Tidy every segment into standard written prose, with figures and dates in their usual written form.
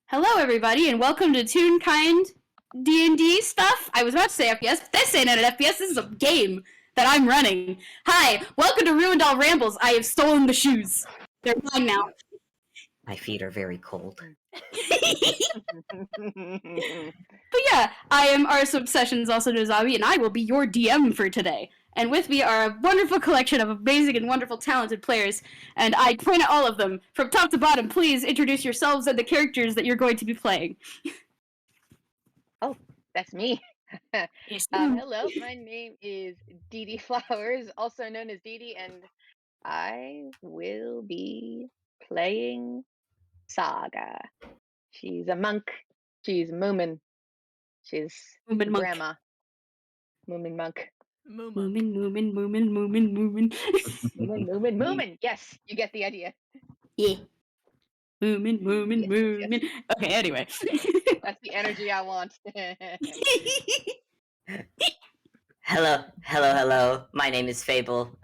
Hello, everybody, and welcome to Toonkind D&D stuff. I was about to say FPS, but this ain't an FPS. This is a game that I'm running. Hi, welcome to Ruindall Rambles. I have stolen the shoes. They're mine now. My feet are very cold. But yeah, I am Arsa Obsessions, also known as Obby, and I will be your DM for today. And with me are a wonderful collection of amazing and wonderful talented players, and I point at all of them. From top to bottom, please introduce yourselves and the characters that you're going to be playing. Oh, that's me. Hello, my name is Deedee Flowers, also known as Deedee, and I will be playing Saga. She's a monk. She's Moomin. She's Moomin monk. grandma. Moomin monk. Moomin. Moomin. Yes, you get the idea. Yeah. Moomin. Yes. Okay, anyway. That's the energy I want. Hello. My name is Fable.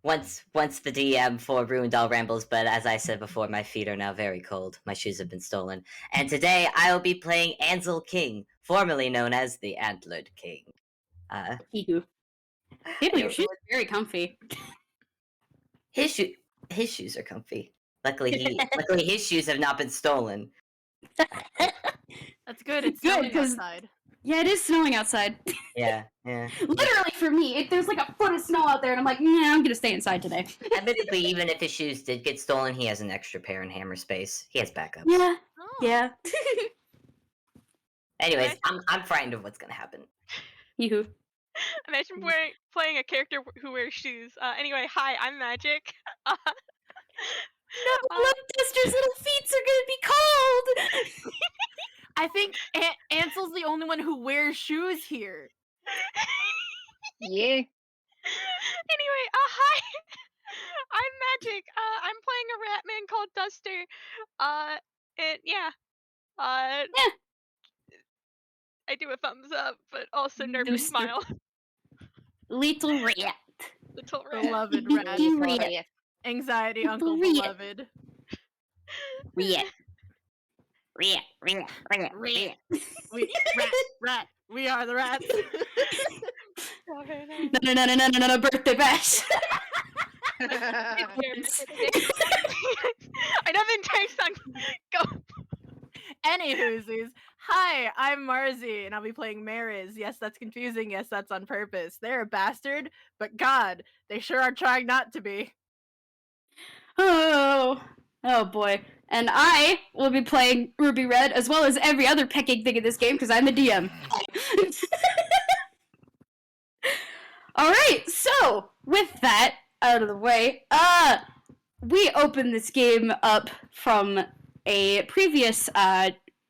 Once the DM for Ruindall Rambles, but as I said before, my feet are now very cold. My shoes have been stolen. And today I will be playing Ansel King, formerly known as the Antlered King. Your shoes are very comfy. His shoes are comfy. Luckily his shoes have not been stolen. That's good. It's Good, snowing 'cause- outside. Yeah, it is snowing outside. Yeah. Literally for me, there's like a foot of snow out there, and I'm like, nah, I'm gonna stay inside today. Admittedly, even if his shoes did get stolen, he has an extra pair in hammer space. He has backups. Yeah, Oh. yeah. Anyways, I'm frightened of what's gonna happen. You. Imagine playing a character who wears shoes. Anyway, hi, I'm Magic. No, Duster's little feet are gonna be cold! I think Ansel's the only one who wears shoes here. Yeah. Anyway, hi, I'm Magic. I'm playing a rat man called Duster. And yeah. I do a thumbs up, but also nervous Duster. smile. Little rat. Little rat. Beloved rat. Rat. Anxiety uncle Rat. beloved. Rat. Rat. We are the rats. No, birthday bash. I know the entire song. Go. Anywhoosies. Hi, I'm Marzi, and I'll be playing Mariz. Yes, that's confusing. Yes, that's on purpose. They're a bastard, but God, they sure are trying not to be. Oh boy. And I will be playing Ruby Red, as well as every other pecking thing in this game, because I'm the DM. Alright, so, with that out of the way, we opened this game up from a previous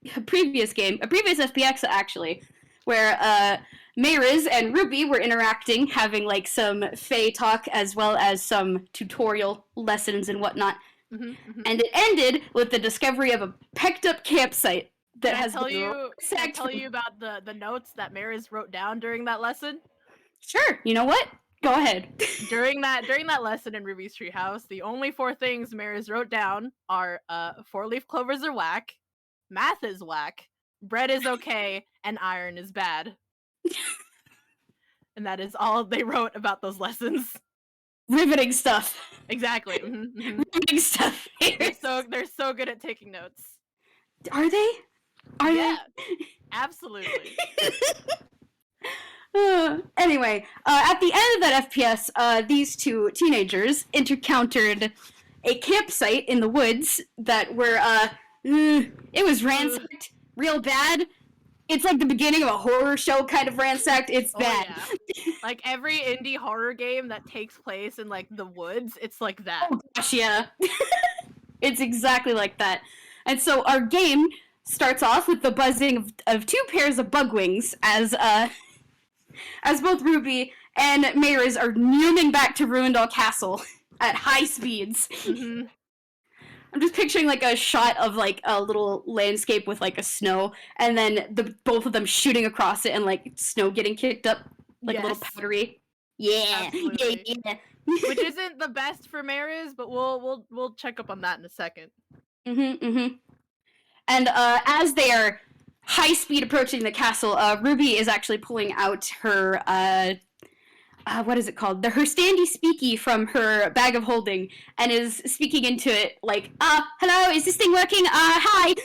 FPX, actually, where, Mariz and Ruby were interacting, having, like, some Fae talk, as well as some tutorial lessons and whatnot. And it ended with the discovery of a pecked-up campsite that Can I has tell been you about the notes that Mariz wrote down during that lesson? Sure, you know what? Go ahead. During that lesson in Ruby's Treehouse, the only 4 things Mariz wrote down are 4-leaf clovers are whack, math is whack, bread is okay, and iron is bad. And that is all they wrote about those lessons. Riveting stuff. Exactly. Riveting stuff. They're so good at taking notes. Are they? Are yeah, absolutely. Anyway, at the end of that FPS, these two teenagers encountered a campsite in the woods that were, it was ransacked real bad. It's like the beginning of a horror show kind of ransacked. It's bad. Yeah. Like every indie horror game that takes place in like the woods, it's like that. Oh gosh, yeah. It's exactly like that. And so our game starts off with the buzzing of 2 pairs of bug wings as both Ruby and Mariz are zooming back to Ruindall Castle at high speeds. I'm just picturing like a shot of like a little landscape with like a snow, and then both of them shooting across it and like snow getting kicked up like a little powdery. Yeah, yeah. Which isn't the best for Mariz, but we'll check up on that in a second. And as they are high speed approaching the castle, Ruby is actually pulling out her what is it called? Her standy speaky from her bag of holding, and is speaking into it like, hello, is this thing working? Hi.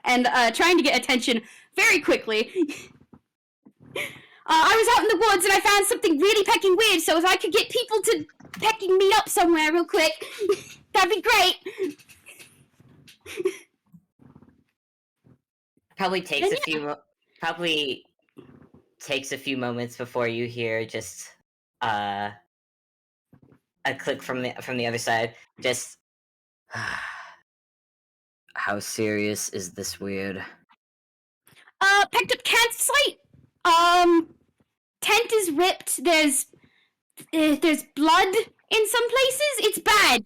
And trying to get attention very quickly. I was out in the woods and I found something really pecking weird, so if I could get people to pecking me up somewhere real quick, that'd be great. Probably takes a few moments before you hear just a click from the other side. Just how serious is this weird? Picked up campsite. Tent is ripped. There's blood in some places. It's bad.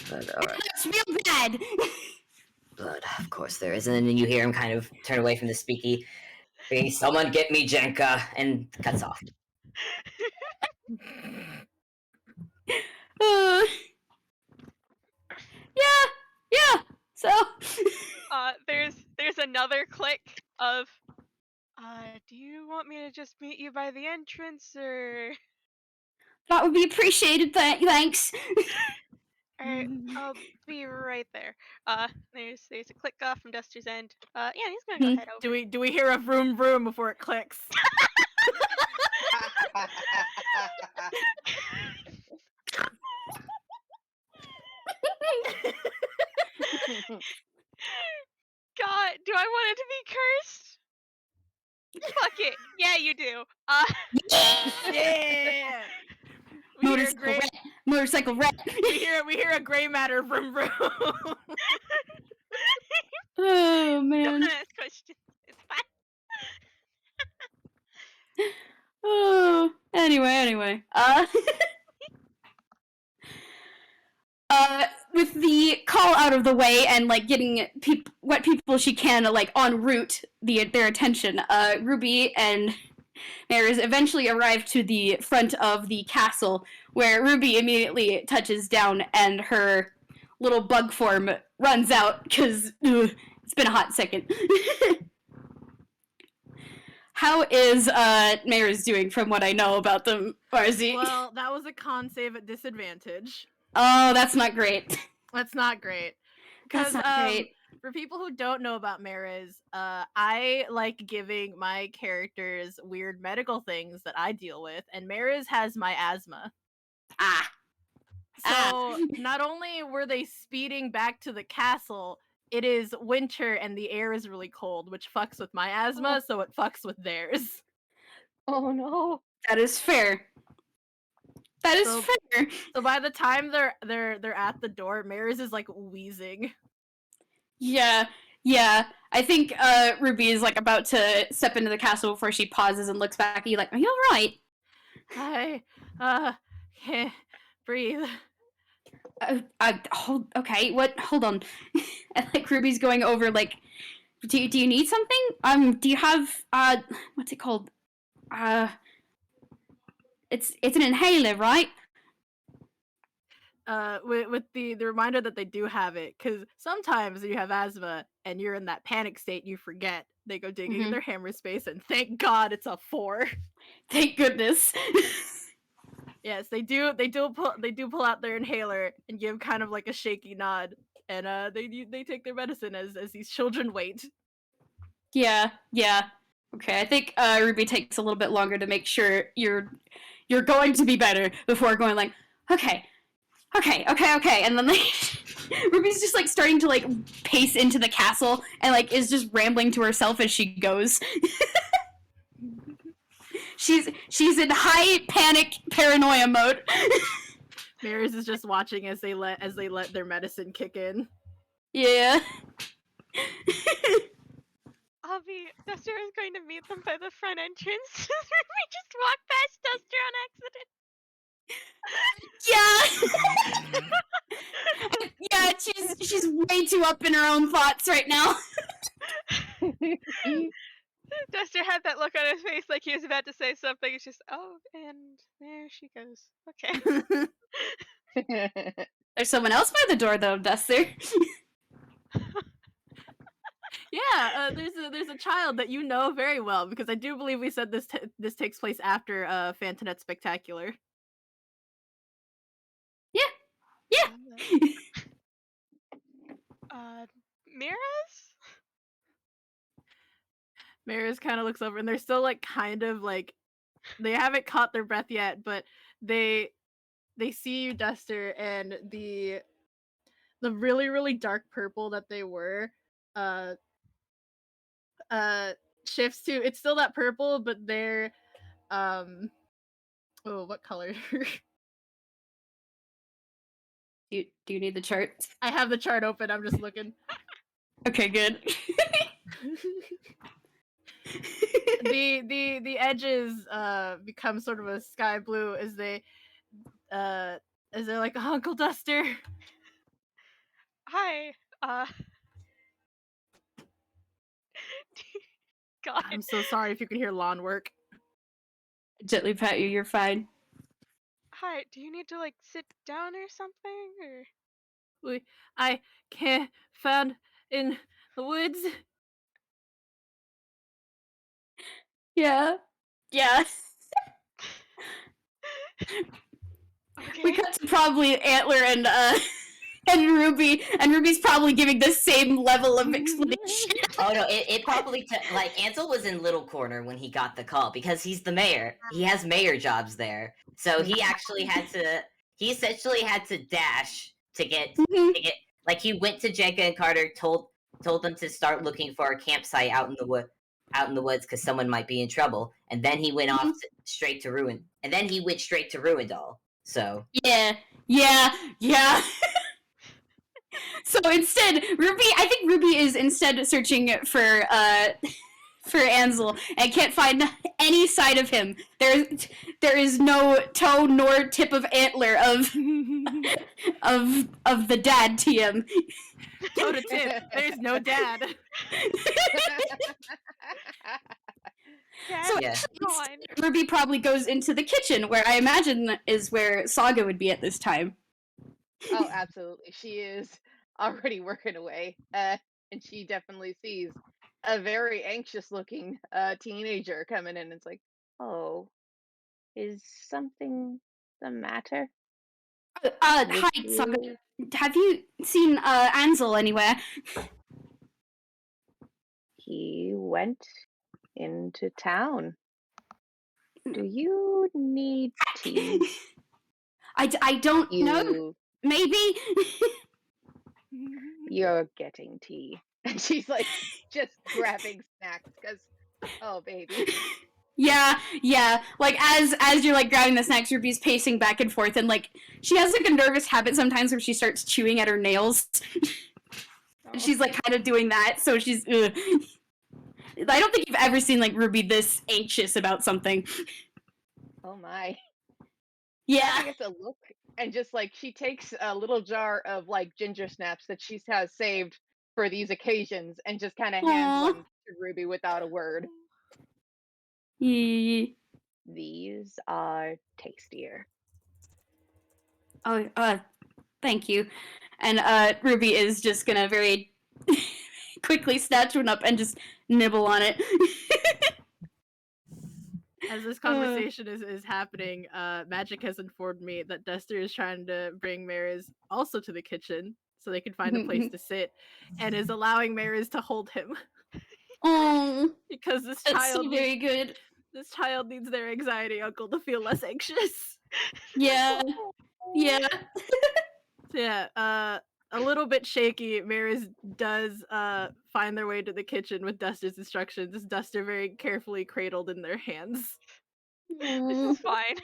But, all right. It's real bad. Blood, of course there is. And then you hear him kind of turn away from the speaky. Hey, someone get me Jenka, and cuts off. Yeah. So. There's another click of, do you want me to just meet you by the entrance, or? That would be appreciated. Thanks. Alright, I'll be right there. There's a click off from Duster's end. Yeah, he's gonna go head over. Do we hear a vroom vroom before it clicks? God, do I want it to be cursed? Fuck it. Yeah, you do. Yeah. Motorcycle red. We hear a gray matter vroom vroom. Oh man. Don't ask questions. It's fine. Oh. Anyway. With the call out of the way and like getting what people she can like en route their attention, Ruby and Mariz eventually arrive to the front of the castle, where Ruby immediately touches down and her little bug form runs out because it's been a hot second. How is Mariz doing from what I know about them, Marzi? Well, that was a con save at disadvantage. Oh, that's not great. That's not great. That's not great. For people who don't know about Mariz, I like giving my characters weird medical things that I deal with, and Mariz has my asthma. So not only were they speeding back to the castle, it is winter and the air is really cold, which fucks with my asthma, so it fucks with theirs. Oh no. That is fair. That is fair. So by the time they're at the door, Mariz is like wheezing. Yeah. I think Ruby is like about to step into the castle before she pauses and looks back at you like, "Are you all right?" I can't breathe. Okay. What? Hold on. And like Ruby's going over like, do you need something? Do you have what's it called? It's an inhaler, right? With the reminder that they do have it, because sometimes you have asthma and you're in that panic state, you forget. They go digging in their hammer space, and thank God it's a 4. Thank goodness. Yes, they do pull out their inhaler and give kind of like a shaky nod, and they take their medicine as these children wait. Yeah. Okay, I think Ruby takes a little bit longer to make sure you're going to be better before going like, okay, and then like Ruby's just like starting to like pace into the castle and like is just rambling to herself as she goes. She's in high panic paranoia mode. Mariz is just watching as they let their medicine kick in. Yeah. Obby, Duster is going to meet them by the front entrance. We just walked past Duster on accident. Yeah, she's way too up in her own thoughts right now. Duster had that look on his face like he was about to say something. It's just, oh, and there she goes. Okay. There's someone else by the door though, Duster. yeah, there's a child that you know very well because I do believe we said this takes place after Fantonet Spectacular. Yeah. Mariz? Mariz kind of looks over and they're still like kind of like they haven't caught their breath yet, but they see you, Duster, and the really really dark purple that they were uh shifts to it's still that purple, but they're oh, what color? Do you need the chart? I have the chart open. I'm just looking. Okay, good. The edges become sort of a sky blue as they're like, Uncle Duster. Hi. God. I'm so sorry if you can hear lawn work. Gently pat you, you're fine. Hi. Do you need to like sit down or something? Or I can't found in the woods. Yeah. Yeah. okay. We cut to probably Antler and Ruby, and Ruby's probably giving the same level of explanation. Oh no, it probably like Ansel was in Little Corner when he got the call because he's the mayor. He has mayor jobs there, so he essentially had to dash to get like he went to Jenka and Carter, told them to start looking for a campsite out in the woods because someone might be in trouble, and then he went off straight to Ruindall. So Yeah. So instead, I think Ruby is instead searching for Ansel and can't find any side of him. There is no toe nor tip of antler of the dad TM. Toe to tip. There's no dad. Dad, So Yeah. gone. Ruby probably goes into the kitchen, where I imagine is where Saga would be at this time. Oh, absolutely. She is already working away. And she definitely sees a very anxious looking teenager coming in. It's like, oh, is something the matter? Hi, Saga. Have you seen Ansel anywhere? He went into town. Do you need tea? I don't know. Maybe. You're getting tea. And she's like just grabbing snacks because, oh, baby. Yeah. Like as you're like grabbing the snacks, Ruby's pacing back and forth, and like she has like a nervous habit sometimes where she starts chewing at her nails. And she's like kind of doing that, so she's. Ugh. I don't think you've ever seen like Ruby this anxious about something. Oh my. Yeah. I get to look and just like she takes a little jar of like ginger snaps that she has saved for these occasions and just kind of hands Aw. one to Ruby without a word. Yeah. These are tastier. Oh, thank you. And Ruby is just gonna very quickly snatch one up and just nibble on it. As this conversation is happening, Magic has informed me that Duster is trying to bring Mariz also to the kitchen so they can find a place to sit, and is allowing Mariz to hold him. Oh, Because this that's child so very good. This child needs their anxiety uncle to feel less anxious. Yeah. Yeah, a little bit shaky, Mariz does find their way to the kitchen with Duster's instructions. Duster very carefully cradled in their hands. This is fine.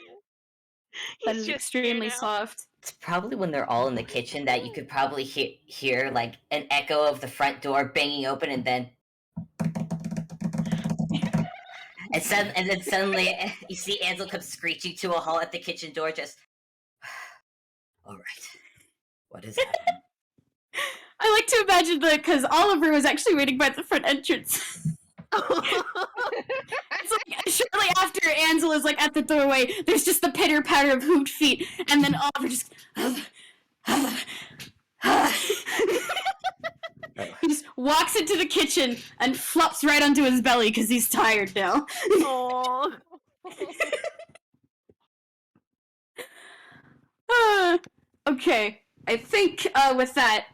That He's is just extremely here now. soft. it's probably when they're all in the kitchen that you could probably hear like an echo of the front door banging open, and then suddenly you see Ansel come screeching to a halt at the kitchen door. Just all right, what is happening? I like to imagine that because Oliver was actually waiting by the front entrance. It's like shortly after Ansel is like at the doorway, there's just the pitter patter of hoot feet, and then Oliver just. He just walks into the kitchen and flops right onto his belly because he's tired now. Oh. Okay, I think with that,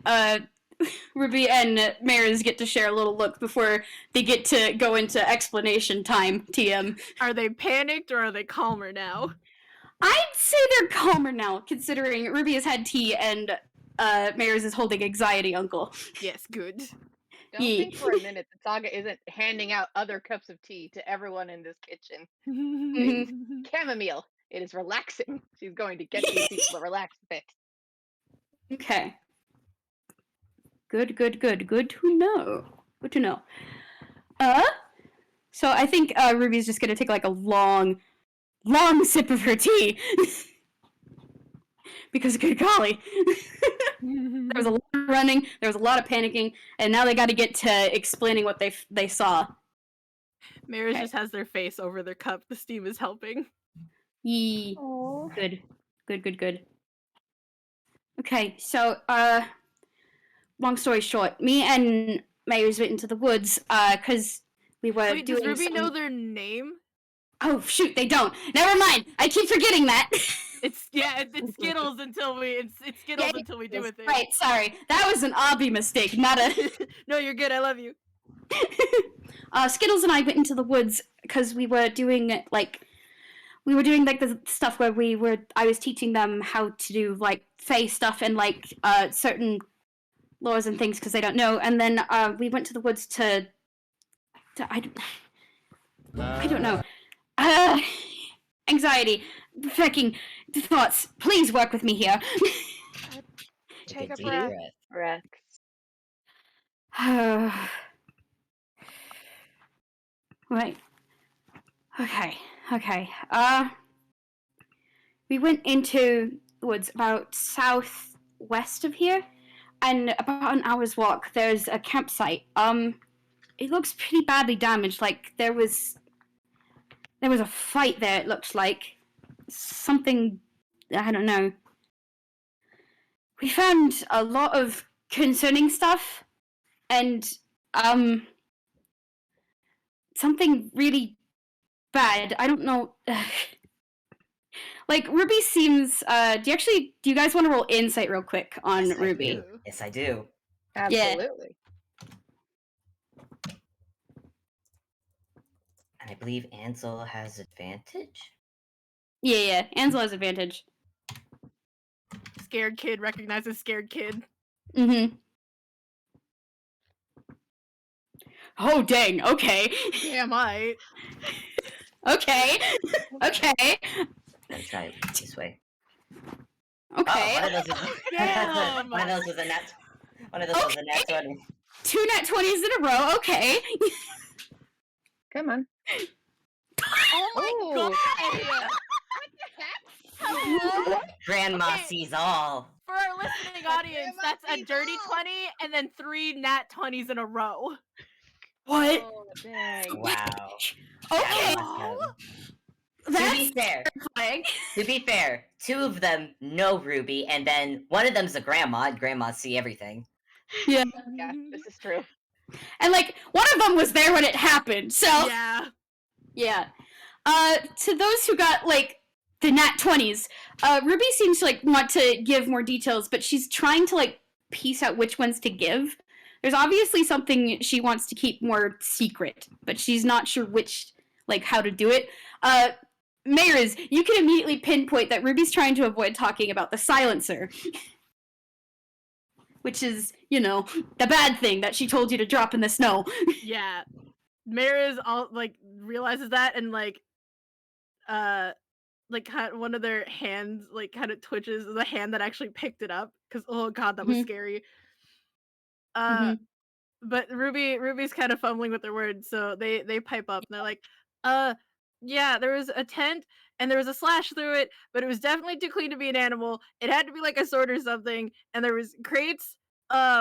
Ruby and Mariz get to share a little look before they get to go into explanation time, TM. Are they panicked or are they calmer now? I'd say they're calmer now, considering Ruby has had tea and Mariz is holding anxiety uncle. Yes, good. Don't think for a minute that Saga isn't handing out other cups of tea to everyone in this kitchen. It is chamomile. It is relaxing. She's going to get these people to relax a bit. Okay. Good. Good to know. Good to know. So I think Ruby's just gonna take like a long sip of her tea. Because good golly. There was a lot of running, there was a lot of panicking, and now they gotta get to explaining what they saw. Mariz just has their face over their cup. The steam is helping. Yee. Aww. Good. Okay, so long story short, me and Mariz went into the woods, cause we were Wait, doing does Ruby some... know their name? Oh shoot, they don't. Never mind. I keep forgetting that. It's Skittles until we Skittles until we do it. Right, sorry. That was an Obby mistake, not a No, you're good. I love you. Skittles and I went into the woods because we were doing the stuff where I was teaching them how to do like Fae stuff and like certain laws and things because they don't know, and then we went to the woods to I don't know. Anxiety, fucking thoughts. Please work with me here. Take a deep breath. Rex. Right. Okay. We went into the woods about southwest of here, and about an hour's walk, there's a campsite. It looks pretty badly damaged. Like there was a fight there. It looks like something. I don't know. We found a lot of concerning stuff, and something really bad. I don't know. Like Ruby seems. Do you guys want to roll insight real quick on Yes, I Ruby? do. Yes, I do. Absolutely. And I believe Ansel has advantage. Yeah. Ansel has advantage. Scared kid recognizes scared kid. Mm-hmm. Oh dang. Okay. Damn I. Okay. Let's try it this way. Okay. Oh, one of those was Damn. one of those was a nat. One of those was a nat 20. 2 nat 20s in a row. Okay. Come on. Oh my Ooh. god! Hello? Grandma Okay. sees all. For our listening audience, that's a dirty 20 and then 3 nat 20s in a row. What? Oh, dang. Wow. Okay. To That's be fair, 2 of them know Ruby, and then one of them's a grandma, and grandmas see everything. Yeah. Yeah, this is true. And like one of them was there when it happened. So Yeah. to those who got like the nat 20s, Ruby seems to like want to give more details, but she's trying to like piece out which ones to give. There's obviously something she wants to keep more secret, but she's not sure which, like, how to do it. Mariz, you can immediately pinpoint that Ruby's trying to avoid talking about the silencer. Which is, you know, the bad thing that she told you to drop in the snow. Yeah. Mariz all like realizes that and like one of their hands like kind of twitches, the hand that actually picked it up because oh god that was scary. But Ruby's kind of fumbling with their words, so they pipe up and they're like, yeah, there was a tent and there was a slash through it, but it was definitely too clean to be an animal. It had to be like a sword or something, and there was crates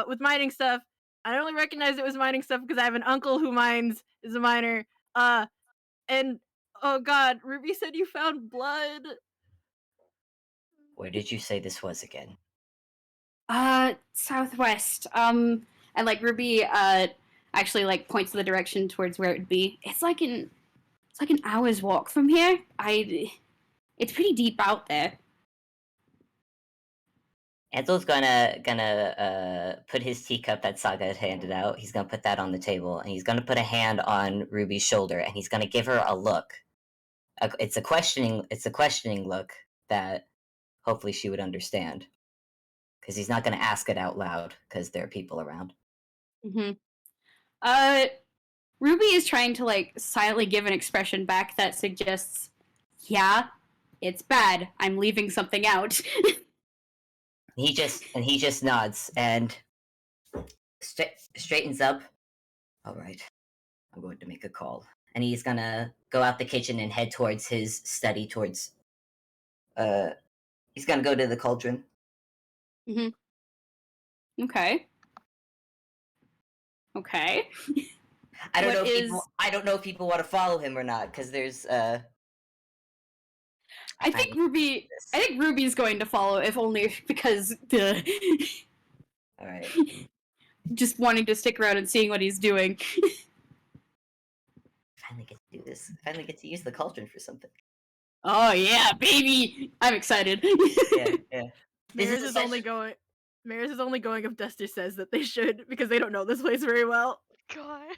with mining stuff. I only recognized it was mining stuff because I have an uncle who is a miner. And oh god, Ruby said you found blood. Where did you say this was again? Southwest. And like Ruby actually like points to the direction towards where it would be. It's like an hour's walk from here. It's pretty deep out there. Ansel's gonna put his teacup that Saga had handed out. He's gonna put that on the table, and he's gonna put a hand on Ruby's shoulder, and he's gonna give her a look. It's a questioning look that hopefully she would understand, because he's not gonna ask it out loud because there are people around. Mm-hmm. Ruby is trying to like silently give an expression back that suggests, yeah, it's bad. I'm leaving something out. He just nods and straightens up. All right, I'm going to make a call, and he's gonna go out the kitchen and head towards his study. He's gonna go to the cauldron. Okay. I don't What know if people want to follow him or not, because there's I think Ruby's going to follow, if only because all right. just wanting to stick around and seeing what he's doing. Finally get to do this. Finally get to use the cauldron for something. Oh yeah, baby! I'm excited. Yeah. Mariz is only going if Duster says that they should, because they don't know this place very well. God.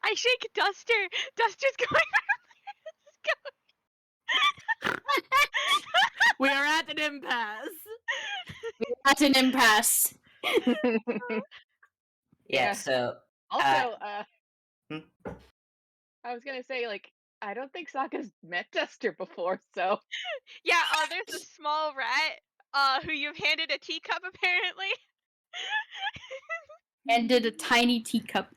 I shake Duster. Duster's going. We are at an impasse. That's an impasse. Yeah. So Also, hmm? I was gonna say, like, I don't think Saga's met Duster before, so Yeah, there's a small rat who you've handed a teacup apparently. And did a tiny teacup.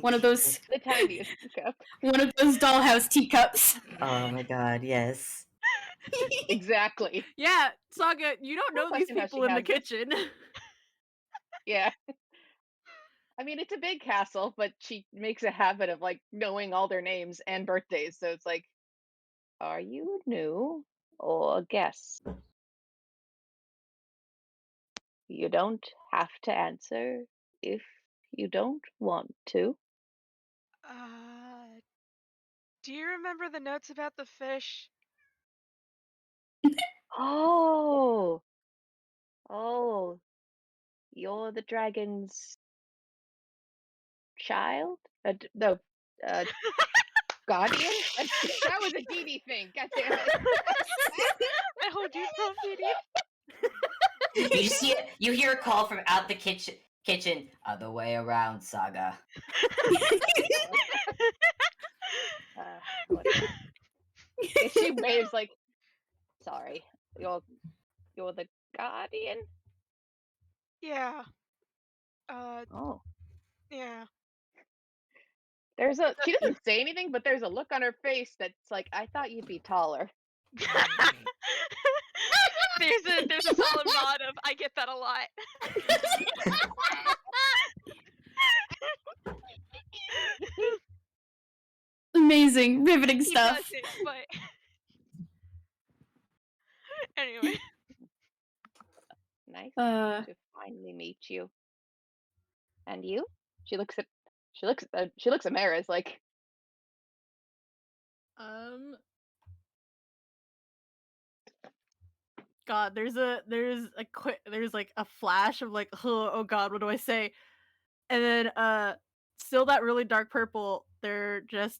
One of those the tiniest teacup. One of those dollhouse teacups. Oh my god, yes. Exactly. Yeah, Saga, you don't know these Question how people she in the has it. kitchen. Yeah. I mean, it's a big castle, but she makes a habit of like knowing all their names and birthdays. So it's like, are you new or a guest? You don't have to answer if you don't want to. Do you remember the notes about the fish? Oh, you're the dragon's child? No, guardian? That was a Deedee thing. God damn it. I hold you from Deedee. You hear a call from out the kitchen. Other way around, Saga. Whatever. She waves like, sorry, you're the guardian? Yeah. Oh. Yeah. She doesn't say anything, but there's a look on her face that's like, I thought you'd be taller. There's a solid nod of I get that a lot. Amazing, riveting He stuff. doesn't, but anyway. Nice to finally meet you. And you? She looks at Mariz like, God, there's like a flash of like, oh god, what do I say? And then still that really dark purple, they're just,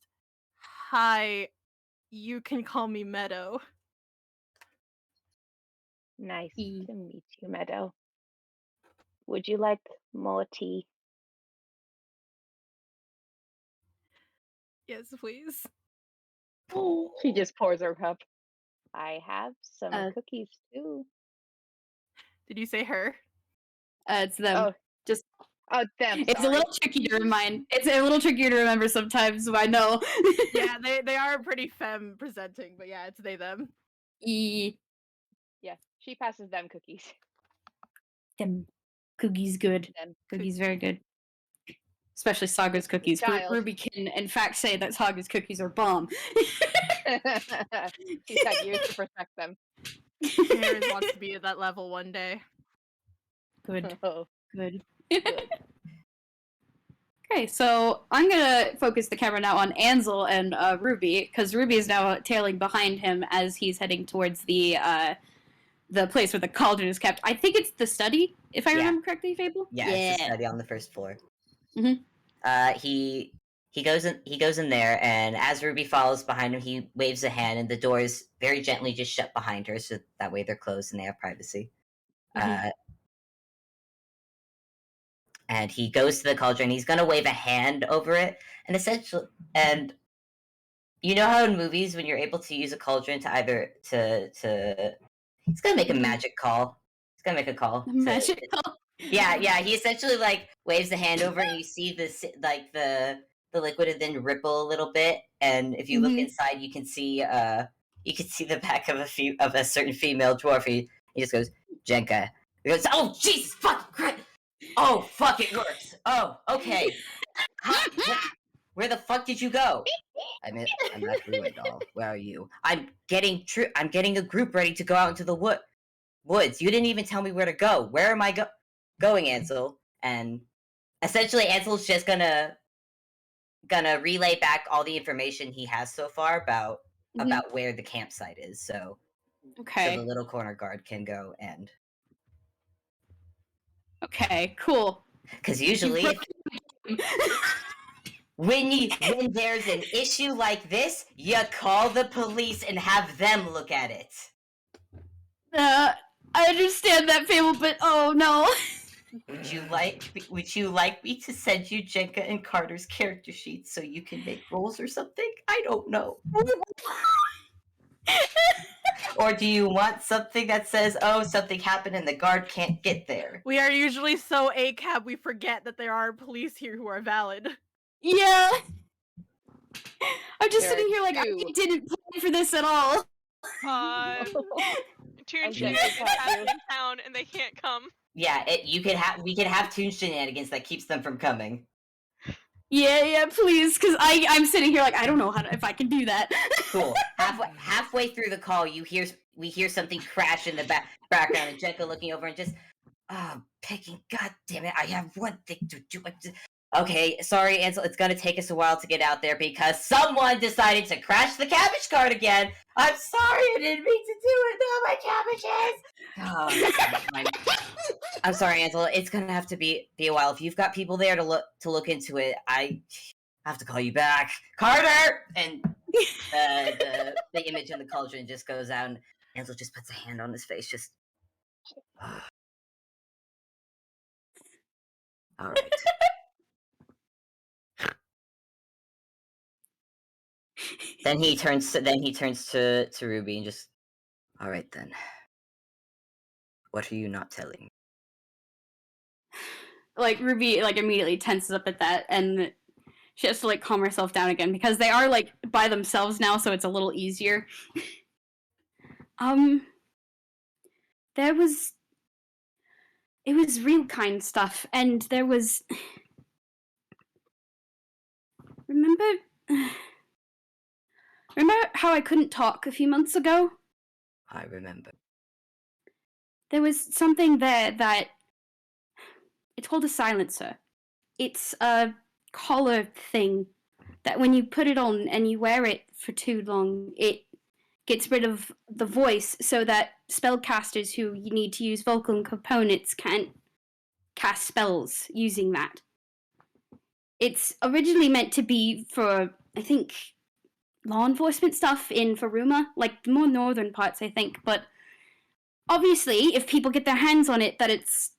hi, you can call me Meadow. nice to meet you, Meadow. Would you like more tea? Yes, please. She just pours her cup. I have some cookies too. Did you say her? It's them. Them. It's a little tricky to remind. It's a little trickier to remember sometimes. I know. Yeah, they are pretty femme presenting, but yeah, it's they them. Yeah, she passes them cookies. Them cookies good. Them Cookies very good. Especially Saga's cookies. Child. Ruby can, in fact, say that Saga's cookies are bomb. She's got years to protect them. Mariz wants to be at that level one day. Good. Oh. Good. Good. Okay, so I'm gonna focus the camera now on Ansel and Ruby, because Ruby is now tailing behind him as he's heading towards the place where the cauldron is kept. I think it's the study, if I Yeah. remember correctly, Fable. Yeah, it's the study on the first floor. Mhm. He goes in there, and as Ruby follows behind him, he waves a hand, and the doors very gently just shut behind her, so that way they're closed and they have privacy. Mhm. And he goes to the cauldron. He's gonna wave a hand over it, and essentially, and you know how in movies when you're able to use a cauldron to either to he's gonna make a Mhm. magic call. He's gonna make a call. Magical. Yeah. He essentially like waves the hand over, and you see the liquid and then ripple a little bit. And if you look Mhm. inside, you can see the back of a certain female dwarf. He just goes Jenka. He goes, oh Jesus fucking Christ! Oh fuck, it works. Oh okay. Where the fuck did you go? I'm at Ruindall. Where are you? I'm getting a group ready to go out into the woods. You didn't even tell me where to go. Where am I going, Ansel? And essentially, Ansel's just gonna relay back all the information he has so far about Mhm. where the campsite is. So the Okay. little corner guard can go and Okay. Cool. because usually when there's an issue like this, you call the police and have them look at it. I understand that, Fable, but oh no. Would you like me to send you Jenka and Carter's character sheets so you can make rolls or something? I don't know. Or do you want something that says, "Oh, something happened and the guard can't get there"? We are usually so ACAB we forget that there are police here who are valid. Yeah. I'm just There sitting are here like I two. didn't plan for this at all. Toon Jenka shenanigans caught happen you. in town and they can't come. Yeah, we could have Toon shenanigans that keeps them from coming. Yeah, please, because I'm sitting here like I don't know if I can do that. Cool. Halfway through the call, we hear something crash in the background, and Jenka looking over and just, oh, picking. God damn it! I have one thing to do. Okay, sorry, Ansel. It's gonna take us a while to get out there because someone decided to crash the cabbage cart again. I'm sorry, I didn't mean to do it. No, my cabbages. Oh, I'm sorry, Ansel. It's gonna have to be a while. If you've got people there to look into it, I have to call you back, Carter. And the image in the cauldron just goes out, and Ansel just puts a hand on his face, just. All right. Then he turns to Ruby and just, all right then. What are you not telling me? Like Ruby like immediately tenses up at that, and she has to like calm herself down again because they are like by themselves now, so it's a little easier. There was it was real kind stuff, and there was remember how I couldn't talk a few months ago? I remember. There was something there that it's called a silencer. It's a collar thing that when you put it on and you wear it for too long, it gets rid of the voice so that spellcasters who need to use vocal components can't cast spells using that. It's originally meant to be for, I think, law enforcement stuff in Faruma, like the more northern parts, I think, but obviously, if people get their hands on it, that it's...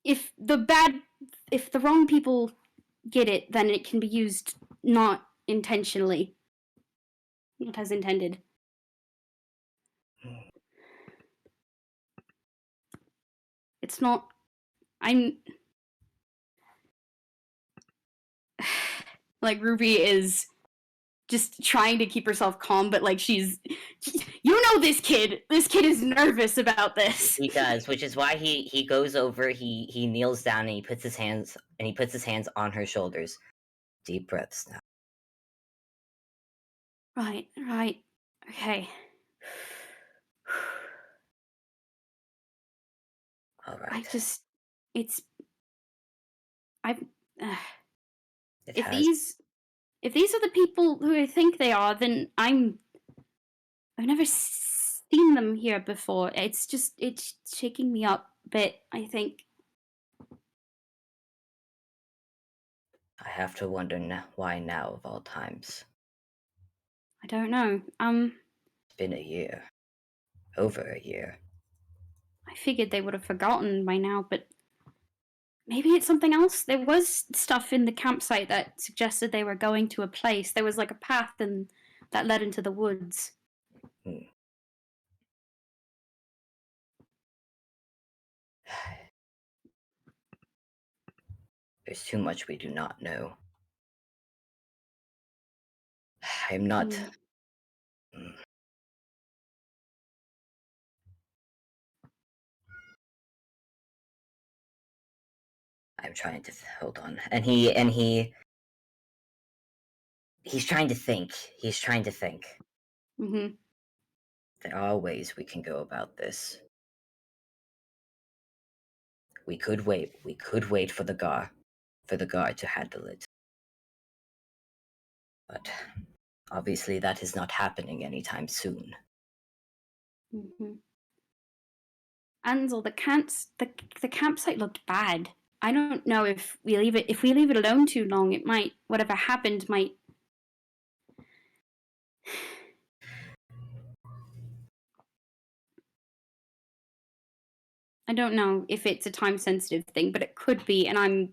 If the wrong people get it, then it can be used not intentionally. Not as intended. It's not... I'm... Like, Ruby is just trying to keep herself calm, but like she's... You know this kid! This kid is nervous about this! He does, which is why he goes over, he kneels down, and he puts his hands on her shoulders. Deep breaths now. Right. Okay. All right. It's, I've, It if has. if these are the people who I think they are, then I've never seen them here before. It's shaking me up a bit, I think. I have to wonder why now of all times. I don't know. It's been a year. Over a year. I figured they would have forgotten by now, but maybe it's something else. There was stuff in the campsite that suggested they were going to a place. There was like a path that led into the woods. Hmm. There's too much we do not know. I'm not. I'm trying to hold on, and he's trying to think. He's trying to think. Mm-hmm. There are ways we can go about this. We could wait. We could wait for the guard to handle it. But obviously, that is not happening anytime soon. Mm-hmm. Ansel, the campsite looked bad. I don't know if we leave it alone too long, it might, whatever happened might. I don't know if it's a time sensitive thing, but it could be, and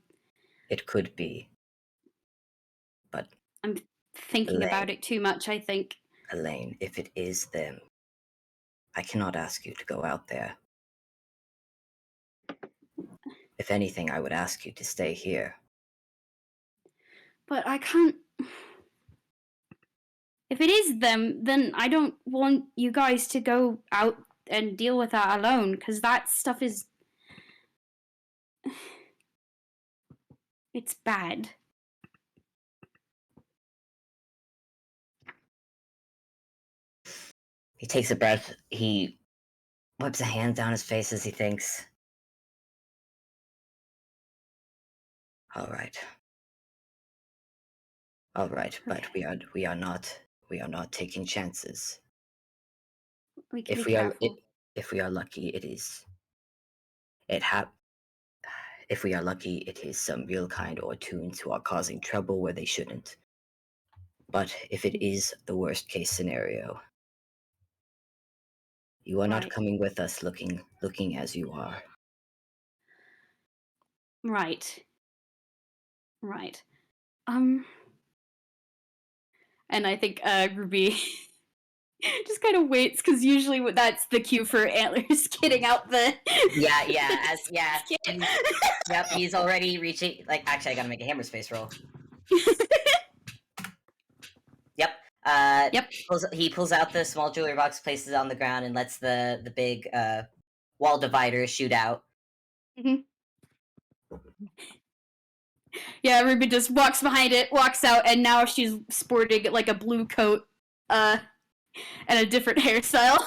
It could be. But I'm thinking about it too much, I think. Elaine, if it is them, I cannot ask you to go out there. If anything, I would ask you to stay here. But I can't. If it is them, then I don't want you guys to go out and deal with that alone, because that stuff is. It's bad. He takes a breath. He wipes a hand down his face as he thinks. All right, but Okay. we are not taking chances. We can If be careful. if we are lucky, it is. If we are lucky, it is some real kind or toons who are causing trouble where they shouldn't. But if it is the worst case scenario, you are not Right. coming with us looking as you are. Right. And I think Ruby just kind of waits, because usually that's the cue for Antlers getting out the Yep, he's already reaching. Like, actually, I gotta make a hammer space roll. Yep. Yep. He pulls out the small jewelry box, places it on the ground, and lets the big wall divider shoot out. Mm-hmm. Yeah, Ruby just walks behind it, walks out, and now she's sporting like a blue coat, and a different hairstyle.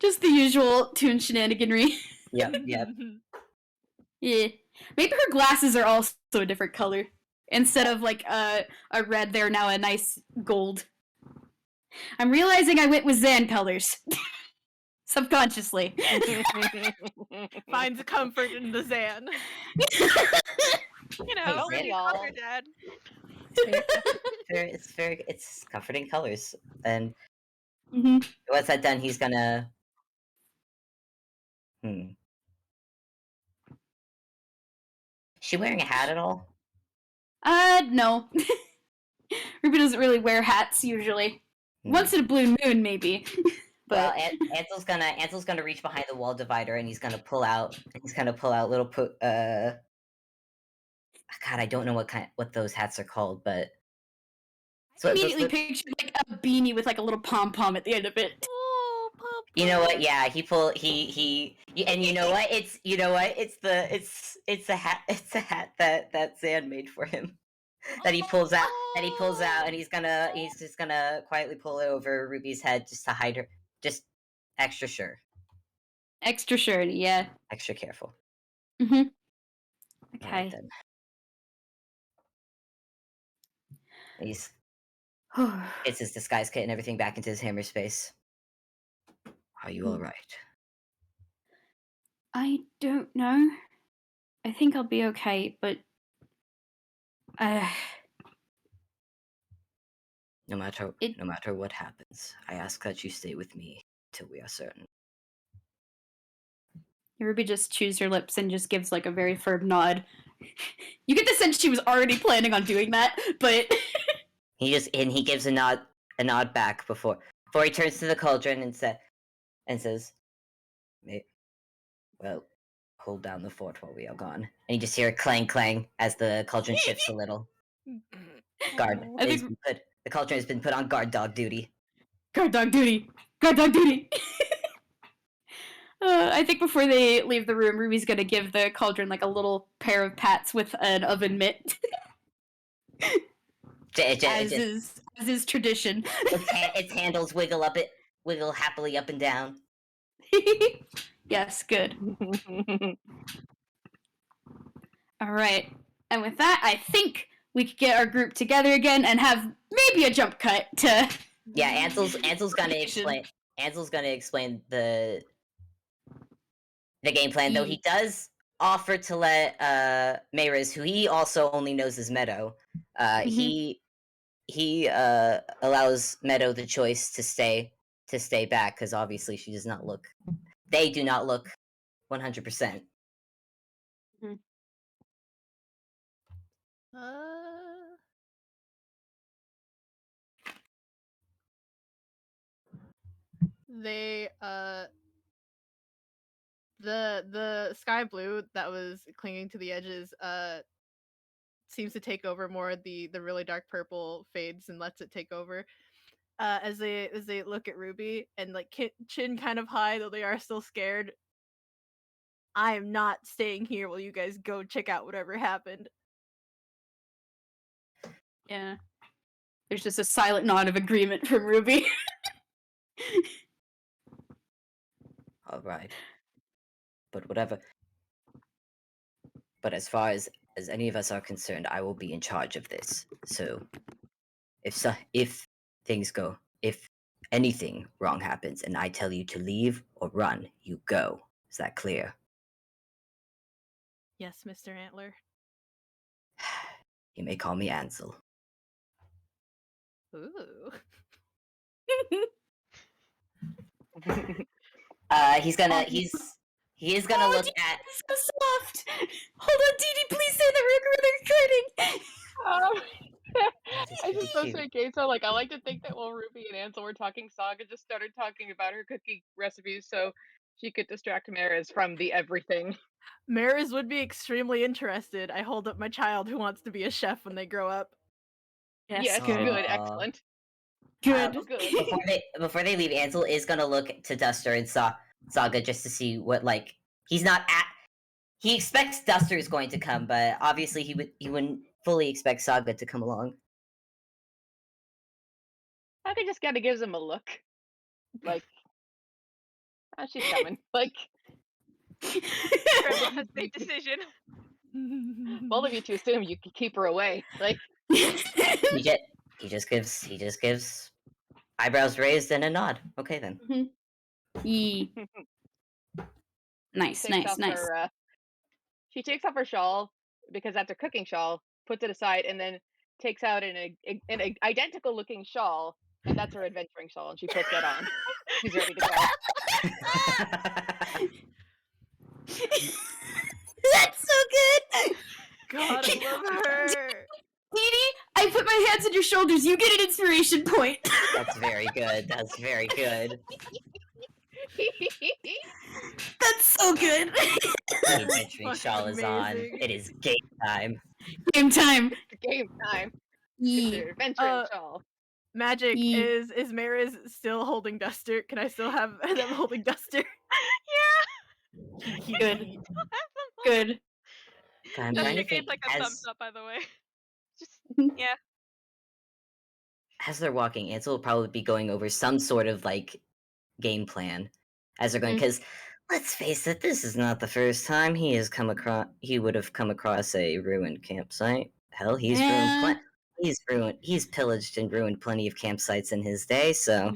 Just the usual toon shenaniganry. Yep. Yeah. Maybe her glasses are also a different color. Instead of like a red, they're now a nice gold. I'm realizing I went with Zan colors. Subconsciously. Finds comfort in the Zan. You know, Hey, don't Zan. be color, Dad. It's comforting colors. And Mm-hmm. once that's done, he's gonna. She wearing a hat at all? No. Ruby doesn't really wear hats usually. Once in a blue moon, maybe. But Well, Ansel's gonna reach behind the wall divider, and he's gonna pull out little God, I don't know what those hats are called, but I immediately pictured like a beanie with like a little pom pom at the end of it. Oh, Papa. You know what? Yeah, and you know what? It's a hat that Zan made for him. That he pulls out, and he's just gonna quietly pull it over Ruby's head just to hide her, just extra sure, Extra surety, yeah. extra careful. Mm-hmm. All right Okay. then. He's gets his disguise kit and everything back into his hammer space. Are you all right? I don't know. I think I'll be okay, but No matter It- no matter what happens, I ask that you stay with me till we are certain. Ruby just chews her lips and just gives like a very firm nod. You get the sense she was already planning on doing that, but He gives a nod back before he turns to the cauldron and says, well, hold down the fort while we are gone. And you just hear a clang clang as the cauldron shifts a little. Guard I is think the cauldron has been put on guard dog duty. guard dog duty. Guard dog duty. I think before they leave the room, Ruby's gonna give the cauldron like a little pair of pats with an oven mitt, as is tradition. Its handles wiggle happily up and down. Yes, good. All right, and with that, I think we could get our group together again and have maybe a jump cut to. Yeah, Ansel's gonna explain the game plan, though he does offer to let Mariz, who he also only knows as Meadow, he allows Meadow the choice to stay back, because obviously they do not look 100%. They the sky blue that was clinging to the edges seems to take over more. The really dark purple fades and lets it take over. As they look at Ruby and like chin kind of high, though they are still scared. I am not staying here while you guys go check out whatever happened. Yeah. There's just a silent nod of agreement from Ruby. All right, but whatever. But as far as any of us are concerned, I will be in charge of this. So, if anything wrong happens, and I tell you to leave or run, you go. Is that clear? Yes, Mr. Antler. You may call me Ansel. Ooh. He is gonna look at. So soft. Hold on, Deedee, please say the recording. I just so say game, so like I like to think that while Ruby and Ansel were talking, Saga just started talking about her cookie recipes so she could distract Mariz from the everything. Mariz would be extremely interested. I hold up my child who wants to be a chef when they grow up. Yes, good. good, excellent. Good. Good. Before they leave, Ansel is gonna look to Duster and Saga just to see what he's not at. He expects Duster is going to come, but obviously he wouldn't fully expect Saga to come along. Saga just kind of gives him a look, like, oh, she's coming. Like, Grandma has made decision. both of you to assume you can keep her away. Like, He just gives eyebrows raised and a nod. Okay then. Yee. Nice. She takes off her shawl because that's a cooking shawl, puts it aside, and then takes out an identical looking shawl, and that's her adventuring shawl, and she puts that on. She's ready to go. That's so good. God, I love her. Deedee, I put my hands on your shoulders. You get an inspiration point. That's very good. That's so good. The adventuring shawl is on. Amazing. It is game time. Game time. It's game time. Yee. It's her adventuring shawl. Magic, Yee. is Mariz still holding Duster? Can I still have them holding Duster? Yeah. Good. Good. I'm trying Duster to gave think. like a thumbs up, by the way. Just yeah. As they're walking, Ansel will probably be going over some sort of game plan. as they're going, because let's face it, this is not the first time he would have come across a ruined campsite. Hell, he's he's pillaged and ruined plenty of campsites in his day, so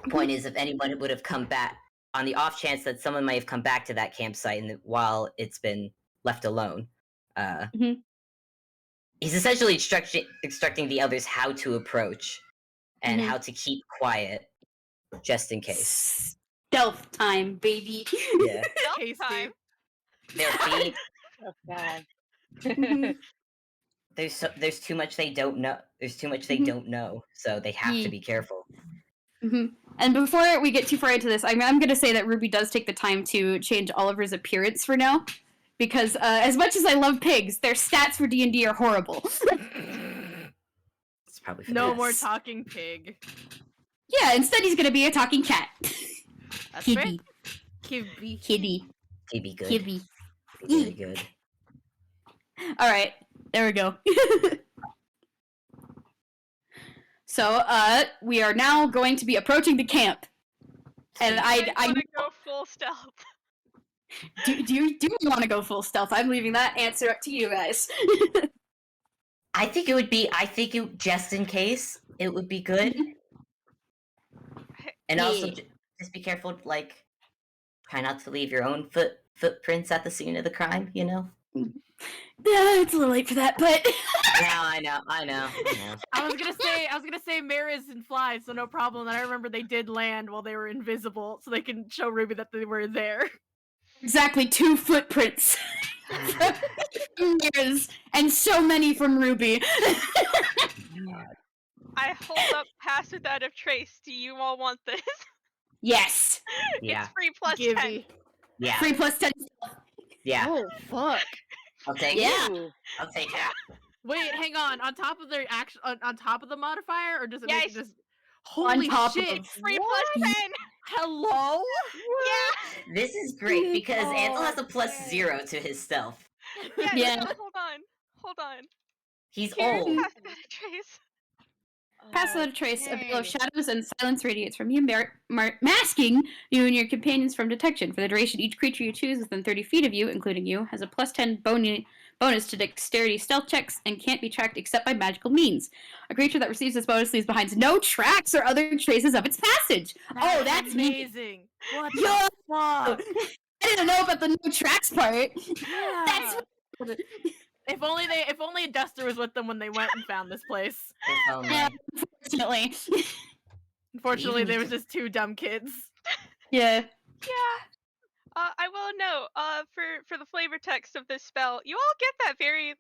point is, if anyone would have come back, on the off chance that someone might have come back to that campsite while it's been left alone, he's essentially instructing the others how to approach and how to keep quiet, just in case. Stealth time, baby. Yeah. Hasty. Time. Their feet. Oh god. There's too much they don't know. There's too much they don't know, so they have to be careful. And before we get too far into this, I'm going to say that Ruby does take the time to change Oliver's appearance for now, because as much as I love pigs, their stats for D&D are horrible. It's probably for No the more best. talking pig. Yeah, instead he's going to be a talking cat. That's Kitty. Kibby. Kitty. He'd be good. Kitty. Really good. All right, there we go. So, we are now going to be approaching the camp, and I want to go full stealth. do you want to go full stealth? I'm leaving that answer up to you guys. I think just in case, it would be good. And also, just be careful, like, try not to leave your own footprints at the scene of the crime, you know? Yeah, it's a little late for that, but Yeah, I know. I was gonna say mirrors and flies, so no problem. And I remember they did land while they were invisible, so they can show Ruby that they were there. exactly 2 footprints. Years, and so many from Ruby. I hold up Pass Without a Trace. Do you all want this? Yes. Yeah. It's free plus 10. Givey. Yeah. Free plus 10. Yeah. Oh fuck. I'll take Yeah. it. Ooh. I'll take it. Wait, hang on. On top of their action, on top of the modifier, or does it make Yes. it just? Holy top shit! of- Free plus 10. Hello? Yeah. This is great because Oh, Ansel has a plus okay. 0 to his stealth. Yeah. Yeah. No, hold on. He's Here's old. Pass Without a Trace. Pass without a trace. A veil of Okay. shadows and silence radiates from you, masking you and your companions from detection. For the duration, each creature you choose within 30 feet of you, including you, has a plus 10 bonus to dexterity stealth checks and can't be tracked except by magical means. A creature that receives this bonus leaves behind no tracks or other traces of its passage. That's neat. amazing. What Yo! the fuck? I didn't know about the no tracks part. Yeah. That's If only Duster was with them when they went and found this place. If only. yeah, unfortunately. Unfortunately, Even there if- was just 2 dumb kids. Yeah. Yeah. I will note, for the flavor text of this spell, you all get that very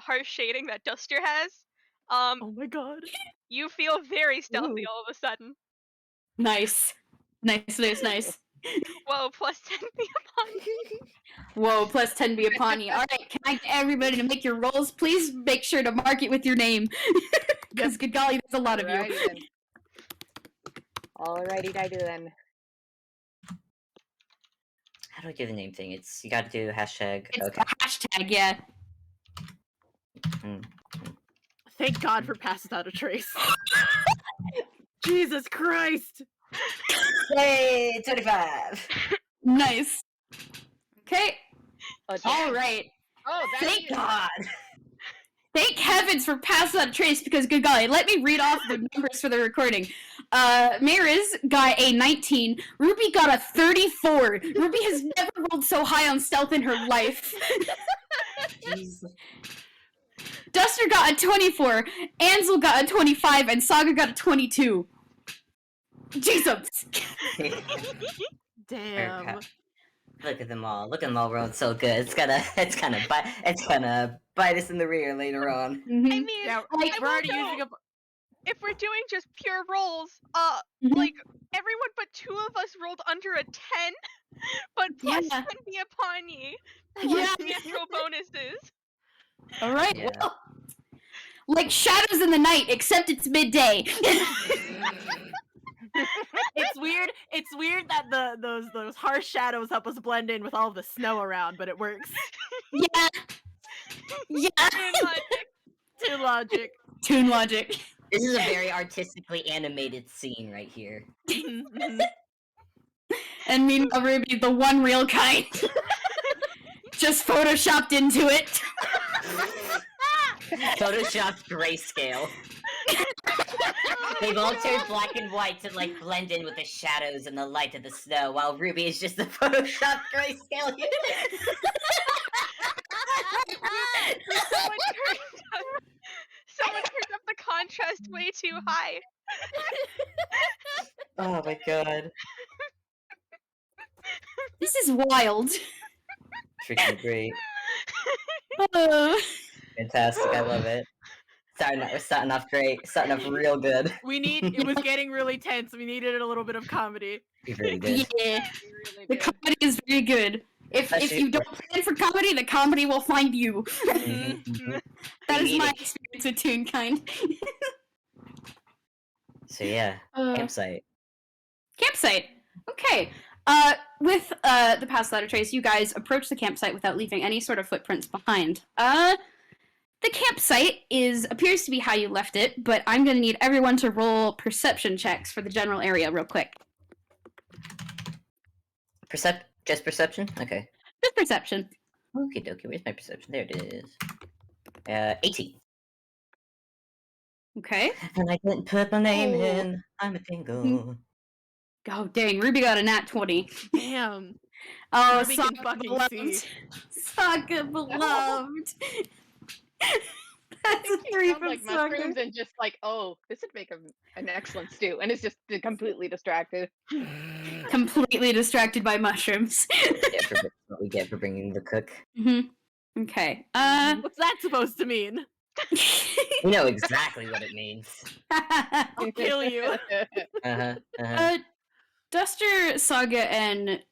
harsh shading that Duster has. Oh my god. You feel very stealthy Ooh. all of a sudden. Nice. Nice. Whoa, plus 10 be upon you. Whoa, plus 10 be upon you. Alright, can I get everybody to make your rolls? Please make sure to mark it with your name. Because, good golly, there's a lot of you. Alrighty then. Alrighty, I do then. How do I do the name thing? You gotta do hashtag. It's Okay. a hashtag, yeah. Thank God for Pass Without a Trace. Jesus Christ. Yay! 25! Nice. Okay, Oh, alright. Oh, that's Thank you. God! Thank heavens for Pass Without a Trace, because, good golly, let me read off the numbers for the recording. Mariz got a 19. Ruby got a 34. Ruby has never rolled so high on stealth in her life. Jeez. Duster got a 24. Ansel got a 25. And Saga got a 22. Jesus. Damn. Okay. Look at them all. Look at them all rolling so good. It's gonna bite us in the rear later on. I mean, Yeah, Like, we're already will using up. if we're doing just pure rolls, Mhm. like everyone but 2 of us rolled under a 10, but plus Yeah. 10 be upon ye. Yeah. Natural bonuses. Alright, Yeah. well. Like shadows in the night, except it's midday. It's weird that those harsh shadows help us blend in with all the snow around, but it works. Yeah. Yeah. Good logic. To logic. Toon logic. This is a very artistically animated scene right here. And meanwhile, Ruby, the one real kind, just photoshopped into it. Photoshopped grayscale. They've all turned black and white to like blend in with the shadows and the light of the snow, while Ruby is just the photoshopped grayscale. Someone turned up the contrast way too high. Oh my god. This is wild. Freaking great. Uh, Fantastic, I love it. We're starting off great. Starting off real good. It was getting really tense. We needed a little bit of comedy. We really did. yeah, We really the did. comedy is very good. If Especially you don't plan for comedy, the comedy will find you. Mhm, mhm. That is my Comedic. experience with Toonkind. So yeah, Uh, campsite. Campsite. Okay. With the past ladder trace, you guys approach the campsite without leaving any sort of footprints behind. The campsite appears to be how you left it, but I'm gonna need everyone to roll perception checks for the general area real quick. Just perception? Okay. Just perception. Okie dokie, where's my perception? There it is. 18. Okay. And I didn't put my name Oh. in. I'm a dingle. Oh dang, Ruby got a nat 20. Damn. Oh, Ruby can Saga fucking beloved. see. Saga beloved. That's a She 3 sounds from like Saga. mushrooms and just like, oh, this would make an excellent stew, and it's just completely distracted. Completely distracted by mushrooms. That's what we get for bringing the cook. Okay. What's that supposed to mean? You know exactly what it means. I'll kill you. Duster, Saga, and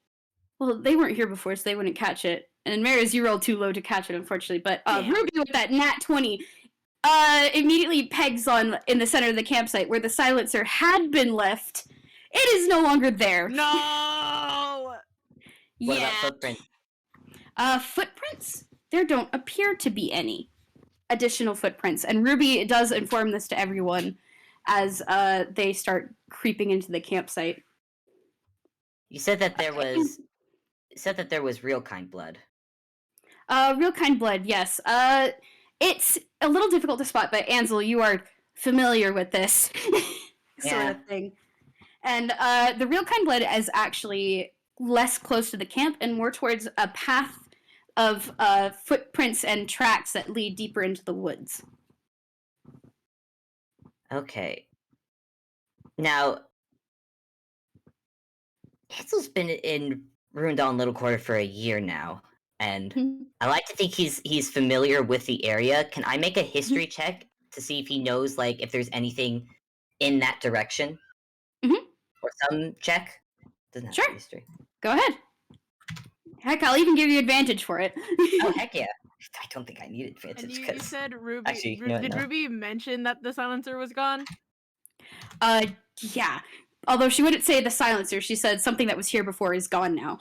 well, they weren't here before, so they wouldn't catch it. And Mariz, you rolled too low to catch it, unfortunately. But Damn. Ruby with that nat 20 immediately pegs on in the center of the campsite where the silencer had been left. It is no longer there. No. What Yeah. about footprints? Footprints? There don't appear to be any additional footprints. And Ruby does inform this to everyone as they start creeping into the campsite. You said that there was real kind blood. Real kind blood, yes. It's a little difficult to spot, but Ansel, you are familiar with this sort of thing. And the real kind blood is actually less close to the camp and more towards a path of footprints and tracks that lead deeper into the woods. Okay. Now, Ansel's been in Ruindall Little Quarter for a year now, and I like to think he's familiar with the area. Can I make a history check to see if he knows, like, if there's anything in that direction? Or some check? Doesn't have to be Sure. history. Go ahead. Heck, I'll even give you advantage for it. Oh, heck yeah. I don't think I need And advantage, you because... said Ruby. Actually, you know what, did no. Ruby mention that the silencer was gone? Yeah. Although she wouldn't say the silencer, she said something that was here before is gone now.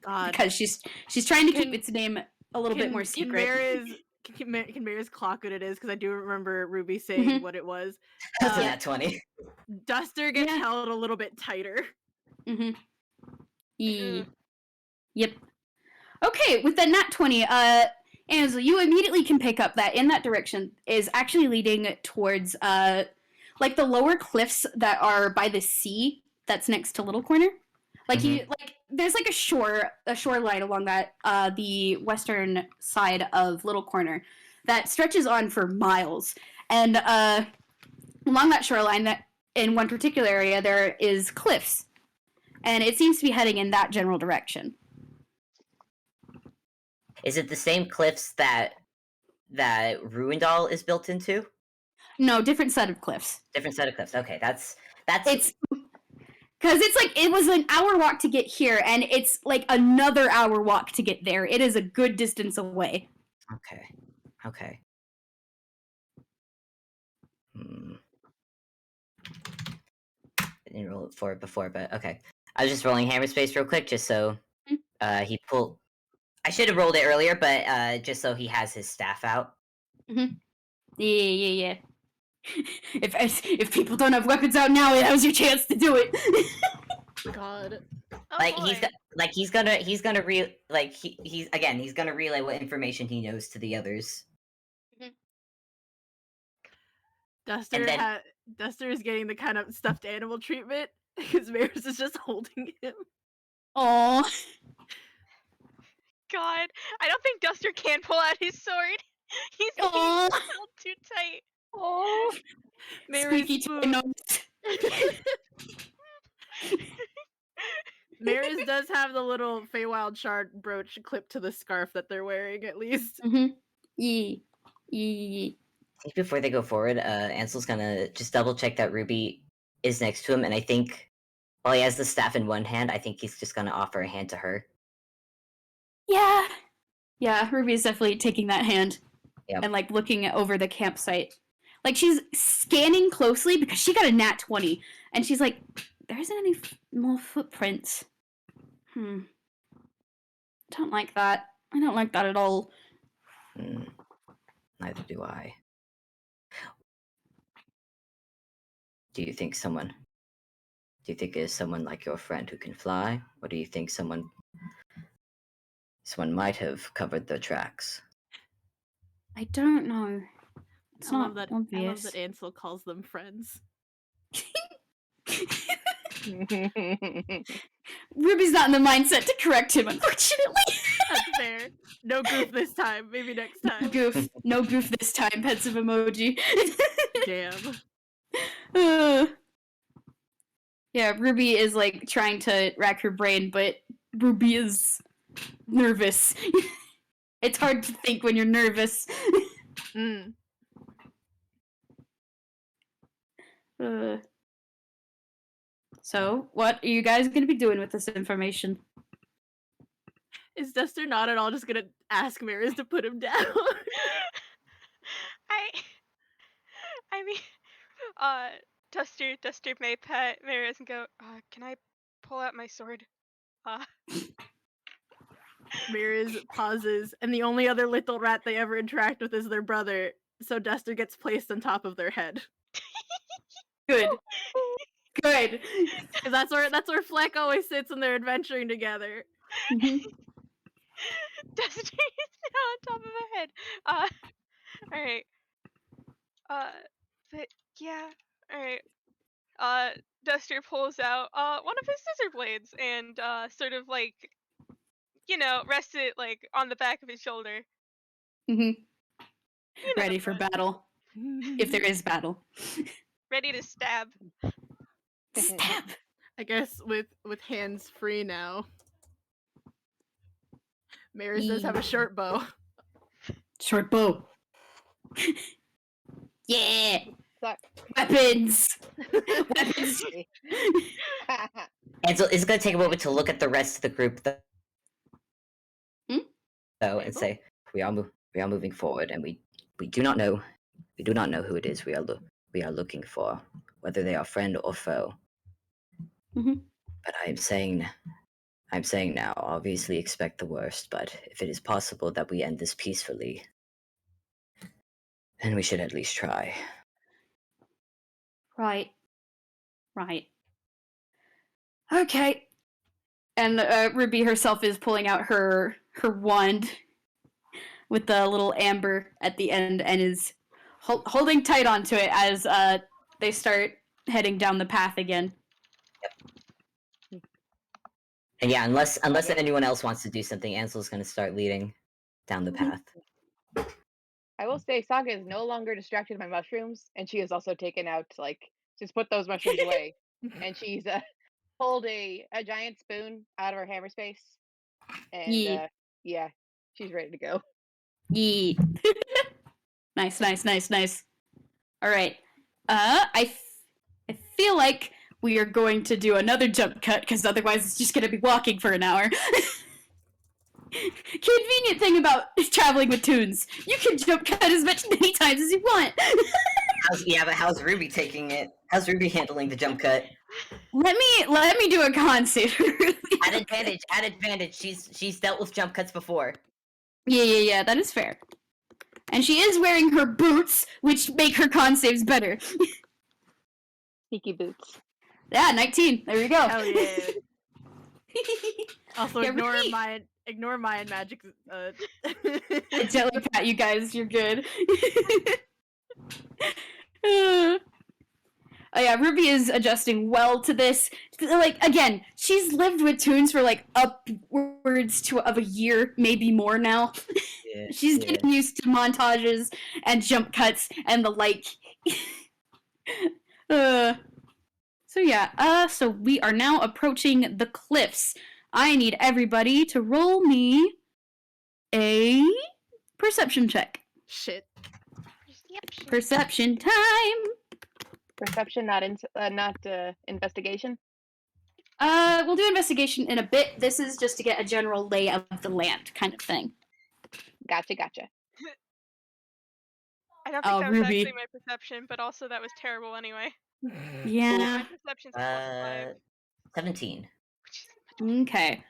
God. Because she's trying to keep its name a little bit more Can secret. Mariz clock what it is? Because I do remember Ruby saying what it was. That's a nat 20. Duster gets held a little bit tighter. Yep. Okay, with the nat 20, Ansel, you immediately can pick up that in that direction is actually leading towards like the lower cliffs that are by the sea that's next to Little Corner. Like there's like a shoreline along that the western side of Little Corner that stretches on for miles. And along that shoreline, that in one particular area there is cliffs. And it seems to be heading in that general direction. Is it the same cliffs that Ruindall is built into? No, different set of cliffs. Different set of cliffs. Okay, that's It's because it's like it was an hour walk to get here, and it's like another hour walk to get there. It is a good distance away. Okay. I didn't roll it for it before, but okay. I was just rolling hammer space real quick, just so he pulled. I should have rolled it earlier, but just so he has his staff out. Yeah. If people don't have weapons out now, now's your chance to do it. God. Oh, Like boy. he's gonna relay what information he knows to the others. Duster is getting the kind of stuffed animal treatment because Mariz is just holding him. Oh, God, I don't think Duster can pull out his sword. He's being oh, held too tight. Oh, squeaky Mariz toy spoon. nose. Mariz does have the little Feywild shard brooch clipped to the scarf that they're wearing, at least. Yee. Yee. I think before they go forward, Ansel's gonna just double check that Ruby is next to him, and I think while he has the staff in one hand, I think he's just gonna offer a hand to her. Yeah. Yeah, Ruby's definitely taking that hand Yep. and like looking over the campsite. Like she's scanning closely because she got a nat 20 and she's like, there isn't any more footprints. Don't like that. I don't like that at all. Neither do I. Do you think it is someone like your friend who can fly? Or do you think someone might have covered the tracks? I don't know. It's I not love that obvious. Ansel calls them friends. Ruby's not in the mindset to correct him, unfortunately. That's fair. No goof this time. Maybe next No time. goof. No goof this time, pensive emoji. Damn. Yeah, Ruby is like trying to rack her brain, but Ruby is nervous. It's hard to think when you're nervous. So, what are you guys going to be doing with this information? Is Duster not at all just gonna ask Mariz to put him down? I mean, Duster may pet Mariz and go, can I pull out my sword? Mariz pauses, and the only other little rat they ever interact with is their brother, so Duster gets placed on top of their head. Good. Good. Because that's where Fleck always sits when they're adventuring together. Duster is now on top of my head. Alright. But yeah, alright. Duster pulls out one of his scissor blades and sort of like, rests it like on the back of his shoulder. Ready for battle. If there is battle. Ready to stab. Stab. I guess with hands free now. Mariz does have a short bow. Short bow. Yeah. Suck. Weapons. Weapons. Ansel is gonna take a moment to look at the rest of the group, though, and say, "We are moving forward, and we do not know who it is we are looking for, whether they are friend or foe. But I'm saying now, obviously expect the worst. But if it is possible that we end this peacefully, then we should at least try." Right. Okay. And Ruby herself is pulling out her wand with the little amber at the end and is holding tight onto it as they start heading down the path again. Yep. And yeah, unless anyone else wants to do something, Ansel's going to start leading down the path. I will say Saga is no longer distracted by mushrooms, and she has also taken out, just put those mushrooms away. And she's pulled a giant spoon out of her hammer space. And yeah, she's ready to go. Yeet. Nice. All right. I feel like we are going to do another jump cut, because otherwise it's just going to be walking for an hour. Convenient thing about traveling with Toons. You can jump cut as many times as you want. But how's Ruby taking it? How's Ruby handling the jump cut? Let me do a con save. At advantage. She's dealt with jump cuts before. Yeah, that is fair. And she is wearing her boots, which make her con saves better. Sneaky boots. Yeah, 19. There we go. Hell yeah. Also, Yeah, ignore my magic. I gently pat you guys. You're good. Oh yeah, Ruby is adjusting well to this. Like again, she's lived with Toons for like upwards of a year, maybe more now. Yeah, She's getting used to montages and jump cuts and the like. So yeah, so we are now approaching the cliffs. I need everybody to roll me a perception check. Shit. Perception time. Perception, not investigation. We'll do investigation in a bit. This is just to get a general lay of the land kind of thing. Gotcha. I don't think Oh, that was Ruby. actually my perception, but also that was terrible anyway. Yeah. My perception's a +5. 17. Okay.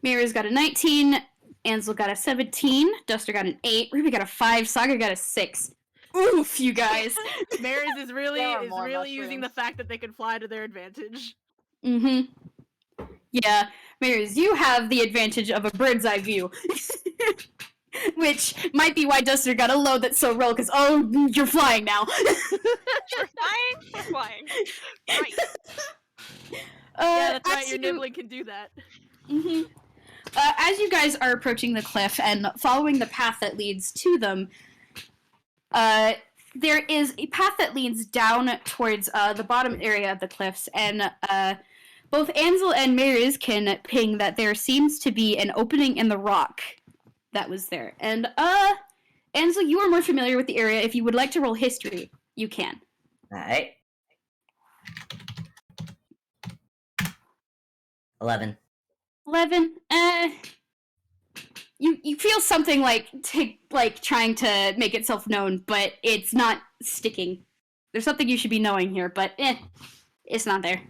Mariz got a 19. Ansel got a 17. Duster got an 8. Ruby got a 5. Saga got a 6. Oof, you guys. Mariz is really There are more using the mushrooms. fact that they can fly to their advantage. Mm-hmm. Yeah, Mariz, you have the advantage of a bird's eye view. Which might be why Duster got a load that's so roll, because, oh, you're flying now. We're flying? We're flying. Right. Yeah, that's right. as Your you- nibbling can do that. Mhm. As you guys are approaching the cliff and following the path that leads to them, there is a path that leads down towards the bottom area of the cliffs, and both Ansel and Mariz can ping that there seems to be an opening in the rock that was there. And Ansel, you are more familiar with the area. If you would like to roll history, you can. Alright. 11. 11. You feel something like trying to make itself known, but it's not sticking. There's something you should be knowing here, but it's not there.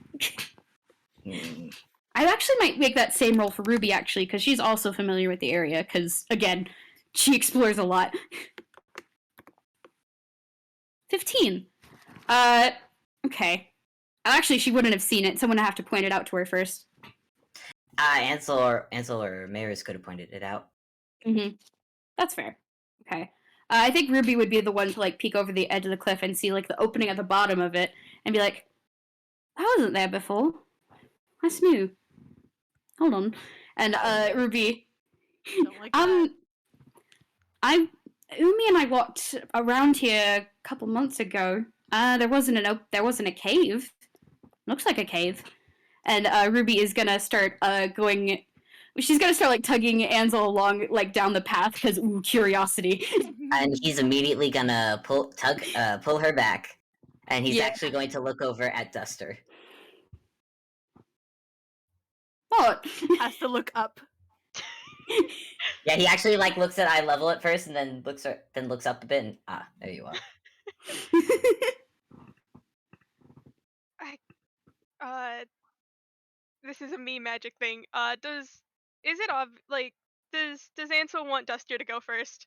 Mm. I actually might make that same roll for Ruby, actually, because she's also familiar with the area, because, again, she explores a lot. 15. Okay. Actually, she wouldn't have seen it. Someone would have to point it out to her first. Ansel or Mariz could have pointed it out. Mm-hmm. That's fair. Okay. I think Ruby would be the one to, like, peek over the edge of the cliff and see, like, the opening at the bottom of it, and be like, I wasn't there before. That's new. Hold on. And, Ruby... Don't like that. Umi and I walked around here a couple months ago. There wasn't a cave. Looks like a cave. And Ruby is gonna start she's gonna start like tugging Ansel along like down the path because curiosity. And he's immediately gonna pull her back. And he's Yeah. actually going to look over at Duster. What? Has to look up. Yeah, he actually like looks at eye level at first and then looks up a bit and there you are. This is a me magic thing. Does Ansel want Duster to go first?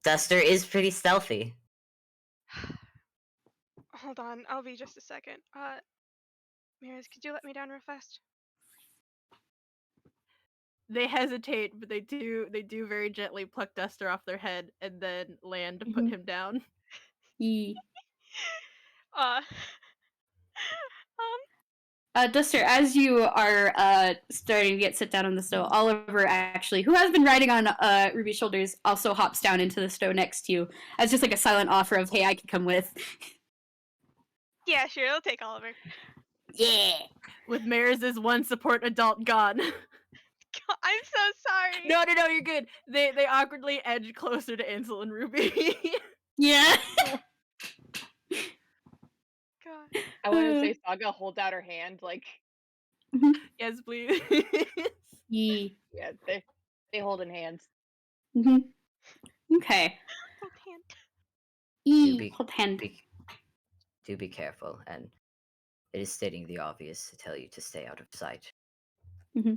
Duster is pretty stealthy. Hold on, I'll be just a second. Mariz, could you let me down real fast? They hesitate, but they do very gently pluck Duster off their head and then land to put Mhm. him down. Duster, as you are starting to get sit down on the snow, Oliver actually, who has been riding on Ruby's shoulders, also hops down into the snow next to you as just like a silent offer of, hey, I can come with. Yeah, sure, I'll take Oliver. Yeah. With Mariz's one support adult gone. I'm so sorry. No, you're good. They awkwardly edge closer to Ansel and Ruby. Yeah. God. I want to say Saga holds out her hand, like, Yes, please. Yeah. yeah, they hold in hands. Mm-hmm. Okay. Hold hand. Hold hand. Do be careful, and it is stating the obvious to tell you to stay out of sight. Mm-hmm.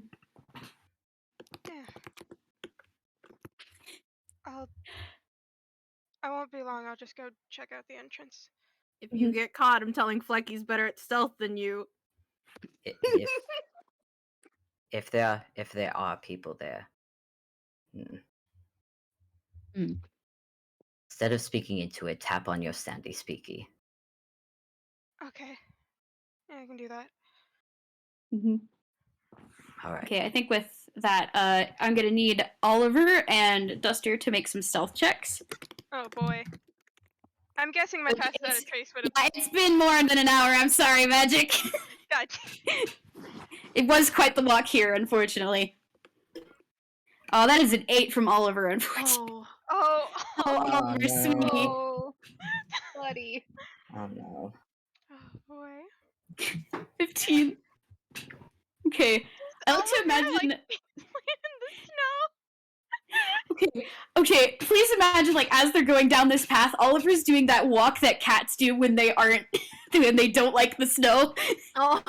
Yeah. I won't be long. I'll just go check out the entrance. If you get caught, I'm telling Fleck he's better at stealth than you. If there are people there, instead of speaking into it, tap on your Sandy Speaky. Okay. Yeah, I can do that. All right. Okay, I think with that, I'm gonna need Oliver and Duster to make some stealth checks. Oh boy. I'm guessing my pass without a trace would have. Yeah, it's been more than an hour. I'm sorry, Magic. God. It was quite the walk here, unfortunately. Oh, that is an 8 from Oliver, unfortunately. Oh. Oliver, no. sweetie. Oh, buddy. Oh no. Oh boy. 15. Okay, I like to imagine. Like, in the snow. Okay, please imagine, like, as they're going down this path, Oliver's doing that walk that cats do when they aren't, when they don't like the snow. Oh.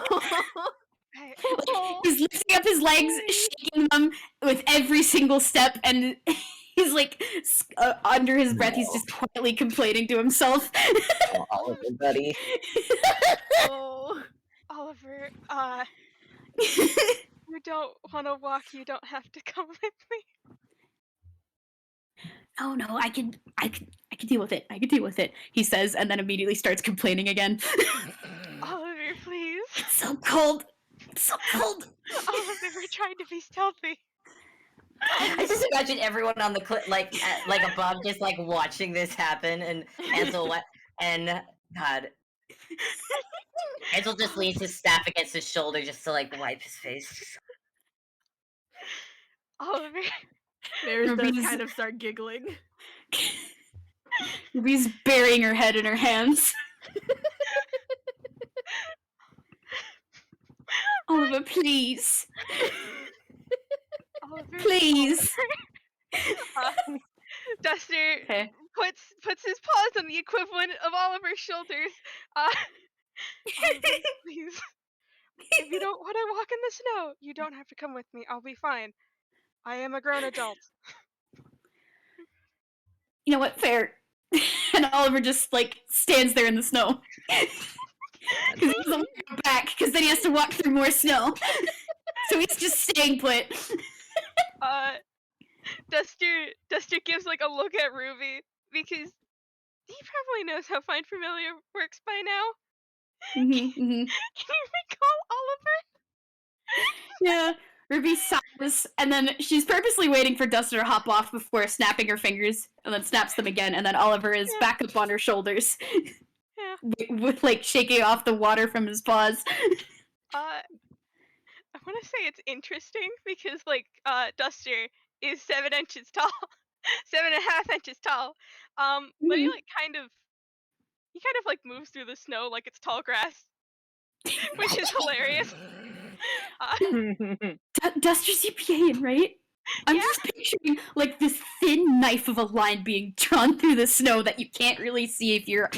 He's lifting up his legs, shaking them with every single step, and he's like, under his breath, he's just quietly complaining to himself. Oh, Oliver, buddy. Oh. Oliver, you don't want to walk. You don't have to come with me. Oh no, I can deal with it. I can deal with it, he says, and then immediately starts complaining again. Oliver, please. It's so cold. It's so cold. Oliver, we're trying to be stealthy. I just imagine everyone on the like above, just like watching this happen, and Ansel and God, Ansel just leans his staff against his shoulder just to like wipe his face. Oliver. Mariz does Ruby's- kind of start giggling. Ruby's burying her head in her hands. Oliver, please. Oliver, Please. Duster Okay. puts his paws on the equivalent of Oliver's shoulders. Oliver, please. If you don't want to walk in the snow, you don't have to come with me. I'll be fine. I am a grown adult. You know what? Fair. And Oliver just, like, stands there in the snow. Because he doesn't want to go back, because then he has to walk through more snow. So he's just staying put. Duster gives like a look at Ruby because he probably knows how Find Familiar works by now. Can you recall Oliver? Yeah. Ruby sighs, and then she's purposely waiting for Duster to hop off before snapping her fingers, and then snaps them again, and then Oliver is back up on her shoulders. Yeah. With, like, shaking off the water from his paws. I want to say it's interesting because like Duster is 7 inches tall, 7.5 inches tall. But he kind of like moves through the snow like it's tall grass, which is hilarious. Duster's UPAing, right? I'm just picturing, like, this thin knife of a line being drawn through the snow that you can't really see if you're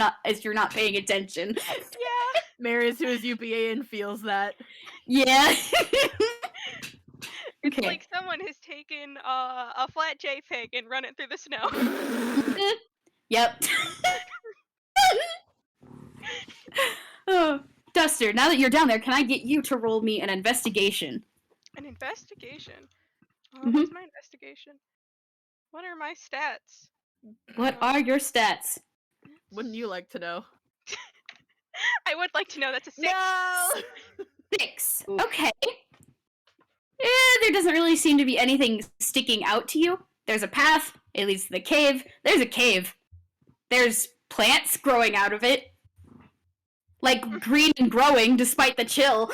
not paying attention. Yeah. Mariz, who is UPA and feels that. Yeah. It's like someone has taken a flat JPEG and run it through the snow. Yep. Oh, Duster, now that you're down there, can I get you to roll me an investigation? An investigation? Mhm. What's my investigation? What are my stats? What are your stats? Wouldn't you like to know? I would like to know. That's a 6. No! 6. Okay. There doesn't really seem to be anything sticking out to you. There's a path. It leads to the cave. There's a cave. There's plants growing out of it. Like, green and growing despite the chill.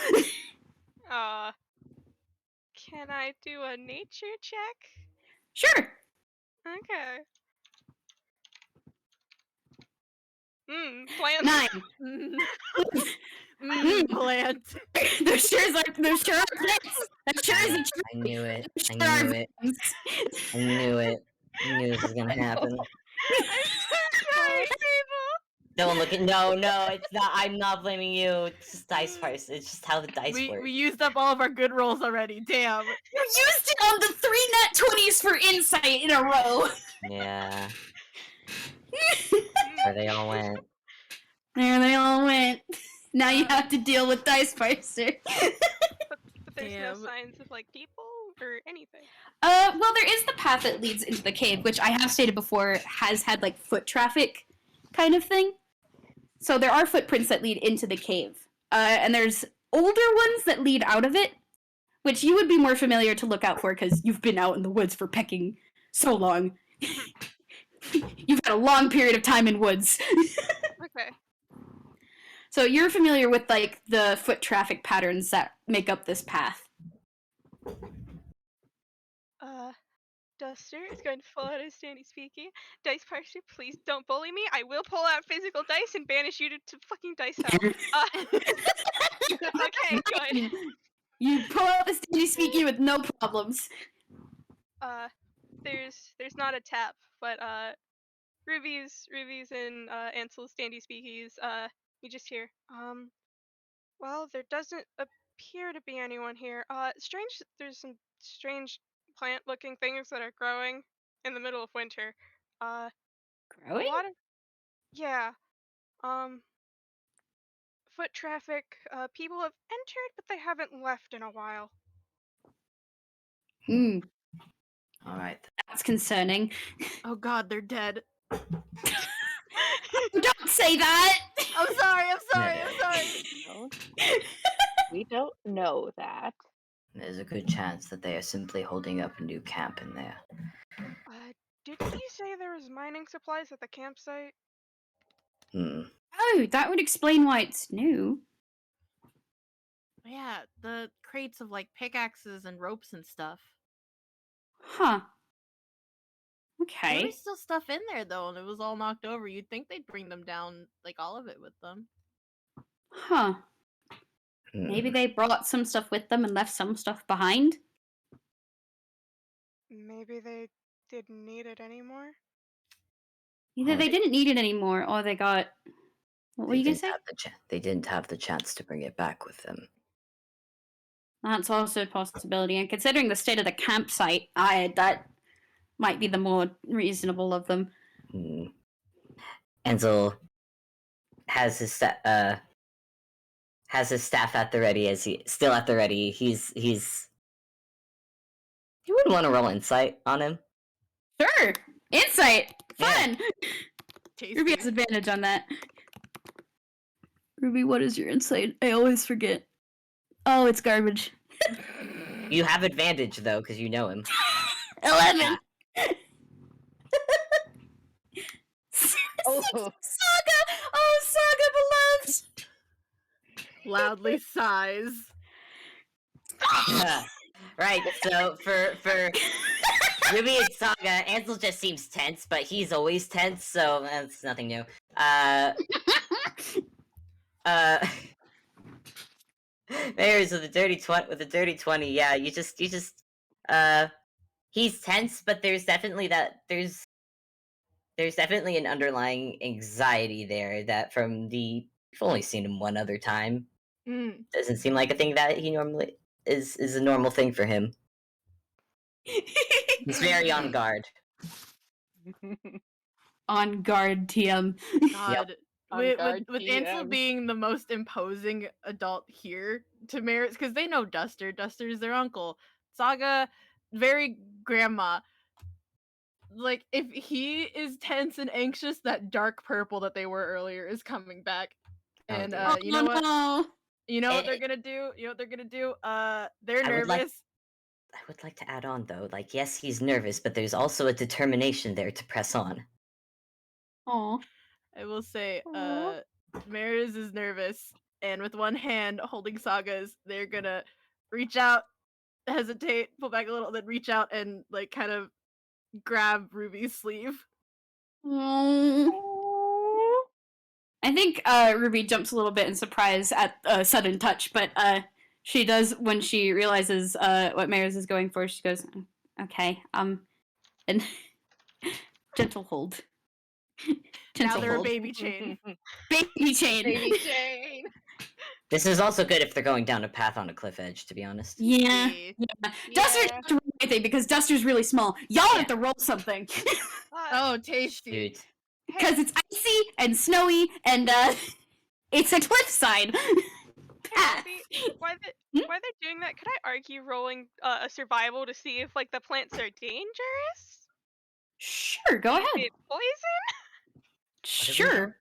Can I do a nature check? Sure. Okay. Plants. 9. Plant. There sure are plants. There sure is a tree. I knew it. There I are knew it. vines. I knew it. I knew this was gonna happen. I'm so sorry, Fable. No one looking. No, it's not. I'm not blaming you. It's just dice first. It's just how the dice work. We used up all of our good rolls already. Damn. You used it on the 3 nat 20s for insight in a row. Yeah. Where they all went. There they all went. Now you Uh, have to deal with Dice Parser. But there's no Damn. signs of like people or anything. Well, there is the path that leads into the cave, which I have stated before has had like foot traffic kind of thing. So there are footprints that lead into the cave. And there's older ones that lead out of it, which you would be more familiar to look out for because you've been out in the woods for pecking so long. You've had a long period of time in woods. Okay. So you're familiar with like the foot traffic patterns that make up this path. Duster is going to pull out his standy speaky. Dice Parser, please don't bully me. I will pull out physical dice and banish you to fucking dice hell. Okay, good. You pull out the standy speaky with no problems. There's not a tap, but Ruby's and Ansel's standy speakies, you just hear, well, there doesn't appear to be anyone here. There's some strange plant-looking things that are growing in the middle of winter. A Growing? lot of, yeah, foot traffic, people have entered, but they haven't left in a while. Hmm, All right. that's concerning. Oh god, they're dead. Don't say that! I'm sorry, I'm sorry, I'm sorry. Don't- we don't know that. There's a good chance that they are simply holding up a new camp in there. Didn't you say there was mining supplies at the campsite? Oh, that would explain why it's new. Yeah, the crates of like pickaxes and ropes and stuff. Huh. There Okay. was still stuff in there though, and it was all knocked over. You'd think they'd bring them down, like all of it with them. Huh. Maybe they brought some stuff with them and left some stuff behind? Maybe they didn't need it anymore. Either Or they they- didn't need it anymore, or they got... What were They you gonna didn't say? have they didn't have the chance to bring it back with them. That's also a possibility, and considering the state of the campsite, that might be the more reasonable of them. Ansel has his staff at the ready still at the ready. He's you wouldn't want to roll insight on him. Sure! Insight! Yeah. Fun! Tasty. Ruby has advantage on that. Ruby, what is your insight? I always forget. Oh, it's garbage. You have advantage though because you know him. 11! Oh. Saga! Oh, Saga beloved! Loudly sighs. Right. So for Ruby and Saga, Ansel just seems tense, but he's always tense, so that's nothing new. Mariz with a dirty 20, yeah, you just he's tense, but there's definitely an underlying anxiety there that you've only seen him one other time. Doesn't seem like a thing that he normally is a normal thing for him. He's very on guard. On guard, TM. God. On With guard Ansel TM. being the most imposing adult here to Mariz, because they know Duster. Duster's their uncle. Saga, very grandma. Like, if he is tense and anxious, that dark purple that they were earlier is coming back. Oh, And dear. you know what? No. You know what Eh, they're gonna do? You know what they're gonna do? They're I would like- nervous. I would like to add on though, like yes, he's nervous, but there's also a determination there to press on. Aw. I will say, Aw. Mariz is nervous, and with one hand holding Saga's, they're gonna reach out, hesitate, pull back a little, then reach out and like kind of grab Ruby's sleeve. Oh. I think Ruby jumps a little bit in surprise at a sudden touch, but she does when she realizes what Mariz is going for. She goes, "Okay, and gentle hold." Now Gentle they're a hold. baby chain. Baby chain. Baby Jane. This is also good if they're going down a path on a cliff edge, to be honest. Yeah. Yeah. Duster Yeah. doesn't have to roll anything because Duster's really small. Y'all have to roll something. Oh, tasty. Shoot. because it's icy and snowy and it's a cliffside path. While they're doing that, could I argue rolling a survival to see if like the plants are dangerous? Sure, go ahead. Is it poison? Sure.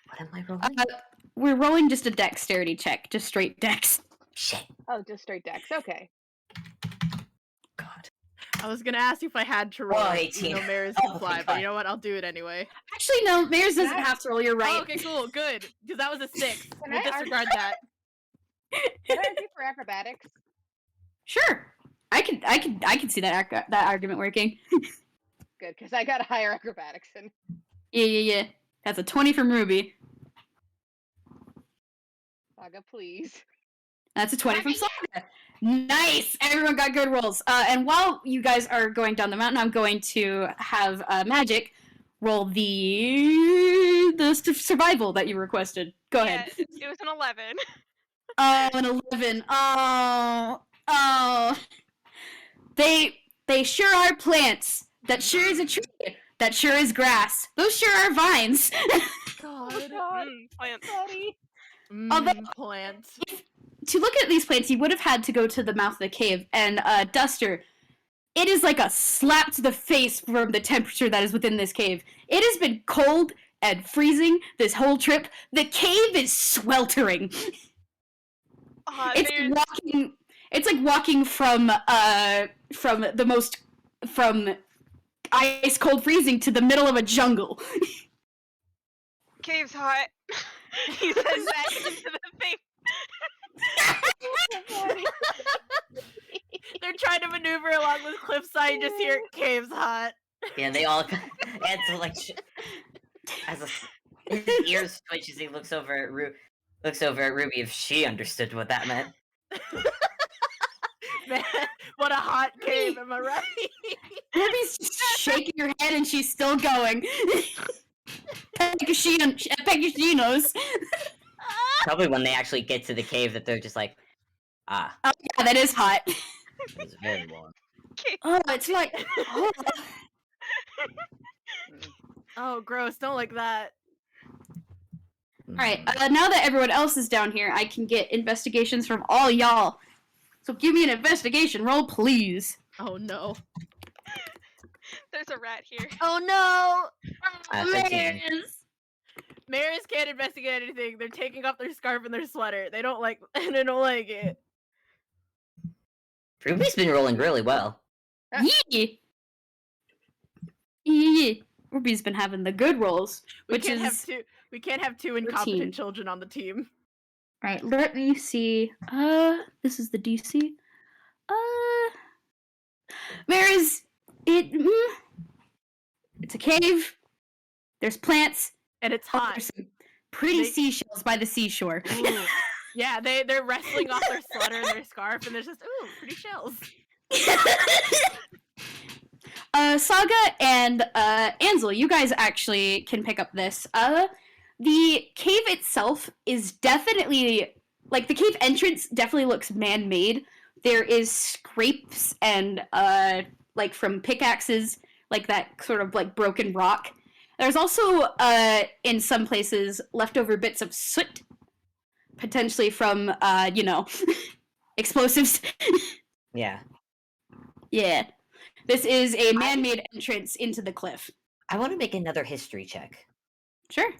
What am I rolling? We're rolling just a dexterity check, just straight dex. Shit. Oh, just straight dex. Okay. God. I was gonna ask you if I had to roll. 18. You know, Mariz Oh can my fly, God. but you know what? I'll do it anyway. Actually, no, Mariz doesn't Can I- have to roll. You're right. Oh, okay, cool, good. Because that was a 6. Can We'll I argue- disregard that. Can I argue for acrobatics? Sure, I can see that argument working. Good, because I got a higher acrobatics. And Yeah. That's a 20 from Ruby. Saga, please. That's a 20 from Saga. Nice! Everyone got good rolls. And while you guys are going down the mountain, I'm going to have Magic roll the survival that you requested. Go ahead. It was an 11. Oh, an 11. Oh. They sure are plants. That sure is a tree. That sure is grass. Those sure are vines. God. Plants. Buddy. Although- Plants. To look at these plants, you would have had to go to the mouth of the cave. And Duster, it is like a slap to the face from the temperature that is within this cave. It has been cold and freezing this whole trip. The cave is sweltering. It's like walking from ice cold freezing to the middle of a jungle. Cave's hot. He said that into the thing. They're trying to maneuver along this cliffside. You just hear cave's hot. Yeah, they all. Ansel like his ears twitch as he looks over at Ruby if she understood what that meant. Man, what a hot cave, am I right? Ruby's just shaking her head and she's still going. Pegasinos. Probably when they actually get to the cave that they're just like, Oh yeah, that is hot. it's very warm. Oh, it's like. Oh. Oh, gross, don't like that. Alright, now that everyone else is down here, I can get investigations from all y'all. So give me an investigation roll, please. Oh no. There's a rat here. Oh no! 13. Mariz can't investigate anything. They're taking off their scarf and their sweater. They don't like it. Ruby's been rolling really well. Yeah. Ruby's been having the good rolls, We which can't is have two incompetent children on the team. right. Let me see. This is the DC. Mariz, it's a cave. There's plants. And it's hot. There's some pretty They- seashells by the seashore. Ooh. Yeah, they're wrestling off their sweater and their scarf, and there's just pretty shells. Saga and Ansel, you guys actually can pick up this. The cave itself is definitely like the cave entrance definitely looks man-made. There is scrapes and like from pickaxes, like that sort of like broken rock. There's also in some places leftover bits of soot, potentially from explosives. Yeah. Yeah. This is a man-made entrance into the cliff. I want to make another history check. Sure.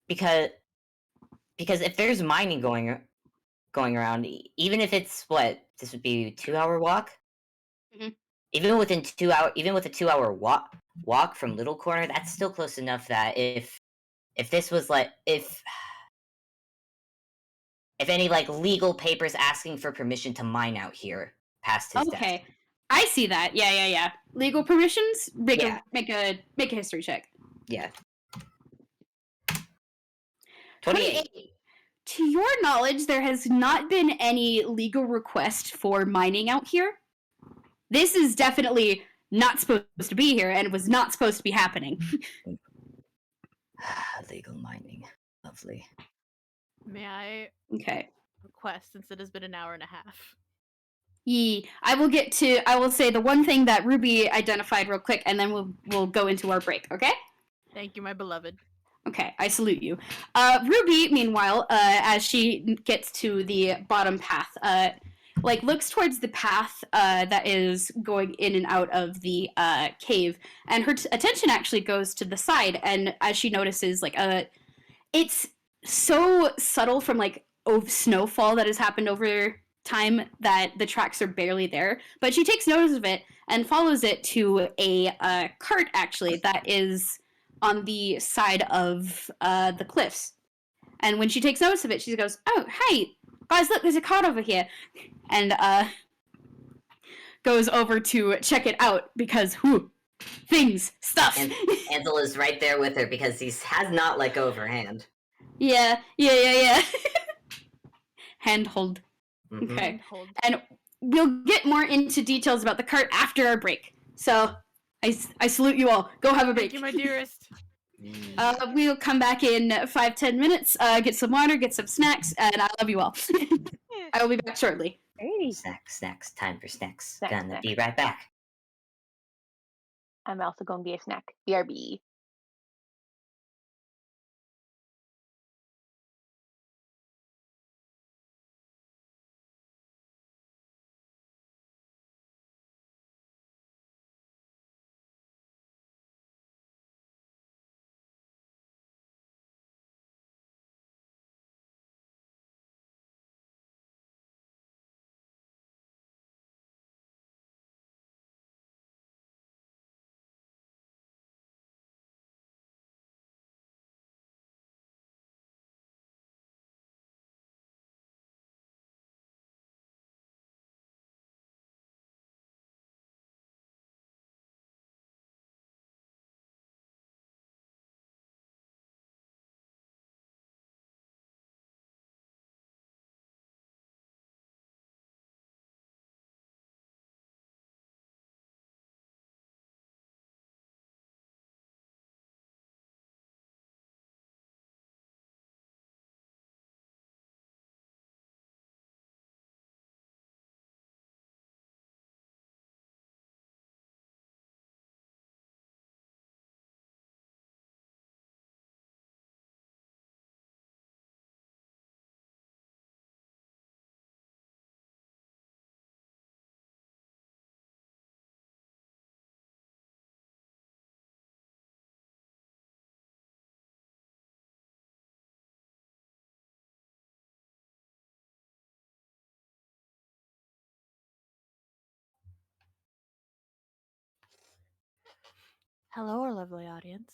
Because if there's mining going around, even if it's this would be a 2-hour walk. Mhm. Even with a 2-hour walk from Little Corner, that's still close enough that if this was like if any like legal papers asking for permission to mine out here past his death. Okay. I see that. Yeah. Legal permissions? Make Yeah. a history check. Yeah. 28. To your knowledge, there has not been any legal request for mining out here. This is definitely not supposed to be here and was not supposed to be happening. Legal mining. Lovely. May I Okay. request, since it has been an hour and a half? I will say the one thing that Ruby identified real quick and then we'll go into our break, okay? Thank you, my beloved. Okay, I salute you. Ruby, meanwhile, as she gets to the bottom path, looks towards the path that is going in and out of the cave, and her attention actually goes to the side, and as she notices, it's so subtle from, snowfall that has happened over time that the tracks are barely there, but she takes notice of it and follows it to a cart, actually, that is on the side of the cliffs. And when she takes notice of it, she goes, "Oh, hey, guys, look, there's a cart over here." And goes over to check it out because, things, stuff. And Ansel is right there with her because he has not let go of her hand. Yeah. Handhold. Mhm. Okay. Hold. And we'll get more into details about the cart after our break. So, I salute you all. Go have a break. Thank you, my dearest. We'll come back in 5-10 minutes, get some water, get some snacks, and I love you all. Yeah. I will be back shortly. Alrighty. Snacks. Time for snacks. Snacks, Gonna snacks. be right back. I'm also going to be a snack. BRB. Hello, our lovely audience.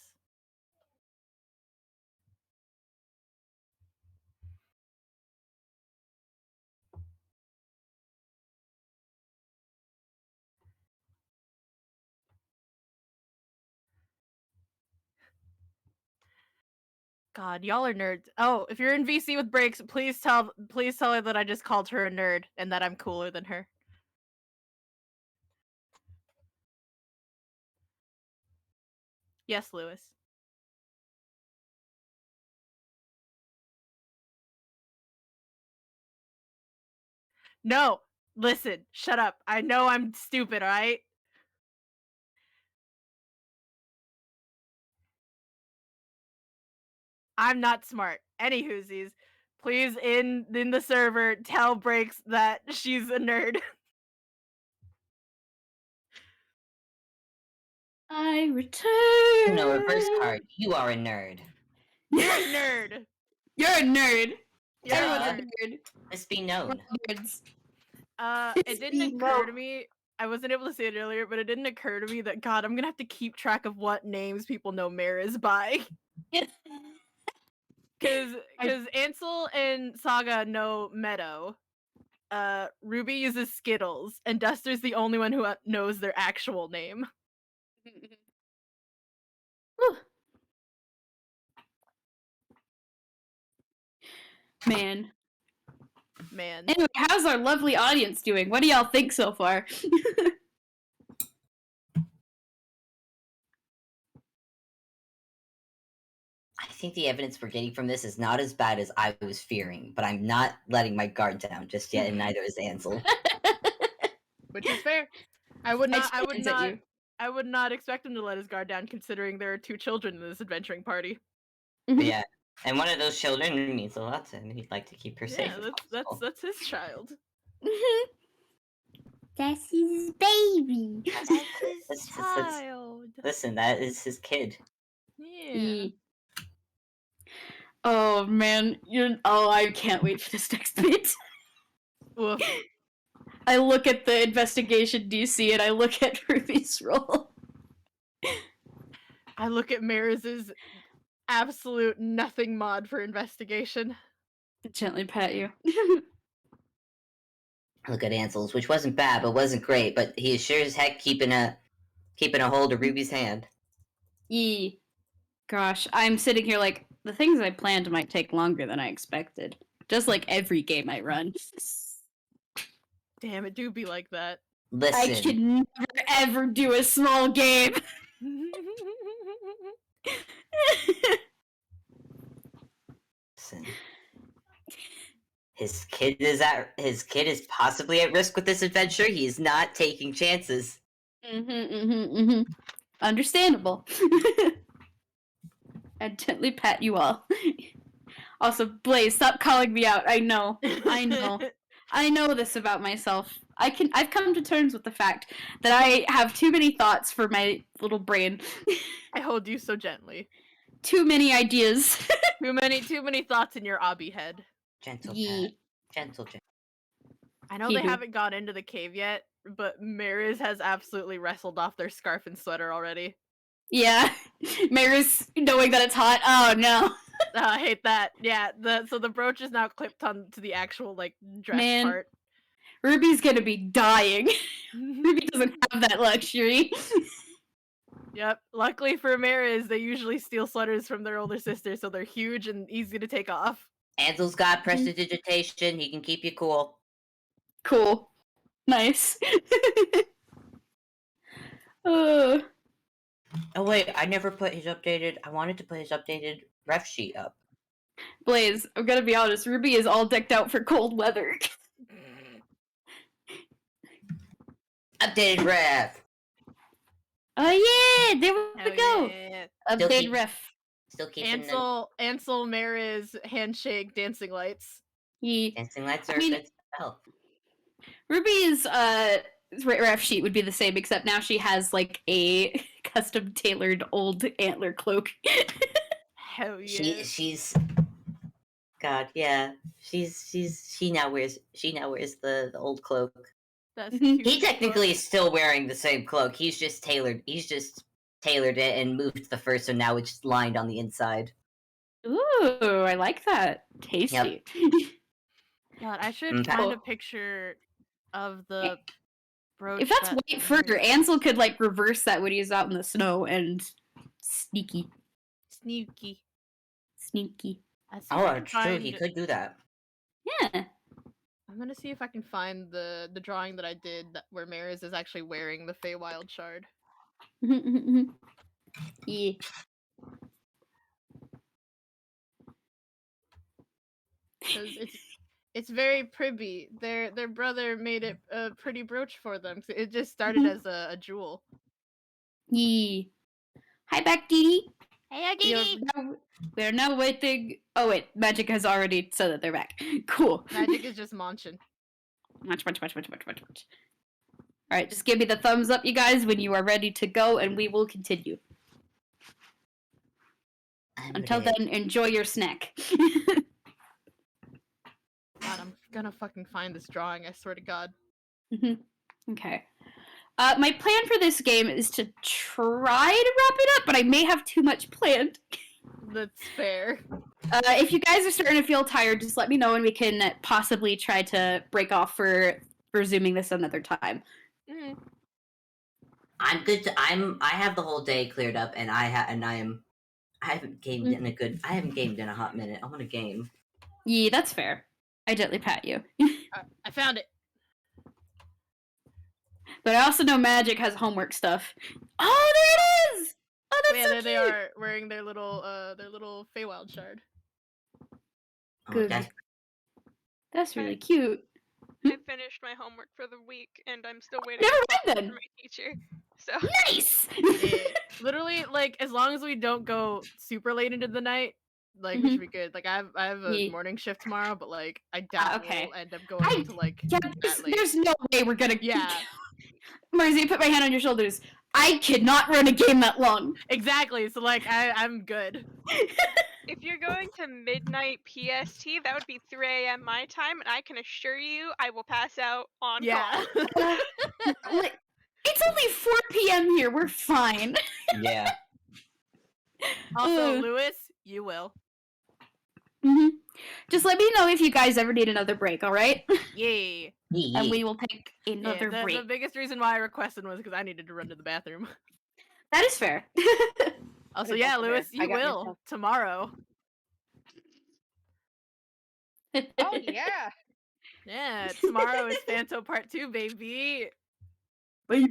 God, y'all are nerds. Oh, if you're in VC with breaks, please tell her that I just called her a nerd and that I'm cooler than her. Yes, Lewis. No, listen, shut up. I know I'm stupid, alright? I'm not smart. Anywhoosies, please in the server tell Breaks that she's a nerd. I return. No, reverse card. You are a nerd. You're a nerd. You're a nerd. You're a Everyone's Uh, a nerd. nerd. This be We're known. all nerds. It didn't occur to me. I wasn't able to say it earlier, but it didn't occur to me that God, I'm gonna have to keep track of what names people know Mariz by. Cause Ansel and Saga know Meadow. Ruby uses Skittles, and Duster's the only one who knows their actual name. Whew. Man. Anyway, how's our lovely audience doing? What do y'all think so far? I think the evidence we're getting from this is not as bad as I was fearing, but I'm not letting my guard down just yet, and neither is Ansel. Which is fair. I would not I would not expect him to let his guard down, considering there are 2 children in this adventuring party. Mhm. Yeah, and one of those children means a lot to him. He'd like to keep her safe. Yeah, as possible. that's his child. That's his baby. That's- Listen, that is his kid. Yeah. Oh man, I can't wait for this next bit. Oof. I look at the investigation DC and I look at Ruby's roll. I look at Mariz's absolute nothing mod for investigation. Gently pat you. Look at Ansel's, which wasn't bad, but wasn't great. But he is sure as heck keeping a hold of Ruby's hand. Yee. Gosh, I'm sitting here like, the things I planned might take longer than I expected. Just like every game I run. Damn, it do be like that. Listen, I could never ever do a small game. listen. His kid is possibly at risk with this adventure. He is not taking chances. Understandable. I gently pat you all. Also, Blaze, stop calling me out. I know. I know this about myself. I've come to terms with the fact that I have too many thoughts for my little brain. I hold you so gently. Too many ideas. Too many thoughts in your Obby head. Gentle, Yee. Pat. Gentle. I know He they do. haven't gone into the cave yet, but Mariz has absolutely wrestled off their scarf and sweater already. Yeah. Mariz knowing that it's hot. Oh no. I hate that. Yeah, so the brooch is now clipped onto the actual like dress Man. part. Ruby's gonna be dying. Ruby doesn't have that luxury. Yep. Luckily for Mariz, they usually steal sweaters from their older sister, so they're huge and easy to take off. Ansel's got prestidigitation. He can keep you cool. Cool. Nice. Oh wait, I never put his updated. I wanted to put his updated ref sheet up. Blaze, I'm gonna be honest, Ruby is all decked out for cold weather. Updated ref. Oh yeah, there we Hell go. yeah. Update keep- ref. Still keeping the Ansel, Mariz, handshake, dancing lights. He, dancing lights are I mean- good spell. Ruby's ref sheet would be the same, except now she has like a custom tailored old antler cloak. Hell yeah. She's God, yeah. She now wears the old cloak. That's Mhm. cute. He technically is still wearing the same cloak. He's just tailored it and moved the fur, so now it's lined on the inside. Ooh, I like that. Tasty. God, I should Mm, find a cool. picture of the brooch. If that's that white fur, Mariz- Ansel could like reverse that when he's out in the snow and sneaky. Sneaky. I see if Oh, I can it's true. He find- could do that. Yeah. I'm gonna see if I can find the drawing that I did where Mariz is actually wearing the Feywild shard. Yeah. Because it's very pretty. Their brother made it a pretty brooch for them. It just started as a jewel. Yeah. Hi back, Deedee. Hey, We're now waiting. Oh wait, Magic has already said that they're back. Cool. Magic is just munching. Much. Alright, just give me the thumbs up, you guys, when you are ready to go, and we will continue. Until then, enjoy your snack. God, I'm gonna fucking find this drawing, I swear to God. Okay. My plan for this game is to try to wrap it up, but I may have too much planned. That's fair. If you guys are starting to feel tired, just let me know and we can possibly try to break off for resuming this another time. Mm. I'm good. I have the whole day cleared up, and I haven't gamed in a hot minute. I want a game. Yeah, that's fair. I gently pat you. I found it. But I also know Magic has homework stuff. Oh, there it is! Oh, that's Yeah, so there they cute! are wearing their little Feywild shard. Oh, Good. That's really cute. I finished my homework for the week, and I'm still waiting Never on mind from then. my teacher. So Nice. Literally, like, as long as we don't go super late into the night, like, we should be good. Like, I have a Ye- morning shift tomorrow, but, like, I doubt okay. we'll end up going I into, like, yeah. that late. There's no way we're gonna. Yeah, Marzi, put my hand on your shoulders. I cannot run a game that long. exactly. So, like, I'm good. if you're going to midnight PST, that would be 3 a.m. my time, and I can assure you I will pass out on Yeah. call. It's only 4 p.m. here. We're fine. Yeah. Also, Ugh. Lewis, you will. Just let me know if you guys ever need another break, all right? Yay. And we will take Yeah, another break. the biggest reason why I requested was because I needed to run to the bathroom. That is fair. Also, Good yeah, luck with Lewis, her. I you got will myself- tomorrow. Oh yeah. Yeah, tomorrow is Phantom Part 2, baby. Baby.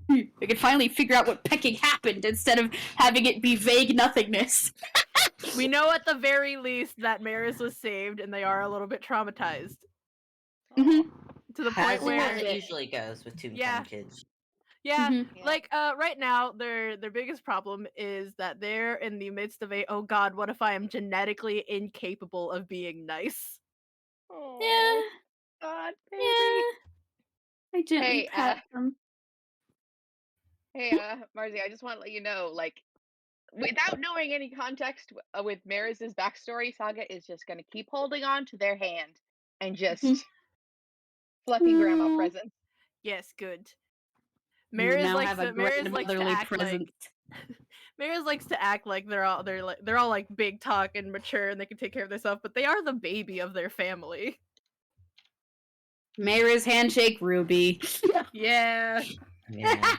We can finally figure out what pecking happened instead of having it be vague nothingness. We know at the very least that Mariz was saved, and they are a little bit traumatized Mhm. to the As, point as where, it usually goes with Toonkind Yeah. kids. yeah, Mhm. Yeah. like right now, their biggest problem is that they're in the midst of a oh god, what if I am genetically incapable of being nice? Oh, Yeah. God, baby. Yeah. I gently Hey, pat them. Hey, Marzi, I just want to let you know, like, without knowing any context with Mariz's backstory, Saga is just gonna keep holding on to their hand and just fluffy grandma Aw. presents. Yes, good. You Mariz now likes have a to Mariz likes to grandmotherly act present. like Mariz likes to act like they're all like big talk and mature and they can take care of themselves, but they are the baby of their family. Mariz handshake, Ruby. Yeah. Yeah.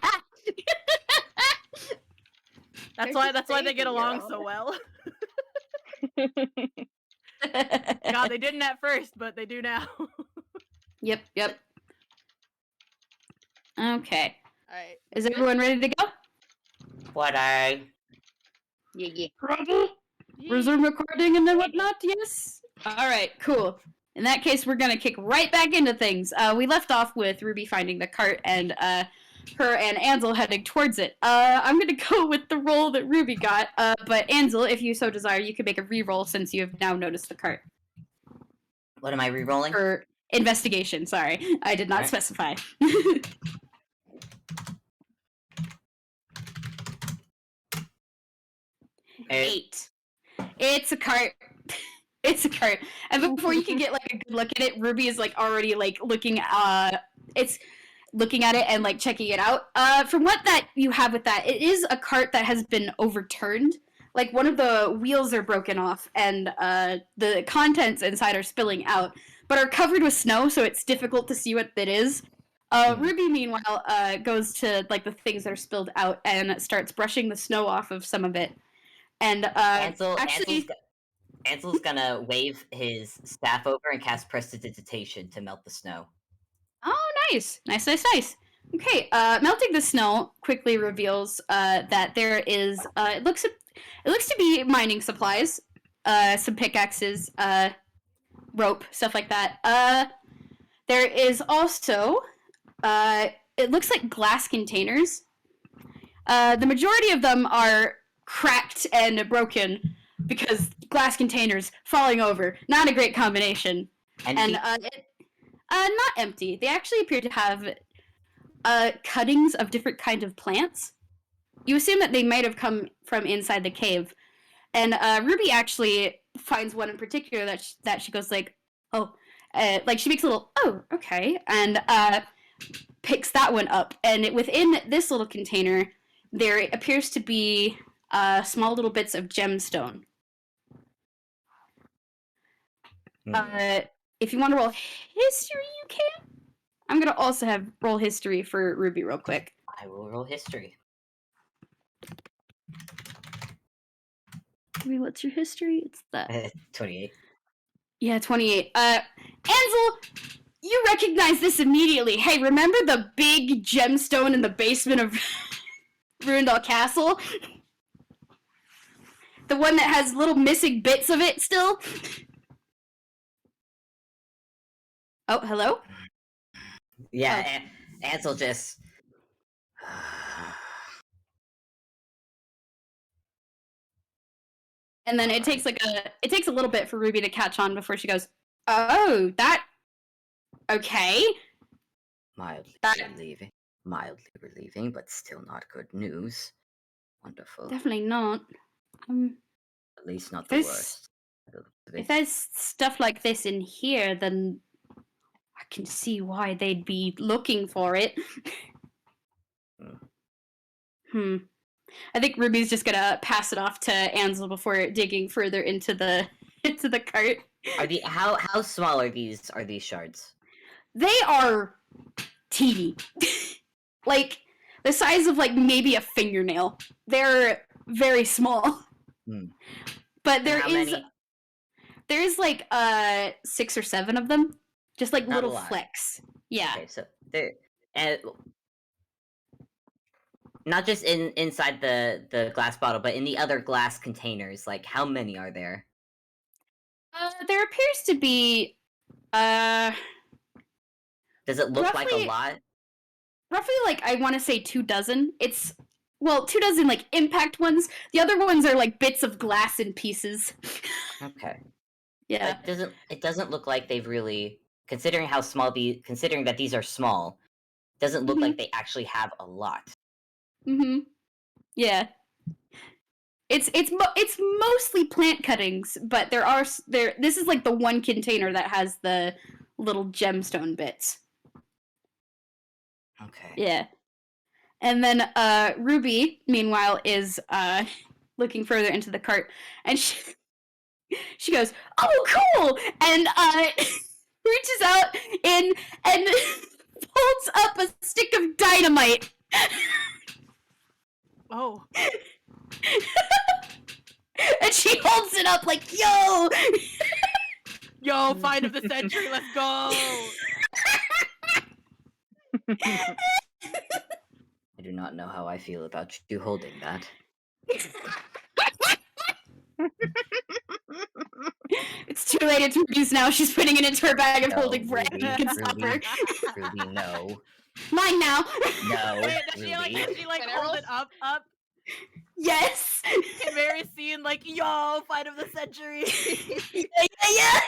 That's They're why just that's why they baby, get Your along Honor. so well. God, they didn't at first, but they do now. Yep. Okay. Alright. Is everyone ready to go? What I Yeah. Ready? Resume recording and then whatnot? Yes? Alright, cool. In that case, we're gonna kick right back into things. We left off with Ruby finding the cart and her and Ansel heading towards it. I'm gonna go with the roll that Ruby got, but Ansel, if you so desire, you can make a re-roll since you have now noticed the cart. what am I re-rolling? Or investigation, sorry. I did not Alright. specify. 8. It's a cart. It's a cart. And before you can get like a good look at it, Ruby is like already like looking it's looking at it and like checking it out. From what that you have with that, it is a cart that has been overturned. Like one of the wheels are broken off and the contents inside are spilling out, but are covered with snow, so it's difficult to see what it is. Ruby, meanwhile, goes to like the things that are spilled out and starts brushing the snow off of some of it. And Ansel's gonna wave his staff over and cast Prestidigitation to melt the snow. Oh, nice. Okay, melting the snow quickly reveals that there is. It looks to be mining supplies, some pickaxes, rope, stuff like that. There is also. It looks like glass containers. The majority of them are cracked and broken because glass containers falling over. Not a great combination. Empty? And not empty. They actually appear to have cuttings of different kinds of plants. You assume that they might have come from inside the cave. And Ruby actually finds one in particular that she goes like, oh, like she makes a little, oh, okay, and picks that one up. And within this little container, there appears to be small little bits of gemstone. If you want to roll history, you can. I'm gonna also have roll history for Ruby real quick. I will roll history. Ruby, what's your history? It's that. 28. Yeah, 28. Ansel, you recognize this immediately. Hey, remember the big gemstone in the basement of Ruindall Castle? The one that has little missing bits of it still? Oh, hello? Yeah, Ansel just And then it takes a little bit for Ruby to catch on before she goes, "Oh, that okay." Mildly That- relieving. Mildly relieving, but still not good news. Wonderful. Definitely not. At least not the This- worst. If there's stuff like this in here, then I can see why they'd be looking for it. I think Ruby's just gonna pass it off to Ansel before digging further into the cart. How small are these shards? They are teeny. Like the size of like maybe a fingernail. They're very small. But And how many? there is like 6 or 7 of them. Just like Not a little lot. flecks. Yeah. Okay, so they're not just inside the glass bottle, but in the other glass containers. Like, how many are there? There appears to be Does it look like a roughly- lot? roughly like I want to say 24. It's 24 like impact ones. The other ones are like bits of glass in pieces. Okay. Yeah. It doesn't look like they've really, considering that these are small, doesn't look like they actually have a lot. Yeah. It's mostly plant cuttings, but this is like the one container that has the little gemstone bits. Okay. Yeah. And then Ruby, meanwhile, is looking further into the cart, and she goes, "Oh, cool!" and reaches out and pulls up a stick of dynamite. Oh. And she holds it up like, "Yo!" Yo, find of the century, let's go! I do not know how I feel about you holding that. It's too late. It's Ruby's now. She's putting it into her bag of No, holding bread. Ruby, You can stop her. Ruby, no. Mine now. No, Wait, does she Ruby. like Can I hold roll? it up? Yes. Can Mary see and like, yo, fight of the century? Yeah.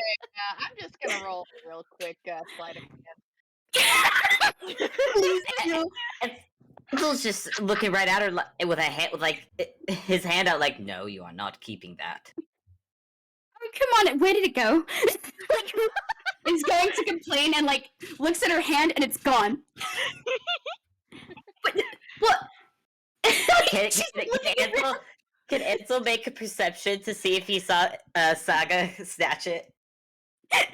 Yeah, I'm just gonna roll a real quick sleight of hand. Please do. Ansel's just looking right at her with his hand out, like, no, you are not keeping that. Oh, come on, where did it go? Is going to complain and like looks at her hand and it's gone. But what? Can Ansel make a perception to see if he saw Saga snatch it? I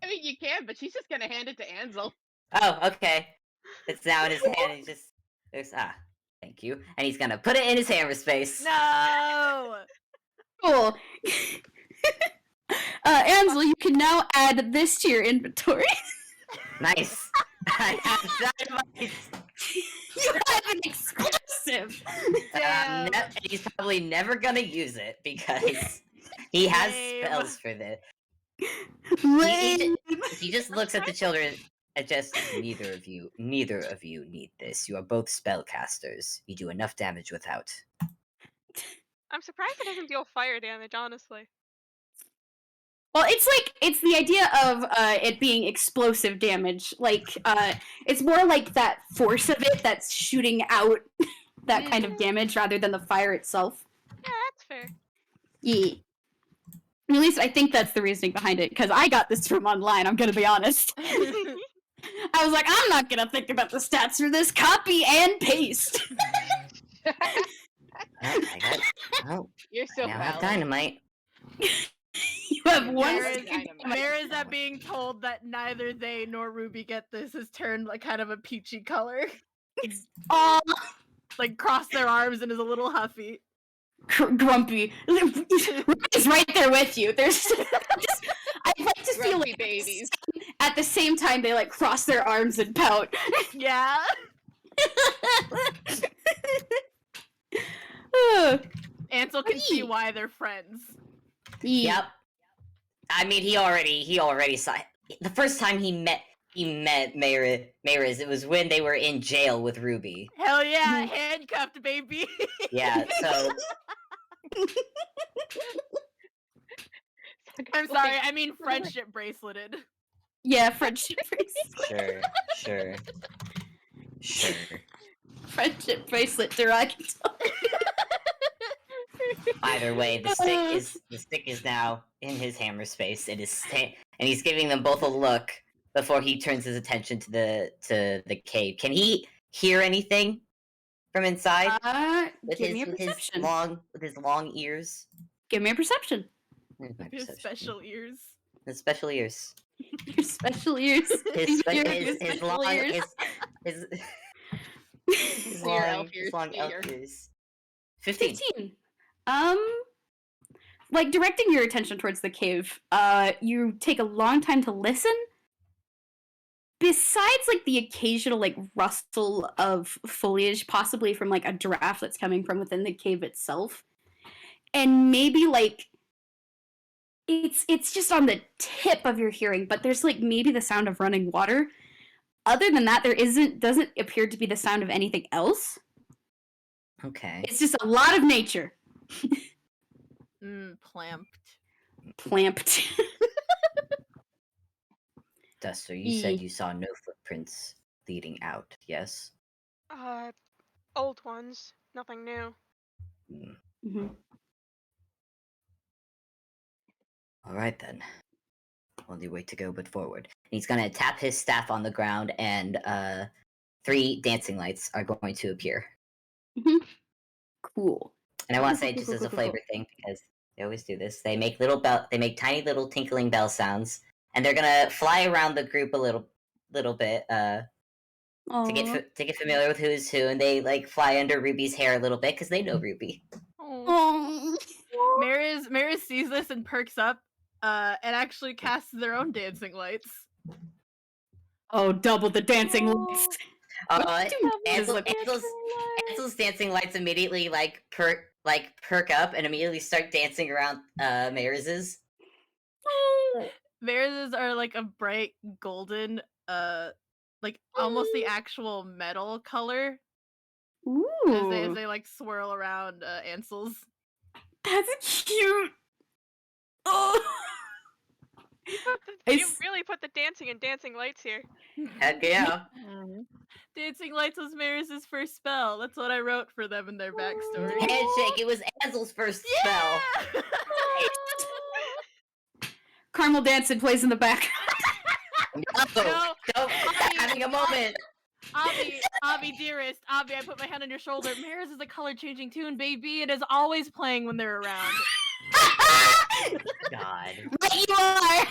mean, you can, but she's just gonna hand it to Ansel. Oh, okay. It's now in his hand. And he just thank you, and he's gonna put it in his hammer space. No! Cool. Ansel, you can now add this to your inventory. Nice. I have dynamite. You have an explosive. Damn. And he's probably never gonna use it because he has Lame. spells for this. Lame. He just looks at the children and just neither of you need this. You are both spellcasters. You do enough damage without. I'm surprised it doesn't deal fire damage, honestly. Well, it's the idea of it being explosive damage. Like, it's more like that force of it that's shooting out that kind of damage rather than the fire itself. Yeah, that's fair. Yeah. At least I think that's the reasoning behind it, because I got this from online, I'm gonna be honest. I was like, I'm not gonna think about the stats for this, copy and paste. You're so Now I have valid. dynamite. You have one There is stick of dynamite. dynamite. Where is that being told that neither they nor Ruby get this has turned like kind of a peachy color? Aw, Like crossed their arms and is a little huffy. grumpy. It's right there with you. There's just, I'd like to feel Grumpy like babies. at the same time they like cross their arms and pout. Yeah. Ansel can see why they're friends. Yep. I mean, he already saw the first time he met Mariz. It was when they were in jail with Ruby. Hell yeah, handcuffed baby. Yeah. So I'm Saga's sorry, like, I mean friendship braceleted. Yeah, friendship bracelet. Sure. Friendship bracelet derogatory. Either way, the stick is now in his hammer space. It is and he's giving them both a look before he turns his attention to the cave. Can he hear anything from inside Give me a perception. with his long ears? Give me a perception. Where's my His perception? special ears. His special ears. Your special ears. His Your long ears. his Your elf ears, long yeah, elf your- ears. 15. 15. Like directing your attention towards the cave, you take a long time to listen. Besides like the occasional like rustle of foliage, possibly from like a draft that's coming from within the cave itself. And maybe like it's just on the tip of your hearing, but there's like maybe the sound of running water. Other than that, doesn't appear to be the sound of anything else. Okay. It's just a lot of nature. Plamped. Duster, you said you saw no footprints leading out, yes? Old ones. Nothing new. Mm-hmm. Alright then. Only way to go but forward. And he's gonna tap his staff on the ground and 3 dancing lights are going to appear. Cool. And I want to say just as a flavor thing, because they always do this, they make tiny little tinkling bell sounds, and they're gonna fly around the group a little bit, to get familiar with who's who, and they like fly under Ruby's hair a little bit because they know Ruby. Oh. Mariz sees this and perks up, and actually casts their own dancing lights. Oh, double the dancing lights. Ansel's dancing lights immediately perk up and immediately start dancing around Mariz's. Mariz's are like a bright golden, like almost the actual metal color. Ooh. As they like swirl around Ansel's. That's cute. Oh. You really put the dancing and dancing lights here. Heck yeah. Dancing lights was Mariz's first spell. That's what I wrote for them in their backstory. Handshake, it was Ansel's first spell. Caramel dancing plays in the back. No, having a moment. Obby, dearest, Obby, I put my hand on your shoulder. Mariz is a color-changing tune, baby. It is always playing when they're around. God. Right you are.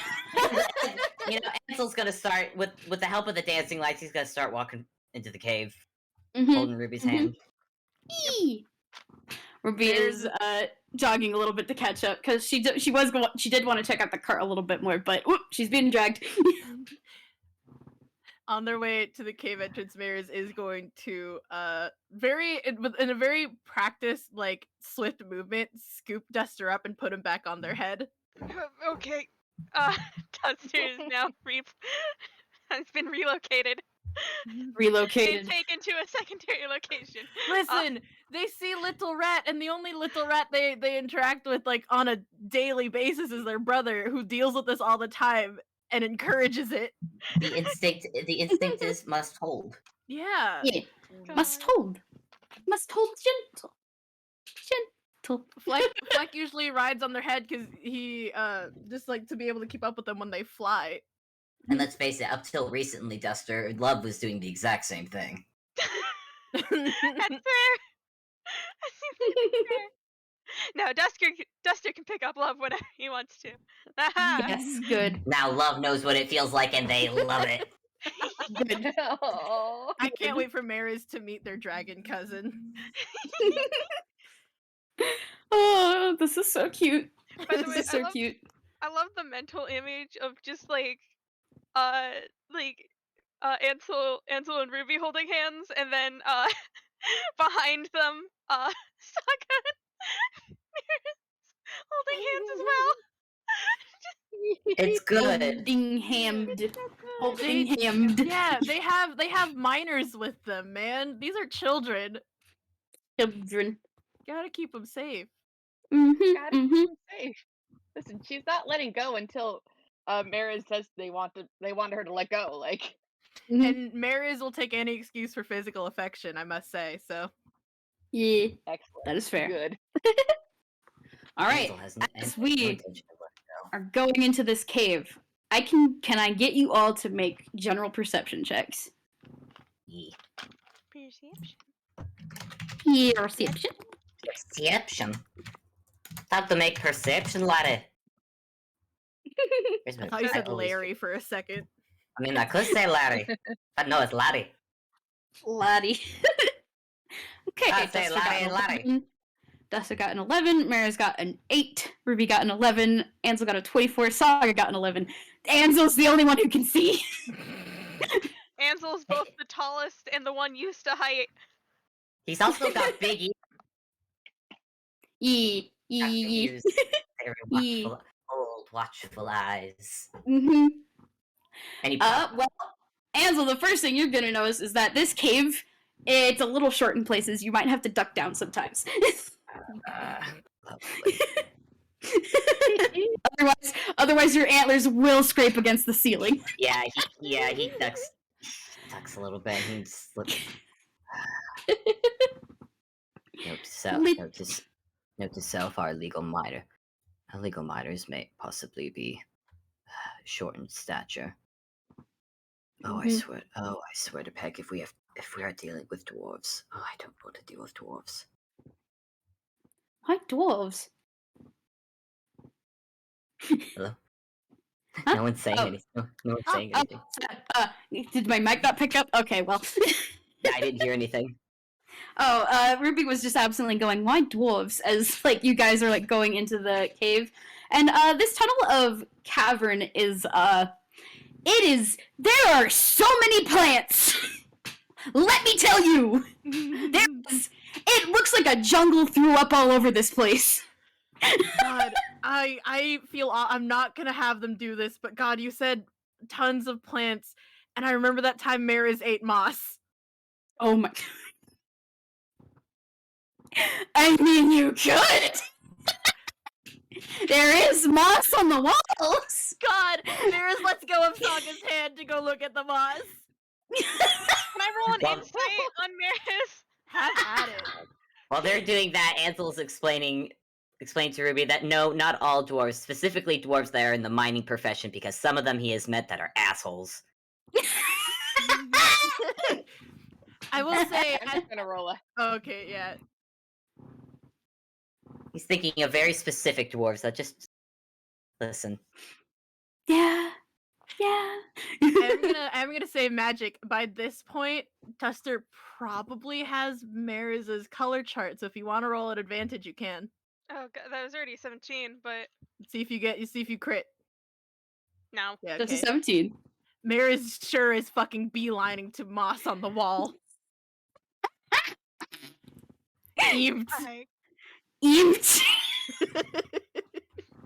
Ansel's gonna start with the help of the dancing lights. He's gonna start walking into the cave, Mm-hmm. holding Ruby's hand. Yep. Ruby is jogging a little bit to catch up because she did want to check out the cart a little bit more, but whoop, she's being dragged. On their way to the cave entrance, Mariz is going to in a very practiced, like swift movement, scoop Duster up and put him back on their head. Okay. Duster is now has been relocated. Relocated. And taken to a secondary location. Listen, they see Little Rat, and the only Little Rat they interact with like on a daily basis is their brother, who deals with this all the time and encourages it. The instinct is must hold. Yeah. Yeah. Must hold gentle. Fleck usually rides on their head because he just like to be able to keep up with them when they fly. And let's face it, up till recently, Duster, Love was doing the exact same thing. That's fair. No, Duster can pick up Love whenever he wants to. Yes, good. Now Love knows what it feels like, and they love it. Good. Oh. I can't wait for Mariz to meet their dragon cousin. Oh, this is so cute. By the This way, is so cute. I love the mental image of just Ansel and Ruby holding hands, and then behind them Saga and Mariz holding hands as well. It's good. Holding hammed. Yeah, they have minors with them, man. These are children. Children. Gotta keep them safe. Gotta Mm-hmm. keep them safe. Listen, she's not letting go until Mariz says they want her to let go. Like, And Mariz will take any excuse for physical affection, I must say. So Yeah, excellent. that is fair. Good. All right, Ansel has as no we intention of letting go. are going into this cave, can I get you all to make general perception checks? Yeah. Perception. Perception. Perception. Time to make perception, laddie. Where's I my- thought you I said always Larry for a second. I mean, I could say Larry, but no, it's Laddie. Laddie. Okay, I'd say Duster Laddie got and an Laddie. 11. Duster got an 11. Mariz got an 8. Ruby got an 11. Ansel got a 24. Saga got an 11. Ansel's the only one who can see. Ansel's both the tallest and the one used to height. He's also got big ears. Yee. Got big Yee. ears, very watchful, old, watchful eyes. Mm-hmm. And he Well, Ansel, the first thing you're gonna notice is that this cave, it's a little short in places. You might have to duck down sometimes. lovely. otherwise your antlers will scrape against the ceiling. He ducks a little bit. He just looks. Note to self, our legal miter. Our legal miters may possibly be short in stature. Oh, I swear to Peg, if we are dealing with dwarves, I don't want to deal with dwarves. Why dwarves? Hello? Huh? No one's saying anything. No one's saying anything. Did my mic not pick up? Okay, well. Yeah, I didn't hear anything. Ruby was just absently going, why dwarves? As, like, you guys are, like, going into the cave. And, this tunnel of cavern is, there are so many plants! Let me tell you! It looks like a jungle threw up all over this place. God, I feel I'm not gonna have them do this, but God, you said tons of plants, and I remember that time Mariz ate moss. Oh my... I mean, you could! There is moss on the walls! God, Mariz lets go of Saga's hand to go look at the moss. Can I roll an Well- insight on Mariz? Have at it. While they're doing that, Ansel's explaining to Ruby that no, not all dwarves, specifically dwarves that are in the mining profession, because some of them he has met that are assholes. I will say, I'm just gonna roll a. okay, yeah. He's thinking of very specific dwarves that just listen. Yeah. I'm gonna say magic. By this point, Duster probably has Mariz's color chart, so if you want to roll at advantage, you can. Oh, God, that was already 17, but See if you crit. no. Yeah, That's a okay. 17. Mariz sure is fucking beelining to moss on the wall. Eamed. Hi. Eat.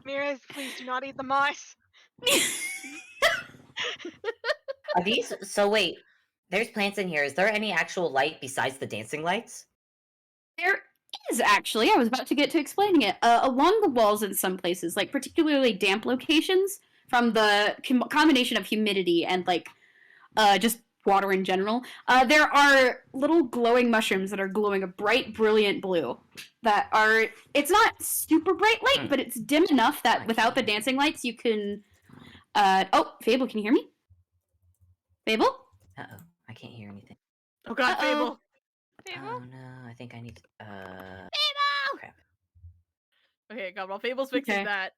Mariz, please do not eat the moss. Are these so wait, there's plants in here. Is there any actual light besides the dancing lights? There is actually. I was about to get to explaining it. Along the walls in some places, like particularly damp locations, from the combination of humidity and like just water in general, there are little glowing mushrooms that are glowing a bright, brilliant blue. That are. It's not super bright light, but it's dim enough that without the dancing lights, you can. Oh, Fable, can you hear me? Fable? Uh-oh, I can't hear anything. Oh God, Fable. Fable? Oh no, I think I need to crap. Okay, God, while Fable's fixing Okay. that,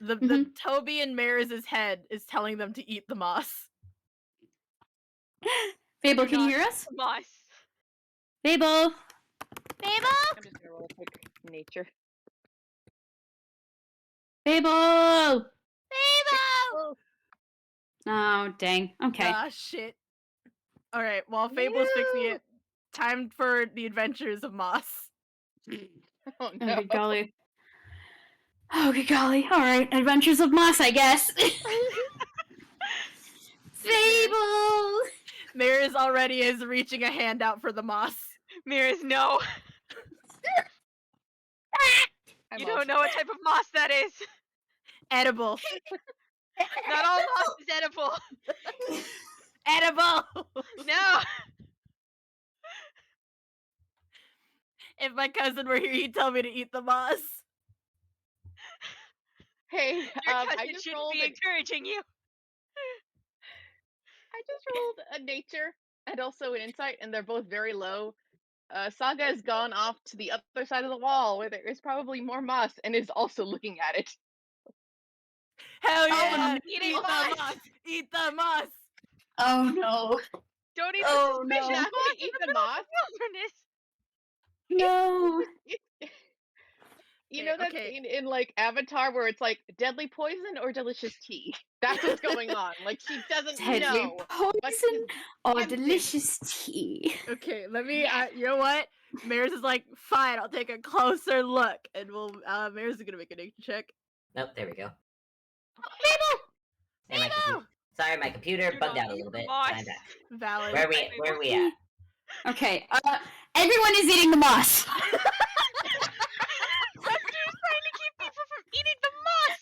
the Toby and Mariz's head is telling them to eat the moss. Fable, Do can you not hear eat us? the moss. Fable? I'm just gonna roll a quick nature. Fable! Oh, dang. Okay. Ah, shit. Alright, while Fable's fixing it, time for the adventures of Moss. Oh Oh, no. good golly. Oh, good golly. Alright, Adventures of Moss, I guess. Fable! Mariz already is reaching a hand out for the moss. Mariz, no. You don't know what type of moss that is. Edible. Not all moss is edible. Edible! No. If my cousin were here, he'd tell me to eat the moss. Hey, Your I cousin just shouldn't rolled. be encouraging you. I just rolled a nature and also an insight, and they're both very low. Saga has gone off to the other side of the wall where there is probably more moss and is also looking at it. Hell Oh, yeah! no. Eat the moss! Eat the moss! Oh no. Don't even Oh, suspicious no. Not moss gonna in eat the the middle of moss. the wilderness. No. You Okay, know that okay. scene in like Avatar where it's like deadly poison or delicious tea? That's what's going on. Like she doesn't Deadly know. but poison she's or tempted. delicious tea. Okay, let me. Yes. You know what? Mariz is like, fine, I'll take a closer look, and we'll. Mariz is gonna make a nature check. Nope, there we go. Fable! And my computer, sorry, my computer Do bugged not out a eat little the bit. moss. But I'm back. Valid. Where are we at? Okay, everyone is eating the moss. Duster's trying to keep people from eating the moss.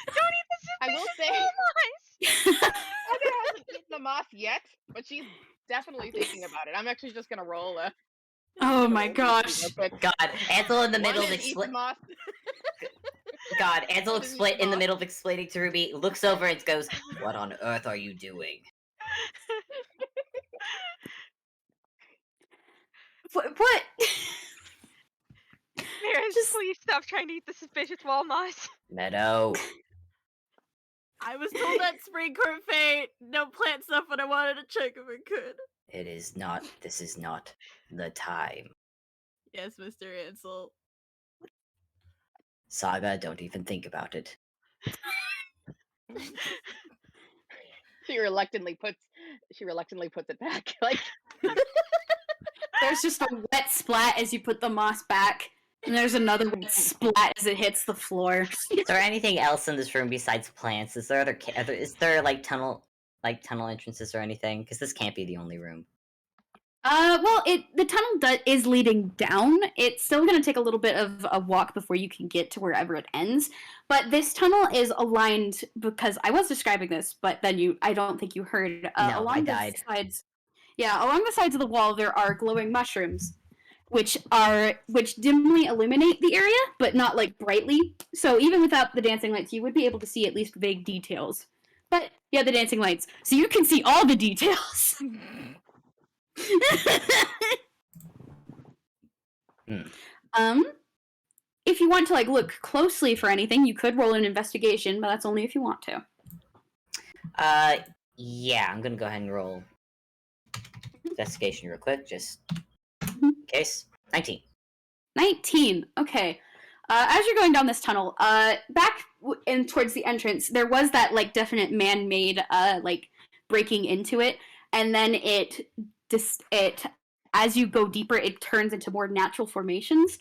Don't eat the I will suspicious say- moss. Saga hasn't eaten the moss yet, but she's definitely thinking about it. I'm actually just gonna roll a. Oh gonna my roll gosh. real quick. God, Ansel in the One middle of is eat the moss. God, Ansel One is eat the in the moss. middle of explaining to Ruby, looks over and goes, "What on earth are you doing?" What? Mariz, Just- please stop trying to eat the suspicious wall moss. Meadow. I was told that spring court fate. No plant stuff, but I wanted to check if it could. It is not. This is not the time. Yes, Mr. Ansel. Saga, don't even think about it. She reluctantly puts it back. Like There's just a wet splat as you put the moss back, and there's another wet splat as it hits the floor. Is there anything else in this room besides plants? Is there is there like tunnel entrances or anything? Because this can't be the only room. Well, the tunnel is leading down. It's still going to take a little bit of a walk before you can get to wherever it ends. But this tunnel is aligned because I was describing this, but then I don't think you heard. No, Along I the died. sides, yeah, along the sides of the wall there are glowing mushrooms, which dimly illuminate the area, but not like brightly. So even without the dancing lights, you would be able to see at least vague details. But yeah, the dancing lights, so you can see all the details. If you want to like look closely for anything, you could roll an investigation, but that's only if you want to. Yeah, I'm gonna go ahead and roll investigation real quick, just in case. 19. 19. Okay. As you're going down this tunnel, back in towards the entrance, there was that like definite man-made like breaking into it, and then it as you go deeper, it turns into more natural formations.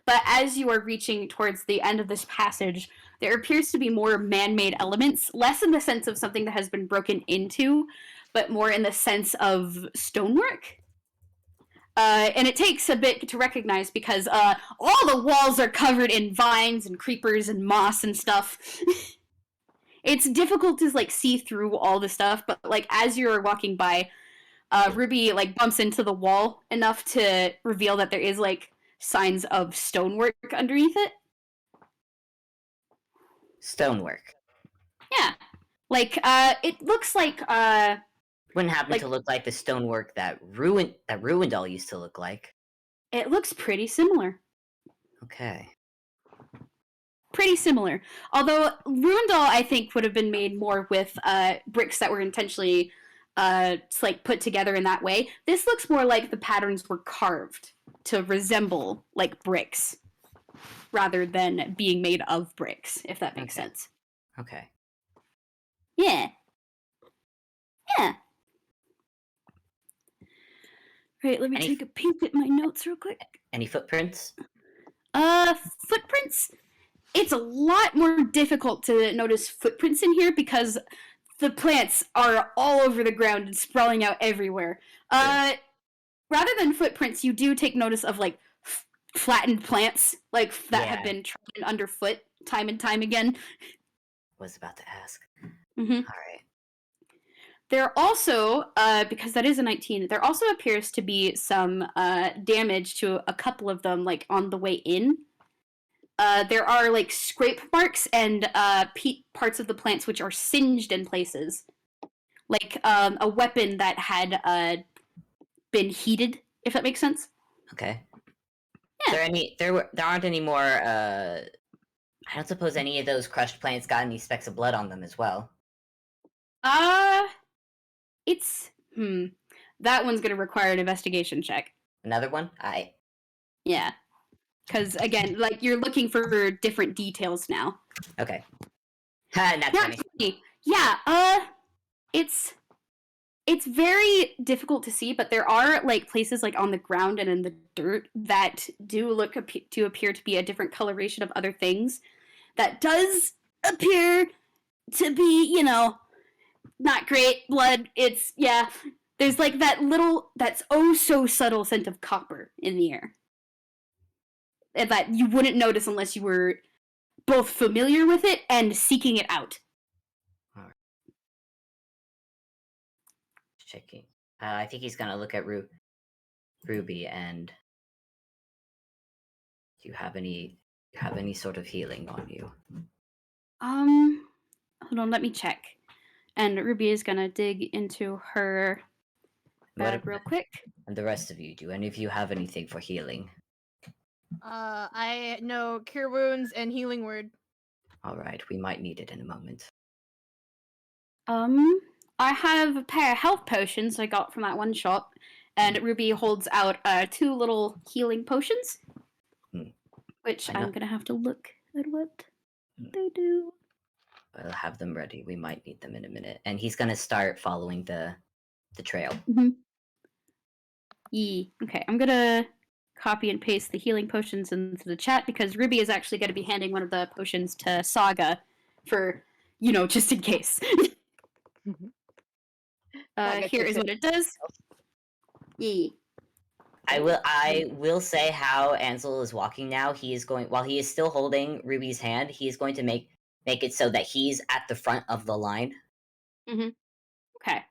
But as you are reaching towards the end of this passage, there appears to be more man-made elements, less in the sense of something that has been broken into, but more in the sense of stonework. And it takes a bit to recognize because all the walls are covered in vines and creepers and moss and stuff. It's difficult to like see through all the stuff, but like as you're walking by, Ruby like bumps into the wall enough to reveal that there is like signs of stonework underneath it. Stonework. Yeah, like it looks like Wouldn't happen like- to look like the stonework that Ruindall used to look like. it looks pretty similar. Okay. Pretty similar. Although Ruindall, I think, would have been made more with bricks that were intentionally like put together in that way. This looks more like the patterns were carved to resemble like bricks rather than being made of bricks, if that makes Okay. sense. Okay. Yeah. Yeah. Right, let me Any- take a peek at my notes real quick. Any footprints? Footprints? It's a lot more difficult to notice footprints in here because the plants are all over the ground and sprawling out everywhere. Rather than footprints, you do take notice of like flattened plants like that have Yeah. been trodden underfoot time and time again. Was about to ask. Hmm. All right. There also, because that is a 19, there also appears to be some damage to a couple of them, like on the way in. There are like scrape marks and parts of the plants which are singed in places, like a weapon that had been heated, if that makes sense. Okay. Yeah. There aren't any more. I don't suppose any of those crushed plants got any specks of blood on them as well. It's that one's gonna require an investigation check. Another one. Yeah, because again, like you're looking for different details now. Okay. Ha, not Not 20. 20. Yeah. It's very difficult to see, but there are like places like on the ground and in the dirt that do look to appear to be a different coloration of other things. That does appear to be, not great blood. It's there's like that's oh so subtle scent of copper in the air that you wouldn't notice unless you were both familiar with it and seeking it out. Checking. I think he's gonna look at Ruby and. Do you have any sort of healing on you? Hold on, let me check. And Ruby is gonna dig into her bag real quick. And the rest of you, do any of you have anything for healing? I know cure wounds and healing word. All right, we might need it in a moment. I have a pair of health potions I got from that one shop, and Ruby holds out 2 little healing potions, which I'm gonna have to look at what they do. I'll have them ready. We might need them in a minute. And he's gonna start following the trail. Okay, I'm gonna copy and paste the healing potions into the chat because Ruby is actually gonna be handing one of the potions to Saga for, just in case. Here is what it does. I will say how Ansel is walking now. He is going, while he is still holding Ruby's hand, he is going to make it so that he's at the front of the line. Okay.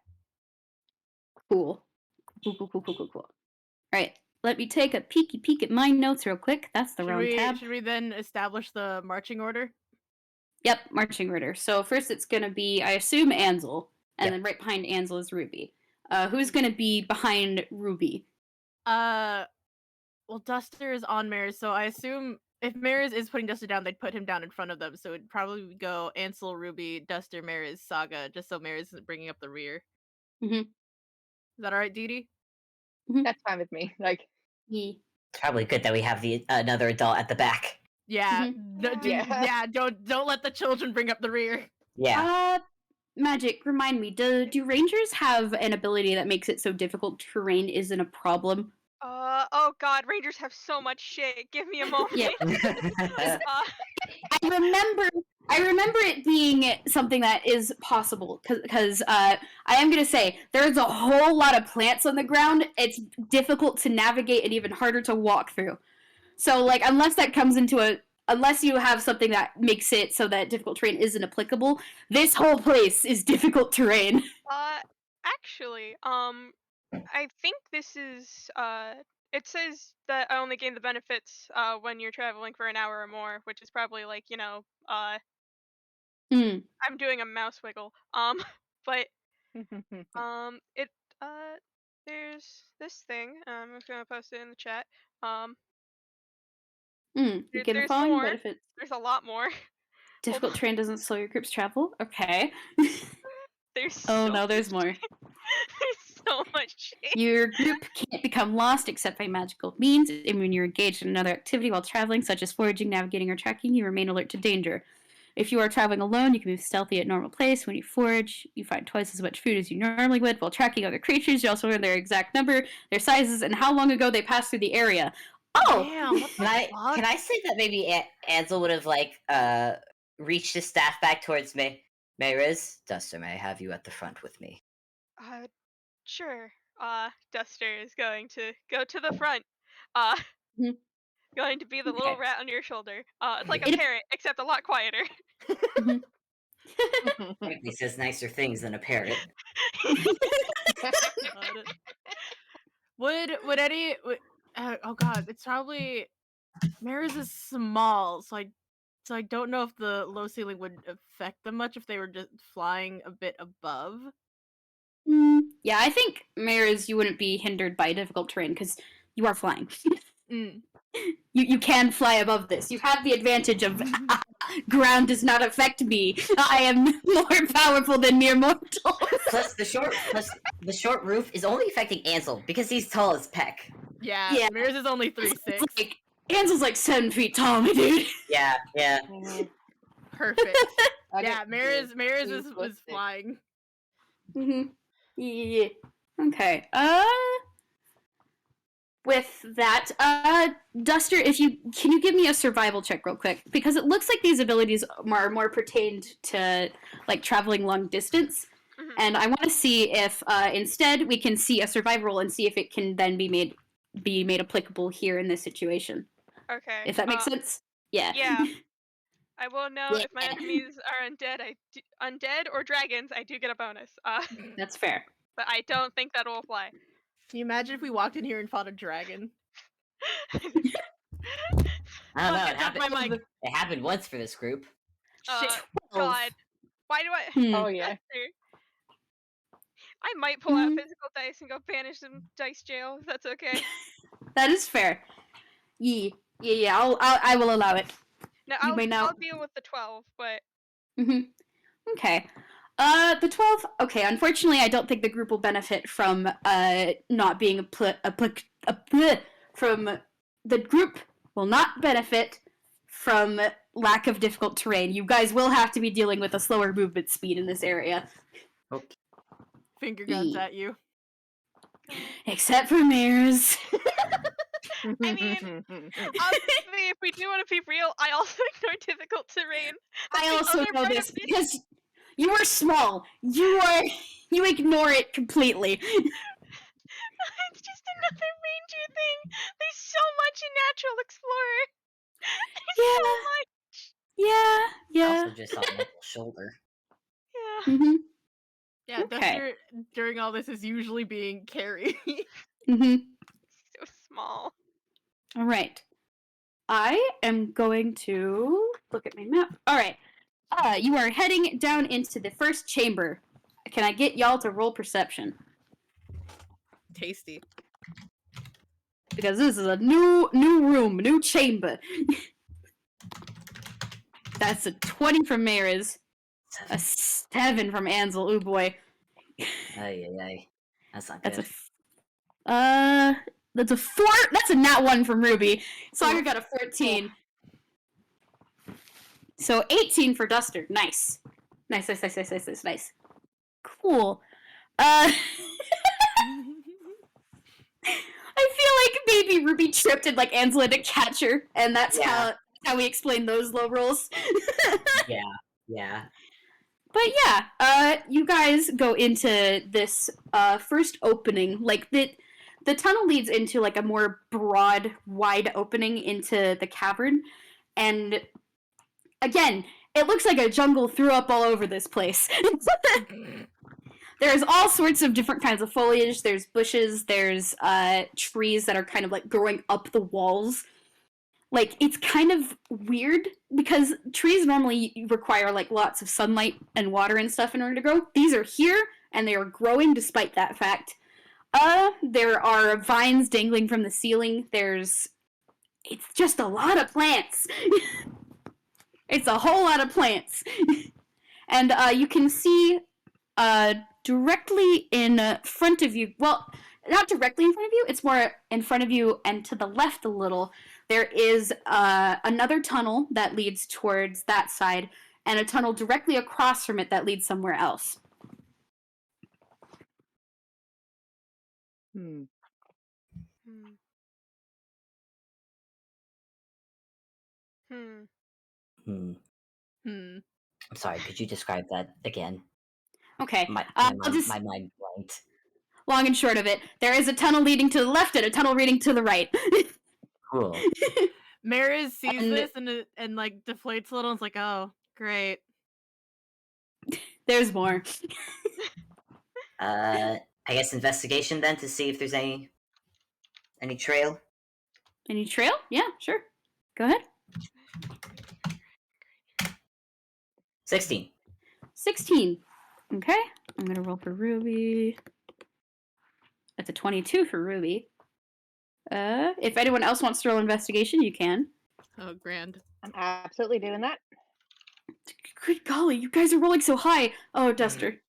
Cool. All right. Let me take a peek at my notes real quick. That's the wrong tab. Should we then establish the marching order? Yep, marching order. So first it's going to be, I assume, Ansel. And then right behind Ansel is Ruby. Who's going to be behind Ruby? Well, Duster is on Mariz, so I assume if Mariz is putting Duster down, they'd put him down in front of them. So it'd probably go Ansel, Ruby, Duster, Mariz, Saga, just so Mariz isn't bringing up the rear. Is that all right, Deedee? That's fine with me. Like, it's probably good that we have another adult at the back. Yeah. Don't let the children bring up the rear. Yeah. Magic, remind me, do rangers have an ability that makes it so difficult terrain isn't a problem? Oh god, rangers have so much shit. Give me a moment. Yeah. I remember it being something that is possible because I am gonna say there's a whole lot of plants on the ground. It's difficult to navigate and even harder to walk through. So like unless you have something that makes it so that difficult terrain isn't applicable, this whole place is difficult terrain. Actually, I think this is it says that I only gain the benefits when you're traveling for an hour or more, which is probably like, I'm doing a mouse wiggle. But it there's this thing. I'm just gonna post it in the chat. You get the There's following more. benefits. There's a lot more. Difficult terrain doesn't slow your group's travel. Okay. There's Oh so no, there's more. There's so much shit. Your group can't become lost except by magical means, and when you're engaged in another activity while traveling, such as foraging, navigating, or tracking, you remain alert to danger. If you are traveling alone, you can move stealthy at normal pace. When you forage, you find twice as much food as you normally would. While tracking other creatures, you also learn their exact number, their sizes, and how long ago they passed through the area. Oh! Damn, what the fuck? Can I say that maybe Ansel would have reached his staff back towards me? Mariz, Duster, may I have you at the front with me? Sure. Duster is going to go to the front. going to be the little Okay. rat on your shoulder. It's like a It- parrot, except a lot quieter. Frankly, says nicer things than a parrot. Got it. Would any? Oh god, it's probably Mariz is small, so I don't know if the low ceiling would affect them much if they were just flying a bit above. Yeah, I think Mariz, you wouldn't be hindered by difficult terrain because you are flying. Mm. You can fly above this. You have the advantage of ground does not affect me. I am more powerful than mere mortals. Plus the short roof is only affecting Ansel because he's tall as Peck. Yeah, Yeah. Mariz is only 3'6". It's like Ansel's like 7 feet tall, my dude. Yeah, yeah. Perfect. I Yeah, get Mariz too was twisted. flying. Yeah. Okay. With that, Duster, if you can you give me a survival check real quick, because it looks like these abilities are more pertained to like traveling long distance, Mhm. and I want to see if instead we can see a survival roll and see if it can then be made applicable here in this situation. Okay. If that makes sense. Yeah. Yeah. I will know if my Yeah. enemies are undead or dragons. I do get a bonus. That's fair. But I don't think that will apply. Can you imagine if we walked in here and fought a dragon? I don't know. Fuck it, drop my mic. It happened once for this group. Shit. God. Why do I? Oh yeah. I might pull out Hmm. physical dice and go banish them dice jail. If that's okay. That is fair. Yeah. I will allow it. No, You may now- I'll deal with the 12, but Okay. The 12. Okay, unfortunately, I don't think the group will benefit from not being from the group will not benefit from lack of difficult terrain. You guys will have to be dealing with a slower movement speed in this area, Okay. Finger guns at you. except for Mariz. I mean, obviously, if we do want to be real, I also ignore difficult terrain. I the also other know part of this this- because you are small. You ignore it completely. It's just another ranger thing. There's so much in Natural Explorer. There's so much. Yeah. I also just saw Michael's shoulder. Yeah. Mm-hmm. Yeah, Okay. Duster during all this is usually being carried. Mm-hmm. So small. All right. I am going to look at my map. All right. You are heading down into the first chamber. Can I get y'all to roll perception? Tasty. Because this is a new room, new chamber. That's a 20 from Mariz, a 7 from Ansel. Ooh boy. Ay. That's not That's good. that's a 4. That's a nat 1 from Ruby. Saga got a 14. So 18 for Duster. Nice. Nice. Cool. I feel like maybe Ruby tripped and like Ansel had to catch her, and that's Yeah. how we explain those low rolls. Yeah. But yeah, you guys go into this first opening. Like the tunnel leads into like a more broad, wide opening into the cavern, and again, it looks like a jungle threw up all over this place. There's all sorts of different kinds of foliage. There's bushes. There's trees that are kind of like growing up the walls. Like, it's kind of weird because trees normally require like lots of sunlight and water and stuff in order to grow. These are here and they are growing despite that fact. There are vines dangling from the ceiling. It's just a lot of plants. It's a whole lot of plants. And you can see directly in front of you, well, not directly in front of you, it's more in front of you and to the left a little. There is another tunnel that leads towards that side, and a tunnel directly across from it that leads somewhere else. Hmm. I'm sorry, could you describe that again? Okay, My mind blanked. long and short of it, there is a tunnel leading to the left and a tunnel leading to the right. Cool. Mariz sees And- this and like deflates a little. And is like, oh, great. There's more. I guess investigation then to see if there's any trail. Any trail? Yeah, sure. Go ahead. 16. 16. Okay. I'm going to roll for Ruby. That's a 22 for Ruby. If anyone else wants to roll investigation, you can. Oh, grand. I'm absolutely doing that. Good golly, you guys are rolling so high. Oh, Duster.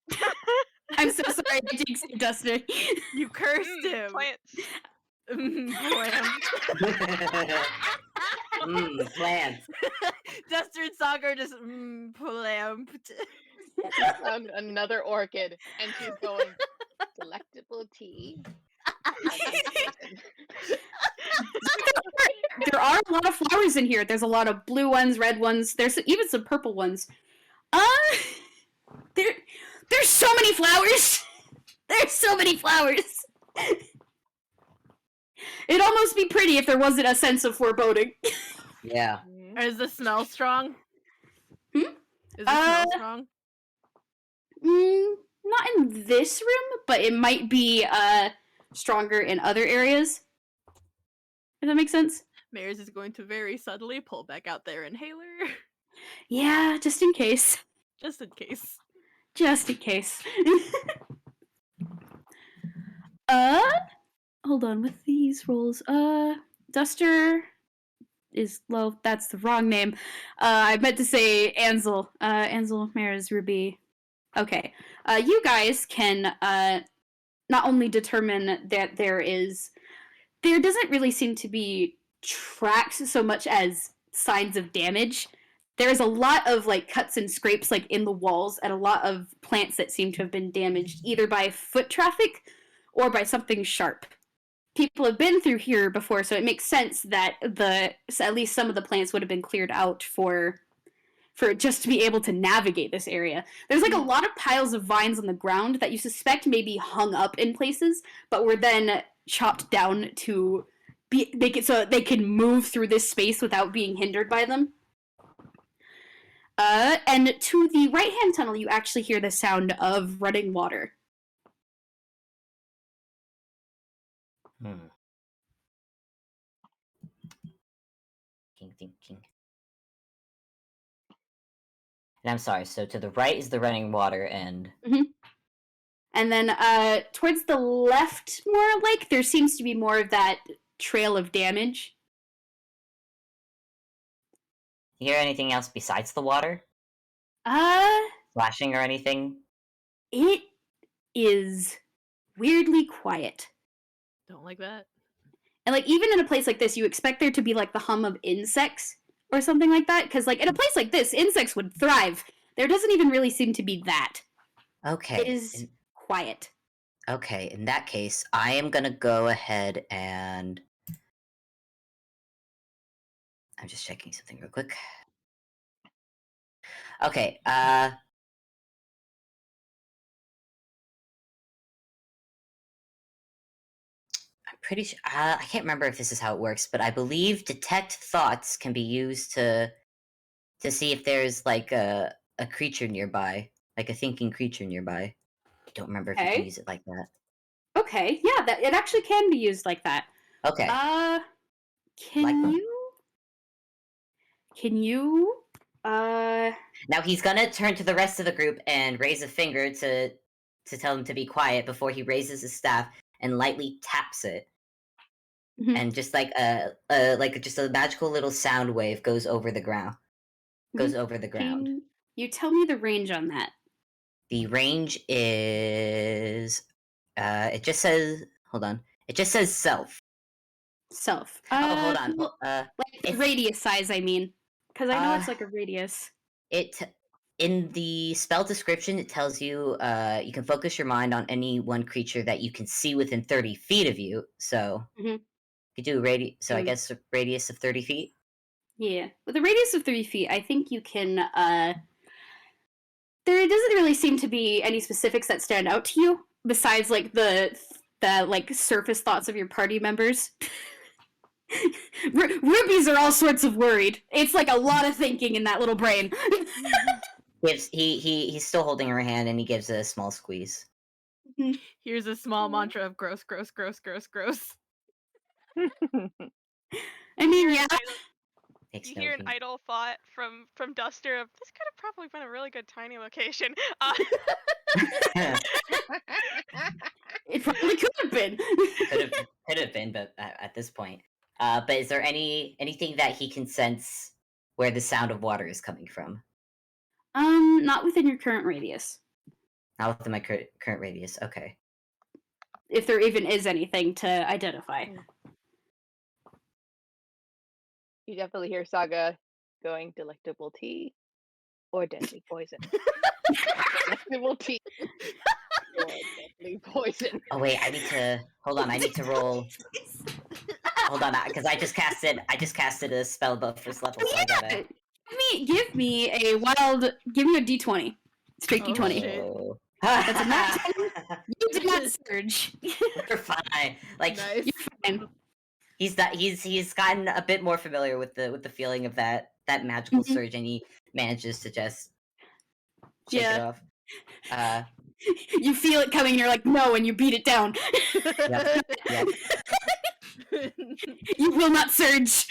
I'm so sorry I jinxed you, Duster. You cursed him. Plants. Plants. Plants. Duster and Saga are just plant. Found another orchid, and she's going, delectable tea. There are a lot of flowers in here. There's a lot of blue ones, red ones. There's even some purple ones. There's so many flowers. There's so many flowers. It'd almost be pretty if there wasn't a sense of foreboding. Yeah. Is the smell strong? Hmm? Is the smell strong? Not in this room, but it might be stronger in other areas. Does that make sense? Mariz is going to very subtly pull back out their inhaler. Yeah, just in case. Just in case. Just in case. Hold on with these rolls. Duster is, well, that's the wrong name. I meant to say Ansel. Ansel, Mariz, Ruby. Okay. You guys can not only determine that there doesn't really seem to be tracks so much as signs of damage. There's a lot of like cuts and scrapes like in the walls and a lot of plants that seem to have been damaged either by foot traffic or by something sharp. People have been through here before, so it makes sense that at least some of the plants would have been cleared out for just to be able to navigate this area. There's like a lot of piles of vines on the ground that you suspect may be hung up in places, but were then chopped down to make it so that they can move through this space without being hindered by them. And to the right-hand tunnel, you actually hear the sound of running water. King. And I'm sorry, so to the right is the running water and... And then towards the left, more like, there seems to be more of that trail of damage. You hear anything else besides the water? Flashing or anything? It is weirdly quiet. Don't like that. And like even in a place like this, you expect there to be like the hum of insects or something like that. Because like in a place like this, insects would thrive. There doesn't even really seem to be that. Okay. It is quiet. Okay, in that case, I am gonna go ahead and... I'm just checking something real quick. Okay, I'm pretty sure... I can't remember if this is how it works, but I believe detect thoughts can be used to see if there's, like, a creature nearby. Like, a thinking creature nearby. I don't remember if you can use it like that. Okay, yeah, that it actually can be used like that. Okay. Can you? Now he's gonna turn to the rest of the group and raise a finger to tell them to be quiet before he raises his staff and lightly taps it. Mhm. And just like just a magical little sound wave goes over the ground. Goes over the ground. Can you tell me the range on that? The range is it just says, hold on. It just says self. Self. Hold on. Like radius size, I mean. Because I know it's like a radius. In the spell description, it tells you you can focus your mind on any one creature that you can see within 30 feet of you. So you do I guess a radius of 30 feet. Yeah, with a radius of 30 feet, I think you can. There doesn't really seem to be any specifics that stand out to you besides like the like surface thoughts of your party members. Rubies are all sorts of worried. It's like a lot of thinking in that little brain. He's still holding her hand and he gives a small squeeze. Here's a small mantra of gross, gross, gross, gross, gross. I mean, yeah. Takes You no hear an heed. idle thought from Duster of this could have probably been a really good tiny location. It probably could have been. Could have been, but at this point. But is there anything that he can sense where the sound of water is coming from? Not within your current radius. Not within my current radius. Okay. If there even is anything to identify. You definitely hear Saga going delectable tea or deadly poison. Delectable tea or deadly poison. Oh wait, I need to hold on. I need to roll. Hold on, because I just casted a spell above first level, so I gotta. Give me a wild. Give me a D20. Straight Oh, D20. shit. Oh. That's a nat 10. You did not surge. You're fine. Like Nice. You're fine. he's gotten a bit more familiar with the feeling of that magical Mhm. surge, and he manages to just shake it Yeah. off. You feel it coming, and you're like, no, and you beat it down. Yep. You will not surge.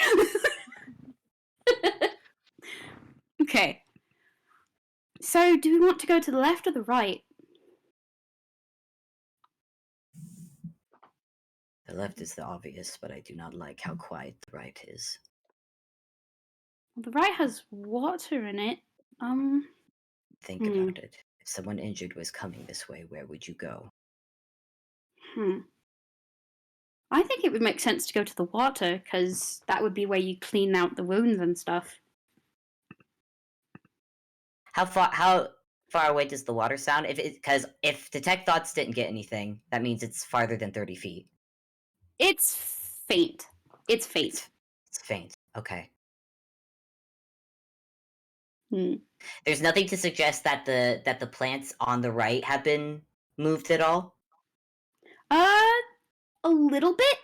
Okay. So, do we want to go to the left or the right? The left is the obvious, but I do not like how quiet the right is. Well, the right has water in it. Think Hmm. about it. If someone injured was coming this way, where would you go? I think it would make sense to go to the water, because that would be where you clean out the wounds and stuff. How far away does the water sound? Because if detect thoughts didn't get anything, that means it's farther than 30 feet. It's faint. It's faint. It's faint. Okay. Hmm. There's nothing to suggest that the plants on the right have been moved at all. A little bit.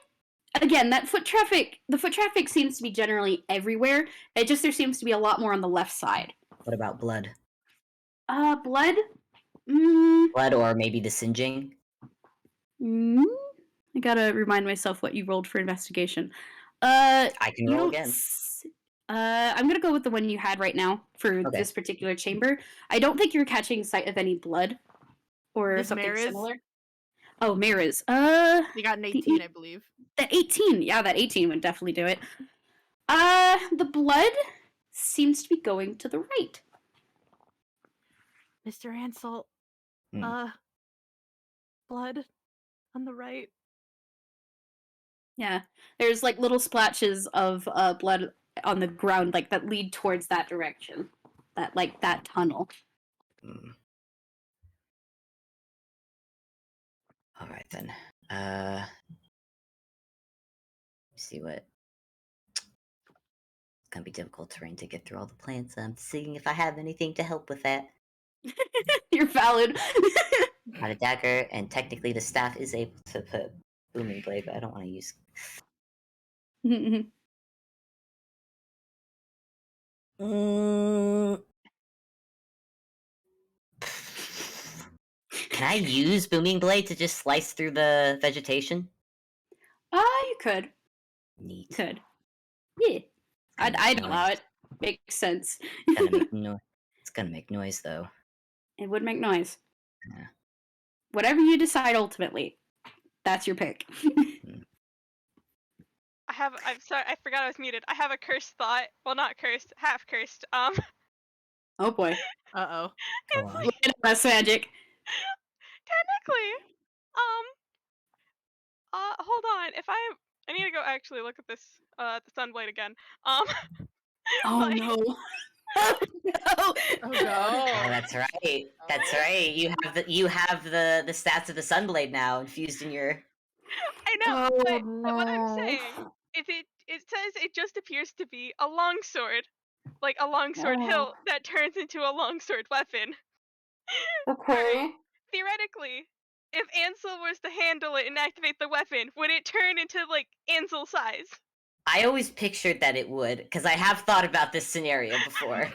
Again, the foot traffic seems to be generally everywhere. There seems to be a lot more on the left side. What about blood? Blood? Blood, or maybe the singeing? I gotta remind myself what you rolled for investigation. I can you roll don't again. I'm gonna go with the one you had right now for Okay. this particular chamber. I don't think you're catching sight of any blood or This something Mariz? similar. Oh, Mariz. You got an 18, I believe. That 18. Yeah, that 18 would definitely do it. The blood seems to be going to the right. Mr. Ansel, blood on the right. Yeah. There's like little splashes of blood on the ground like that lead towards that direction. That tunnel. All right then. See what. It's gonna be difficult terrain to get through all the plants. I'm seeing if I have anything to help with that. You're valid. Got a dagger, and technically the staff is able to put booming blade, but I don't want to use. Can I use booming blade to just slice through the vegetation? You could. Neat. Could. Yeah. I'd allow it. Makes sense. It's gonna make It's gonna make noise though. It would make noise. Yeah. Whatever you decide ultimately, that's your pick. I'm sorry, I forgot I was muted. I have a cursed thought. Well, not cursed, half cursed. Oh boy. Uh-oh. Go on. That's magic. Technically, hold on. I need to go actually look at this, the Sunblade again. Oh Like- no. Oh no. Oh Oh, god. that's right. That's right. You have the stats of the Sunblade now infused in your. I know, Oh, but what I'm no. saying is it says it just appears to be a longsword, like a longsword hilt that turns into a longsword weapon. Okay. Theoretically, if Ansel was to handle it and activate the weapon, would it turn into like Ansel size? I always pictured that it would, because I have thought about this scenario before.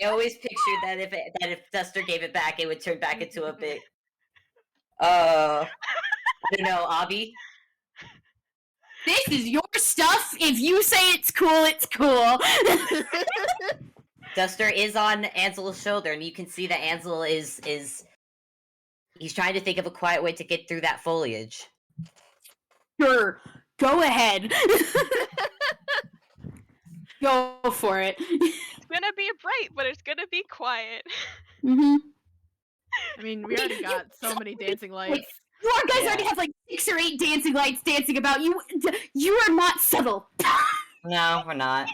I always pictured that if Duster gave it back, it would turn back into a bit. I don't know, Obby. This is your stuff. If you say it's cool, it's cool. Duster is on Ansel's shoulder, and you can see that Ansel is he's trying to think of a quiet way to get through that foliage. Sure, go ahead. Go for it. It's gonna be bright, but it's gonna be quiet. Mm-hmm. I mean, we already got so many dancing lights. You guys Yeah. already have like 6 or 8 dancing lights dancing about you. You are not subtle. No, we're not.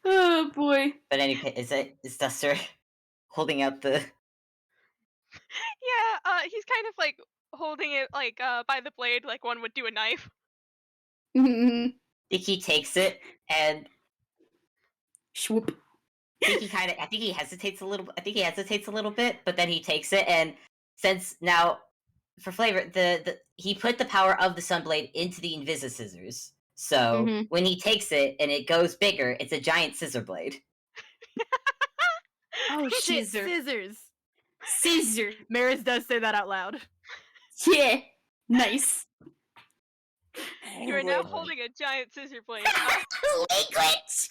Oh boy. But anyway, is Duster holding out the? Yeah, he's kind of like holding it like by the blade, like one would do a knife. Mm-hmm. He takes it, and Swoop. I think he hesitates a little bit, but then he takes it, and since now, for flavor, he put the power of the Sunblade into the Invis-Scissors. So Mhm. when he takes it and it goes bigger, it's a giant scissor blade. Oh shit, Scissor. scissors. Scissor. Mariz does say that out loud. Yeah. Nice. You are now holding a giant scissor blade. Language.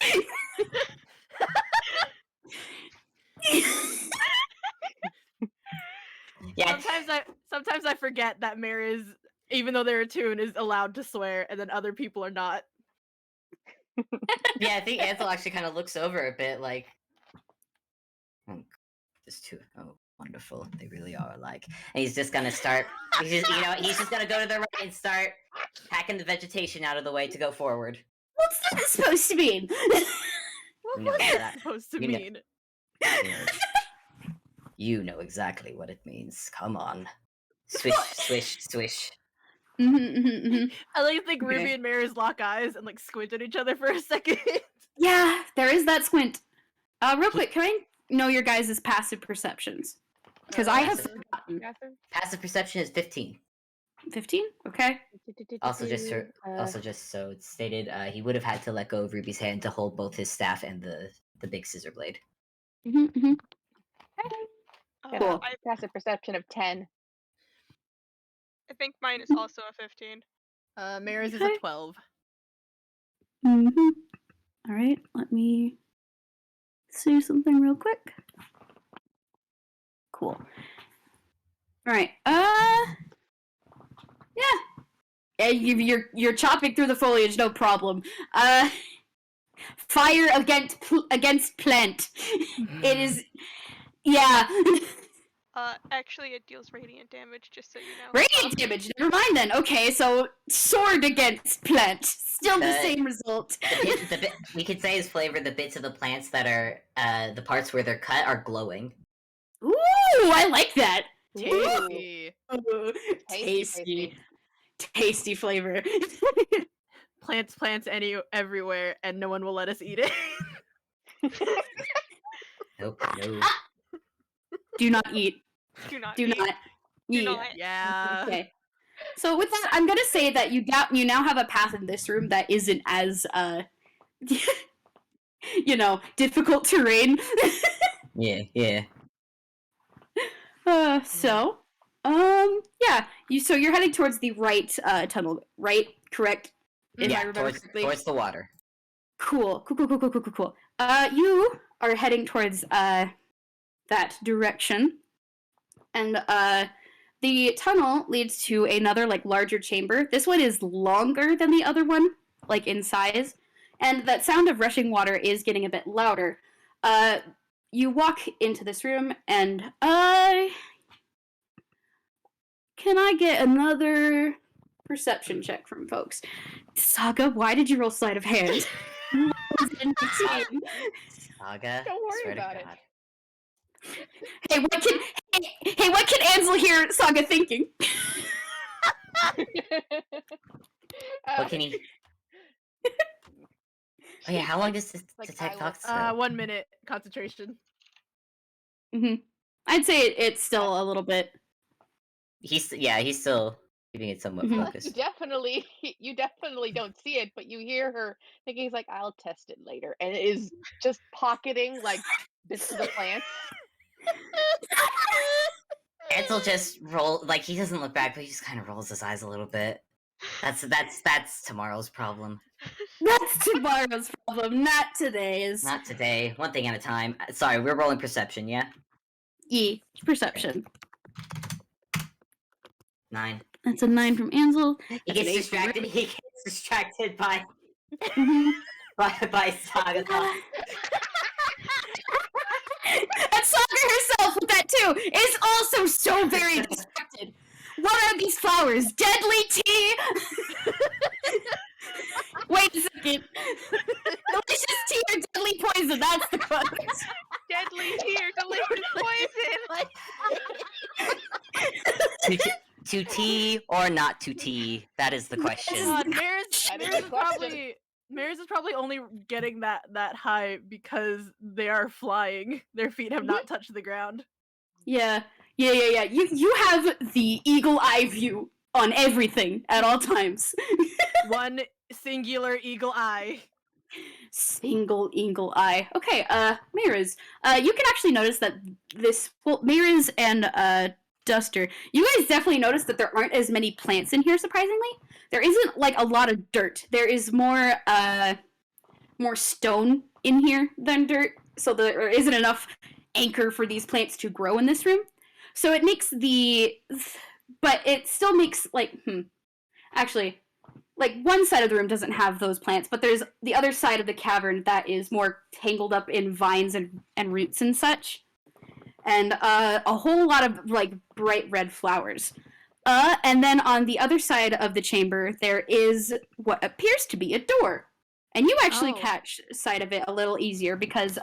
Yeah, Sometimes I forget that Mariz, even though they're attuned, is allowed to swear, and then other people are not. yeah. I think Ansel actually kind of looks over a bit, like, oh, this two. Oh, wonderful. They really are alike. And he's just gonna start. He's just gonna go to the right and start hacking the vegetation out of the way to go forward. What's that supposed to mean? You know What's that that. supposed to You know- mean? You know exactly what it means. Come on. Swish, swish, swish. I like to think Okay. Ruby and Mariz lock eyes and like squint at each other for a second. Yeah, there is that squint. Real quick, can I know your guys' passive perceptions? Because I have Passive. forgotten. Passive perception is 15. 15? Okay. Also, just so it's stated, he would have had to let go of Ruby's hand to hold both his staff and the big scissor blade. Mm-hmm. Cool. Passive perception of 10. I think mine is also a 15. Mariz is Okay. a 12. Mm-hmm. All right, let me see something real quick. Cool. All right. Yeah. You're chopping through the foliage, no problem. Fire against plant. It is. Yeah. Actually, it deals radiant damage, just so you know. Radiant damage. Never mind then. Okay, so sword against plant. Still the The- same result. We could say as flavor, the bits of the plants that are the parts where they're cut are glowing. Ooh, I like that. Tasty. Ooh, Tasty. tasty flavor. Plants everywhere, and no one will let us eat it. Nope, no. Do not eat. Do not. Do eat. not Do eat. not. Yeah. Okay. So with that, I'm gonna say that you now have a path in this room that isn't as difficult terrain. Yeah. So, yeah. You're heading towards the right tunnel, right? Correct? If I Yeah, remember correctly. towards the water. Cool. You are heading towards that direction, and the tunnel leads to another larger chamber. This one is longer than the other one, in size, and that sound of rushing water is getting a bit louder. You walk into this room, and can I get another perception check from folks? Saga, why did you roll sleight of hand? Saga. Don't worry swear to about it. God. Hey, what can Ansel hear Saga thinking? What can he? Oh yeah, how long does this Like detect eyeless. thoughts? 1 minute concentration. I'd say it's still a little bit. He's still. Keeping it somewhat Mhm. You focused. you definitely don't see it, but you hear her thinking, "He's like, I'll test it later," and is just pocketing like bits of the plants. Ansel just like he doesn't look back, but he just kind of rolls his eyes a little bit. That's tomorrow's problem. That's tomorrow's problem, not today's. Not today. One thing at a time. Sorry, we're rolling perception, yeah? Perception. 9. That's a 9 from Ansel. He That's an gets 8 from distracted. Ruby. He gets distracted by Mhm. by Saga. And Saga herself with that too is also so very distracted. What are these flowers? Deadly tea? Wait a second. Delicious tea or deadly poison? That's the question. Deadly tea or delicious poison. To tea or not to tea? That is the question. God, That is the question. Mariz is probably only getting that high because they are flying. Their feet have not touched the ground. Yeah. You have the eagle eye view on everything at all times. One singular eagle eye. Single eagle eye. Okay, Mariz. You can actually notice that Mariz and Duster, you guys definitely notice that there aren't as many plants in here, surprisingly. There isn't like a lot of dirt. There is more stone in here than dirt, so there isn't enough anchor for these plants to grow in this room. So it makes but it still makes actually, like one side of the room doesn't have those plants, but there's the other side of the cavern that is more tangled up in vines and roots and such, and a whole lot of like bright red flowers. And then on the other side of the chamber, there is what appears to be a door. And you actually catch sight of it a little easier because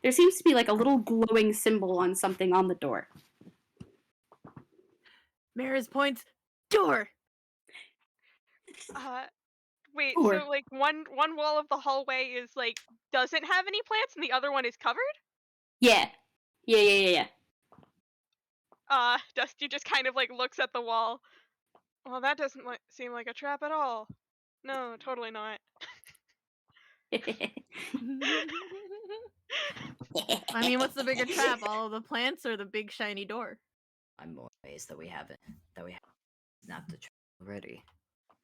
there seems to be like a little glowing symbol on something on the door. Mariz points, door! Wait, Door. so like one wall of the hallway is like doesn't have any plants and the other one is covered? Yeah. Dusty just kind of like looks at the wall. Well, that doesn't seem like a trap at all. No, totally not. I mean, what's the bigger trap? All of the plants or the big shiny door? I'm more amazed that we haven't snapped the trap already.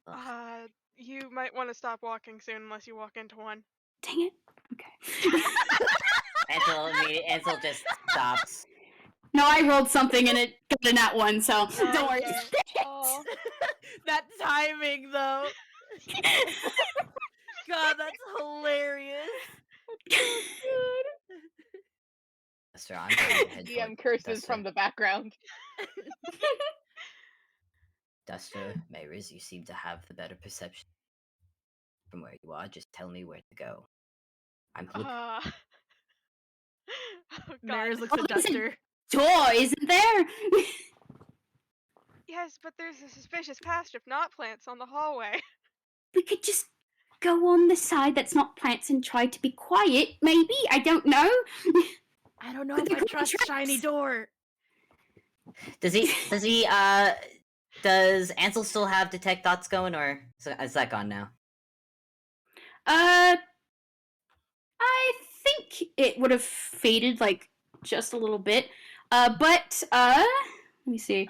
Ugh. You might want to stop walking soon unless you walk into one. Dang it. Okay. Ansel just stops. No, I rolled something and it got a nat one, so don't worry. Oh, That timing, though. God, that's hilarious. Duster, I'm going to head DM toward curses Duster. from the background. Duster, Mariz, you seem to have the better perception from where you are. Just tell me where to go. I'm looking. Oh God. Mariz looks at listen. Duster. Door, isn't there? Yes, but there's a suspicious patch of not plants on the hallway. We could just go on the side that's not plants and try to be quiet, maybe? I don't know. I don't know But if there I could be trust shiny traps. door. Does Ansel still have detect thoughts going, or is that gone now? I think it would have faded like just a little bit. But let me see.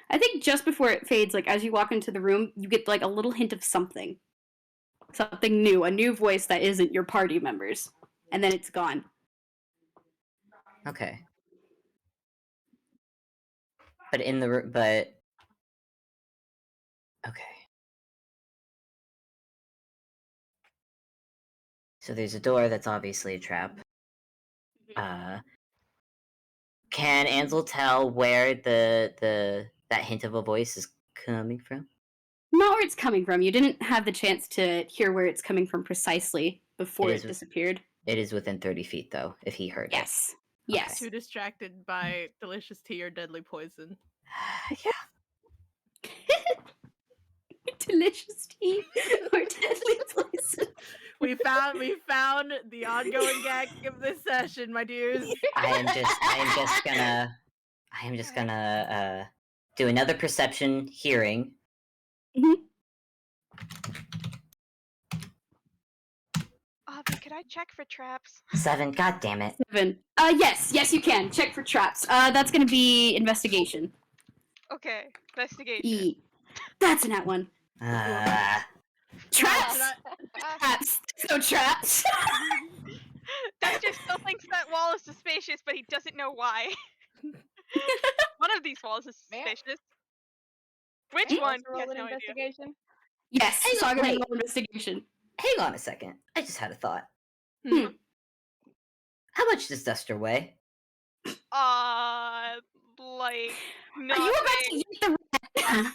I think just before it fades, like as you walk into the room, you get like a little hint of something. Something new, a new voice that isn't your party members. And then it's gone. Okay. But okay. So there's a door that's obviously a trap. Can Ansel tell where that hint of a voice is coming from? Not where it's coming from. You didn't have the chance to hear where it's coming from precisely before it disappeared. It is within 30 feet, though, if he heard Yes. it. Yes. Too distracted by delicious tea or deadly poison. Yeah. Delicious tea or deadly poison. We found the ongoing gag of this session, my dears. I am just I am just gonna do another perception hearing. Obby, could I check for traps? 7. God damn it. 7. Yes, you can. Check for traps. That's gonna be investigation. Okay, investigation. E. That's an at one. Traps? Traps. No traps. Duster still thinks that wall is suspicious, but he doesn't know why. One of these walls is suspicious. Which Can I one? also He roll has an no idea. investigation? Yes, Hey, Saga may wait. roll investigation. Hang on a second. I just had a thought. Hmm. How much does Duster weigh? Like Are you about to eat the rat?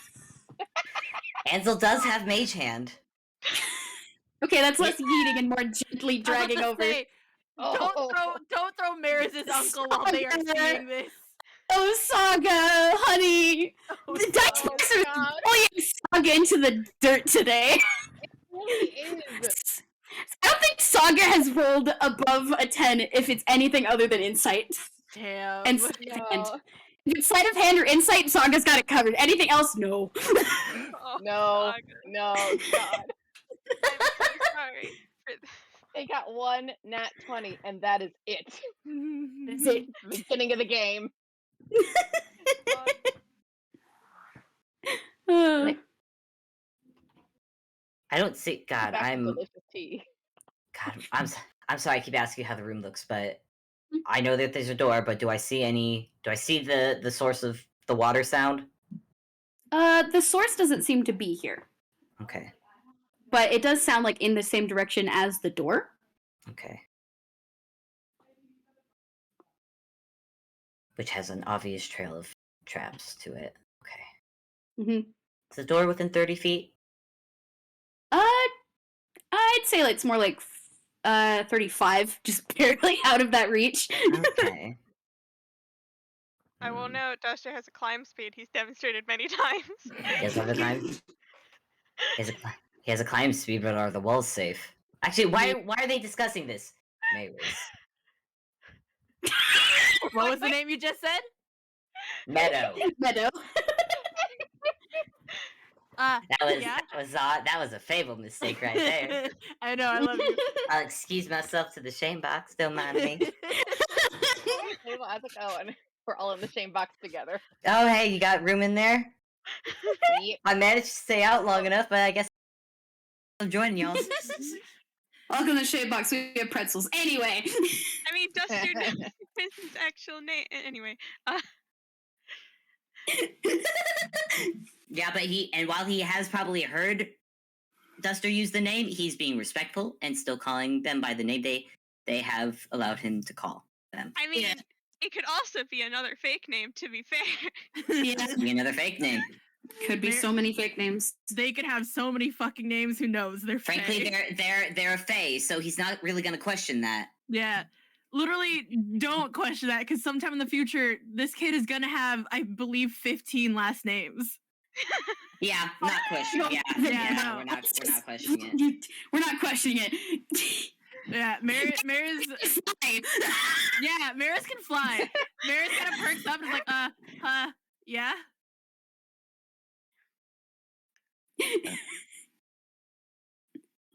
Ansel does have mage hand. Okay, that's less yeeting and more gently I was dragging about to over. say, don't throw Mariz's uncle while they are Saga. seeing this. Oh, Saga, honey. Oh, The dice no. are God. pulling Saga into the dirt today. It really is. I don't think Saga has rolled above a 10 if it's anything other than insight. Damn. And sleight of hand. No. If it's sleight of hand or insight, Saga's got it covered. Anything else, no. Oh, No. Saga. No, God. I'm so sorry. They got one nat 20, and that is it. That's it. Beginning of the game. Uh, I don't see. God, Back to I'm delicious tea. I'm sorry. I keep asking you how the room looks, but I know that there's a door. But do I see any? Do I see the source of the water sound? the source doesn't seem to be here, Okay. but it does sound like in the same direction as the door. Okay. Which has an obvious trail of traps to it. Okay. Mm-hmm. Is the door within 30 feet? I'd say it's more like 35, just barely out of that reach. Okay. I will note Duster has a climb speed he's demonstrated many times. He has other time. He has a climb speed, but are the walls safe? Actually, why are they discussing this? Mariz. What was the name you just said? Meadow. Meadow. That was a Fable mistake right there. I know, I love you. I'll excuse myself to the shame box. Don't mind me. Hey, well, how's it going? We're all in the same box together. Oh, hey, you got room in there? Yep. I managed to stay out long enough, but I guess I'm joining y'all. Welcome to the shade box. We have pretzels. Anyway. I mean, Duster knows his actual name. Anyway, Yeah, but while he has probably heard Duster use the name, he's being respectful and still calling them by the name they have allowed him to call them. I mean, it could also be another fake name. To be fair. Yeah. Be another fake name. Could be so many fake names. They could have so many fucking names. Who knows? They're Frankly, fake. they're a fae, so he's not really gonna question that. Yeah. Literally, don't question that because sometime in the future, this kid is gonna have, I believe, 15 last names. Yeah, not questioning. Yeah, We're not questioning it. We're not questioning it. Yeah, Mariz. Yeah, Mariz can fly. Mariz kind of perks up and is like, yeah.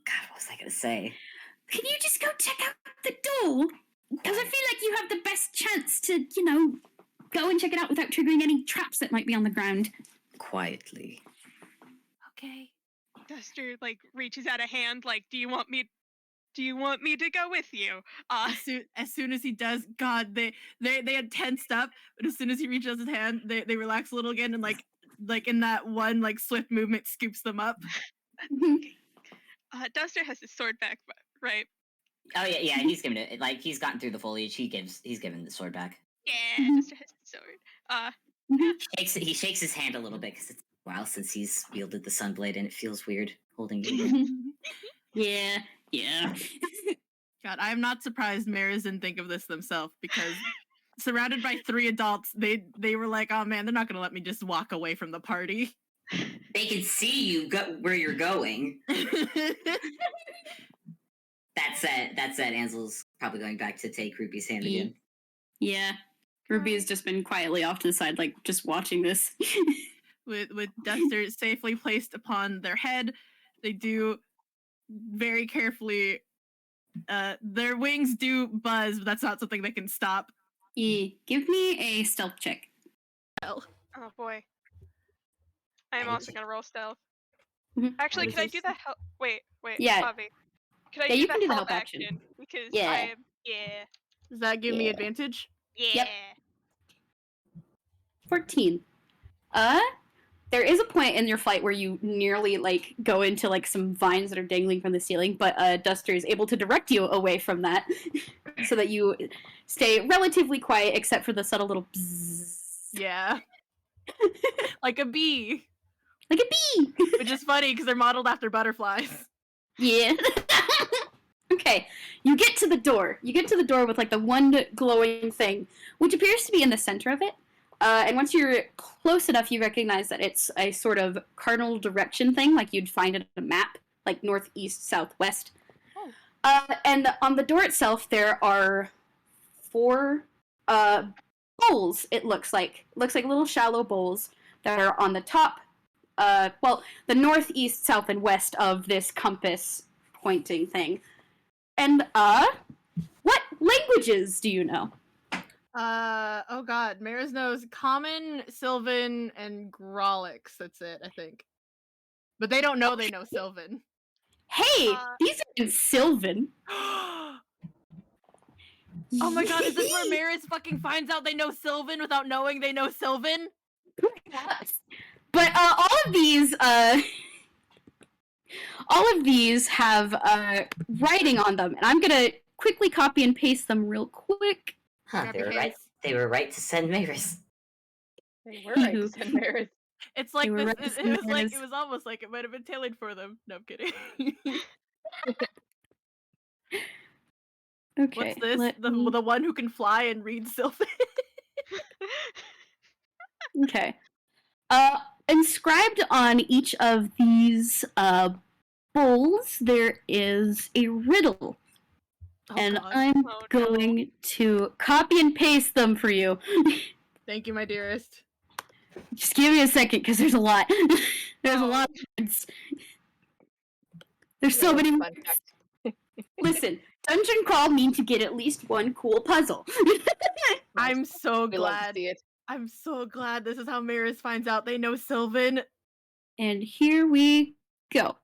God, what was I gonna say? Can you just go check out the door? Because I feel like you have the best chance to, go and check it out without triggering any traps that might be on the ground. Quietly. Okay. Duster reaches out a hand. Do you want me to go with you? As soon as he does, God, they had tensed up, but as soon as he reaches his hand, they relax a little again and like in that one swift movement scoops them up. Duster has his sword back, right? Oh yeah, he's given it. He's gotten through the foliage. He's given the sword back. Yeah, Duster has his sword. He shakes his hand a little bit because it's a while since he's wielded the sunblade, and it feels weird holding it. Yeah. God, I am not surprised Mariz didn't think of this themselves because surrounded by 3 adults, they were like, oh man, they're not gonna let me just walk away from the party. They can see you where you're going. That said, Ansel's probably going back to take Ruby's hand again. Yeah. Ruby has just been quietly off to the side, like just watching this. With Duster safely placed upon their head, they do very carefully. Their wings do buzz, but that's not something they can stop. Give me a stealth check. Well, Oh boy. I am also gonna roll stealth. Mhm. Actually, What could I is do this? the help? Wait, Yeah. Obby. Could I Yeah, do you the can do the help help action. Because Yeah. I am. Yeah. Does that give me Yeah. advantage? Yeah. 14. There is a point in your flight where you nearly like go into like some vines that are dangling from the ceiling, but Duster is able to direct you away from that, so that you stay relatively quiet, except for the subtle little bzzz. Yeah. Like a bee. Like a bee. Which is funny because they're modeled after butterflies. Yeah. Okay, you get to the door. You get to the door with like the one glowing thing, which appears to be in the center of it. And once you're close enough, you recognize that it's a sort of cardinal direction thing, like you'd find it on a map, like northeast, southwest. Oh. And on the door itself, there are 4 bowls. It looks like little shallow bowls that are on the top. Well, the northeast, south, and west of this compass pointing thing. And what languages do you know? Oh god, Mariz knows Common, Sylvan, and Grolix. That's it, I think. But they don't know they know Sylvan. Hey, these are in Sylvan. Oh my god, is this where Mariz fucking finds out they know Sylvan without knowing they know Sylvan? Yes. But all of these have writing on them, and I'm gonna quickly copy and paste them real quick. Huh, Grab they your were right. hands. They were right to send Mariz. They were right to send Mariz. It's like They were this. right, It was like Mariz. it was almost like it might have been tailored for them. No, I'm kidding. Okay. What's this? let me- The one who can fly and read Sylvan. Okay. Inscribed on each of these bowls, there is a riddle. Oh, And God. I'm Oh, no. going to copy and paste them for you. Thank you, my dearest. Just give me a second, because there's a lot. There's a Oh. lot of words. There's so many Fun words. fact. Listen, dungeon crawl means you get at least one cool puzzle. I'm so We love to glad. see it. I'm so glad this is how Mariz finds out they know Sylvan. And here we go.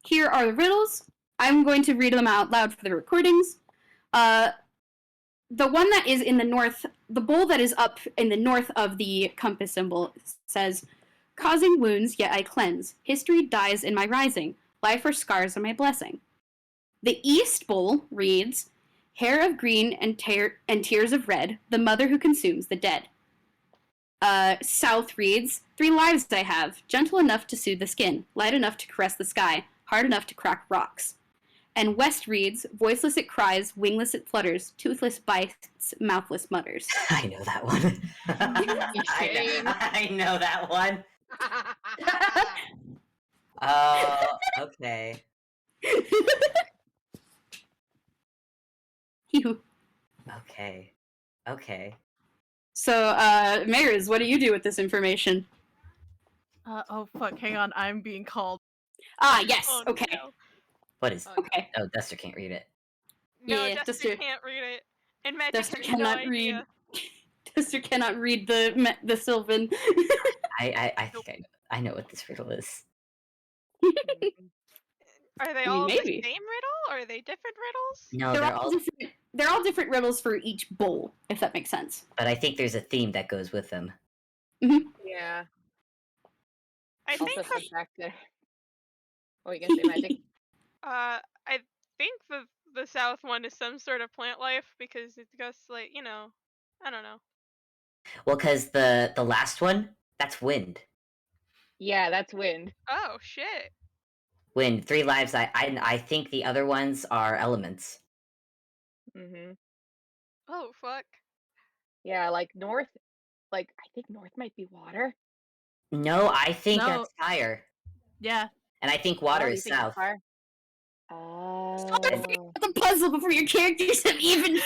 Here are the riddles. I'm going to read them out loud for the recordings. The one that is in the north, the bowl that is up in the north of the compass symbol says, causing wounds, yet I cleanse. History dies in my rising. Life or scars are my blessing. The east bowl reads, hair of green and tears of red, the mother who consumes the dead. South reads, 3 lives I have, gentle enough to soothe the skin, light enough to caress the sky, hard enough to crack rocks. And west reads, voiceless it cries, wingless it flutters, toothless bites, mouthless mutters. I know that one. I know that one. Oh, okay. Phew. Okay. Okay. So, Mariz, what do you do with this information? Oh fuck, hang on, I'm being called. Ah, yes, Oh, okay. No, What is? Oh, no. Okay. Oh, Duster can't read it. no Yeah, Duster Duster- can't read it. And Magic Duster has cannot no read. idea. Duster cannot read the Sylvan. I think I know what this riddle is. Are they I mean, all maybe. the same riddle, or are they different riddles? No, They're all different riddles for each bowl, if that makes sense. but I think there's a theme that goes with them. Yeah. I Also, think fun fact there. Oh, you can say magic. I think the south one is some sort of plant life because it goes like, I don't know. Well, because the last one, that's wind. Yeah, that's wind. Oh shit. Wind, 3 lives. I think the other ones are elements. Mm-hmm. Oh fuck. Yeah, like north. Like I think north might be water. No, I think No. that's fire, Yeah. and I think water Oh, you is think it's south. fire? I figured Oh. out the puzzle before your characters have even.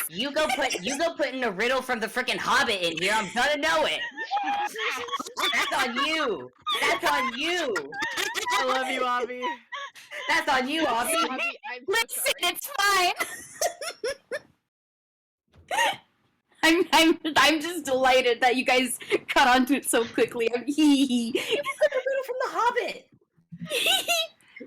You go put in a riddle from the freaking Hobbit in here. I'm gonna know it. That's on you. That's on you. I love you, Obby. That's on you, Obby. Obby, I'm so Listen, sorry. it's fine. I'm just delighted that you guys caught onto it so quickly. I'm hee You put the riddle from the Hobbit.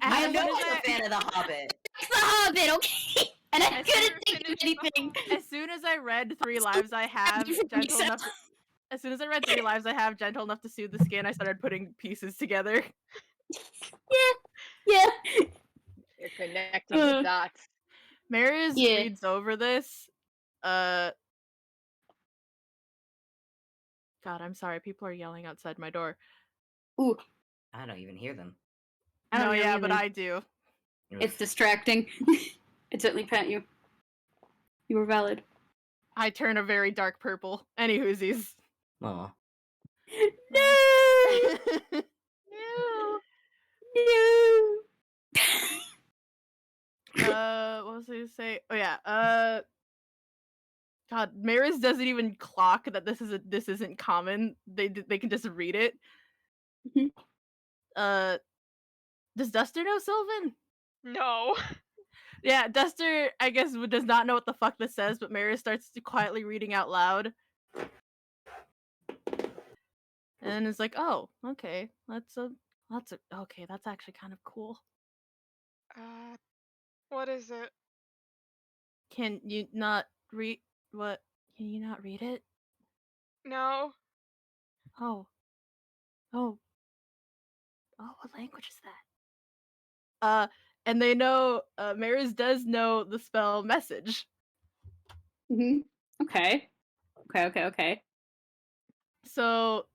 I As know soon as I'm a fan of the Hobbit. It's the Hobbit, okay? And I As couldn't soon think of as- anything. As soon as I read 3 lives I have, gentle enough. As soon as I read 3 lives I have, gentle enough to soothe the skin, I started putting pieces together. Yeah. You're connecting the dots. Mariz Yeah. reads over this. God, I'm sorry. People are yelling outside my door. Ooh, I don't even hear them. I don't No, know yeah, either. but I do. It's distracting. It certainly pet you. You were valid. I turn a very dark purple. Any whoosies. Aw. No! No. No! What was I gonna say? Oh yeah. God, Mariz doesn't even clock that this isn't common. They can just read it. Mhm. Does Duster know Sylvan? No. Yeah, Duster, I guess, does not know what the fuck this says, but Mariz starts quietly reading out loud. And it's like, oh, okay, that's actually kind of cool. What is it? Can you not read what? Can you not read it? No. Oh, what language is that? And they know, Mariz does know the spell message. Mm-hmm. Okay. Okay. So,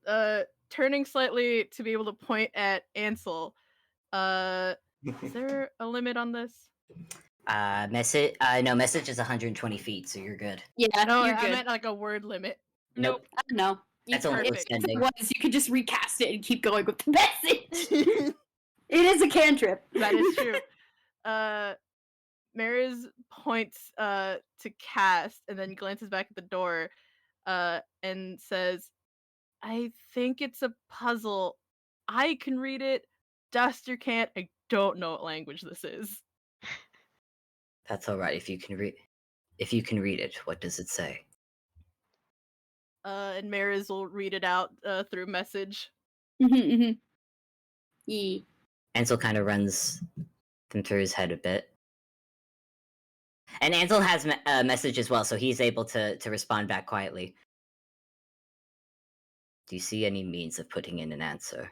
turning slightly to be able to point at Ansel, is there a limit on this? Message. No, message is 120 feet, so you're good. Yeah, No, you're I good. meant like a word limit. Nope. I don't know. That's only perfect. If extending. it was, you could just recast it and keep going with the message. It is a cantrip. That is true. Mariz points to cast and then glances back at the door and says, I think it's a puzzle. I can read it. Duster can't. I don't know what language this is. That's all right. If you can read it, what does it say? And Mariz will read it out through message. Mm-hmm. Yeah. Ansel kind of runs them through his head a bit. And Ansel has a message as well, so he's able to respond back quietly. Do you see any means of putting in an answer?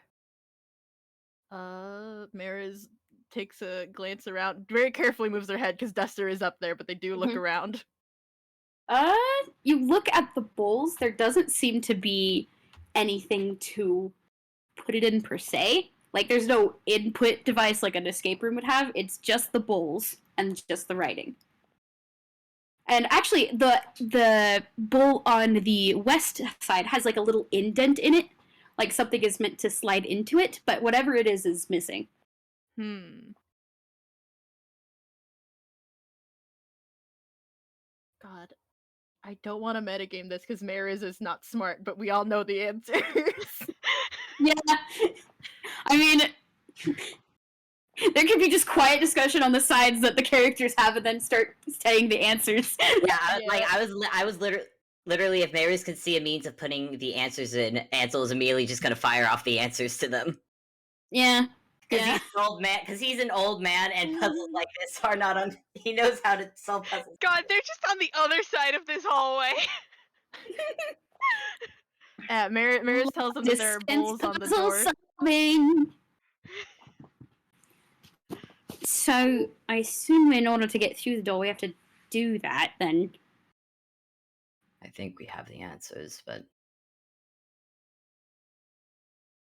Mariz takes a glance around, very carefully moves their head because Duster is up there, but they do look Mhm. around. You look at the bowls, there doesn't seem to be anything to put it in per se. Like, there's no input device like an escape room would have. It's just the bowls and just the writing. And actually, the bowl on the west side has like a little indent in it, like something is meant to slide into it, but whatever it is missing. God, I don't want to metagame this because Mariz is not smart, but we all know the answers. Yeah. I mean, there could be just quiet discussion on the sides that the characters have, and then start saying the answers. Yeah, Yeah. I was literally, if Mariz could see a means of putting the answers in, Ansel is immediately just gonna fire off the answers to them. Yeah. Because Yeah. he's an old man. Because he's an old man, and puzzles like this are not on. He knows how to solve puzzles. God, they're just on the other side of this hallway. Mariz tells them that there are bowls on the door. Solving. So I assume in order to get through the door, we have to do that. Then. I think we have the answers, but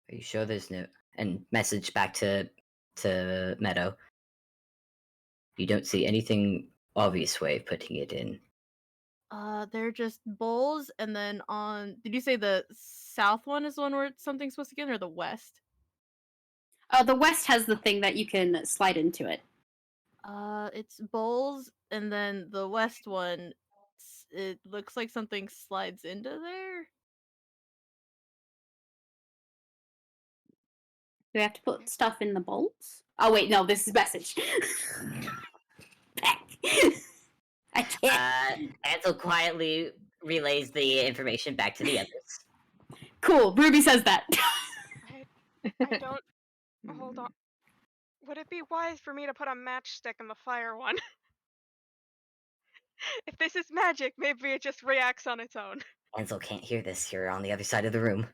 are you sure there's no? And message back to Meadow. You don't see anything obvious way of putting it in. They're just bowls, and then on. Did you say the south one is the one where something's supposed to get in, or the west? The west has the thing that you can slide into it. It's bowls, and then the west one, it looks like something slides into there. Do we have to put stuff in the bowls? Oh wait, no, this is message. I can't. Ansel quietly relays the information back to the others. Cool. Ruby says that. I don't. Hold on. Would it be wise for me to put a matchstick in the fire one? If this is magic, maybe it just reacts on its own. Ansel can't hear this. You're on the other side of the room.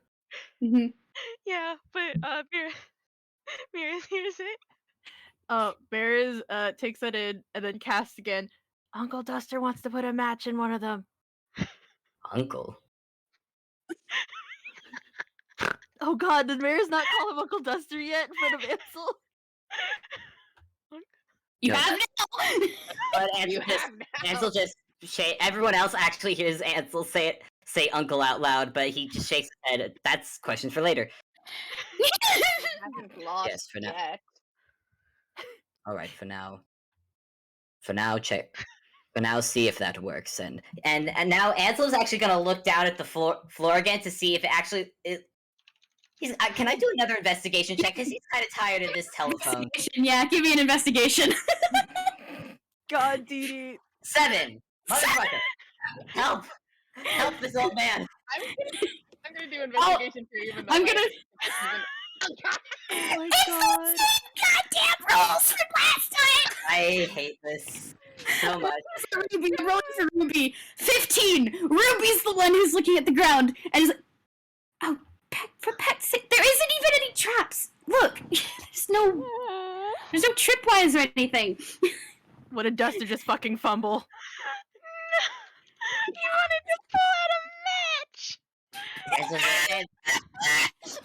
Mm-hmm. Yeah, but Mariz hears it. Mariz takes it in and then casts again. Uncle Duster wants to put a match in one of them. Uncle. Oh God, did Mariz not call him Uncle Duster yet in front of Ansel? You No. have now. But Ansel just everyone else actually hears Ansel say uncle out loud, but he just shakes his head. That's question for later. Haven't lost Yes, for now. yet. All right, for now. For now, check. For now, see if that works. And now Ansel's actually gonna look down at the floor again to see if it actually is. Can I do another investigation check? Because he's kind of tired of this telephone. Yeah, give me an investigation. God, Deedee. 7! Motherfucker! Help! Help this old man! I'm gonna do investigation for you, even though I'm gonna. Oh my It's God. the same goddamn rules from last time. I hate this so much. Ruby, I'm rolling for Ruby. 15. Ruby's the one who's looking at the ground and is like, "Oh, for pet's sake, there isn't even any traps. Look, there's no tripwires or anything." What did Duster just fucking fumble? No! You wanted to pull out a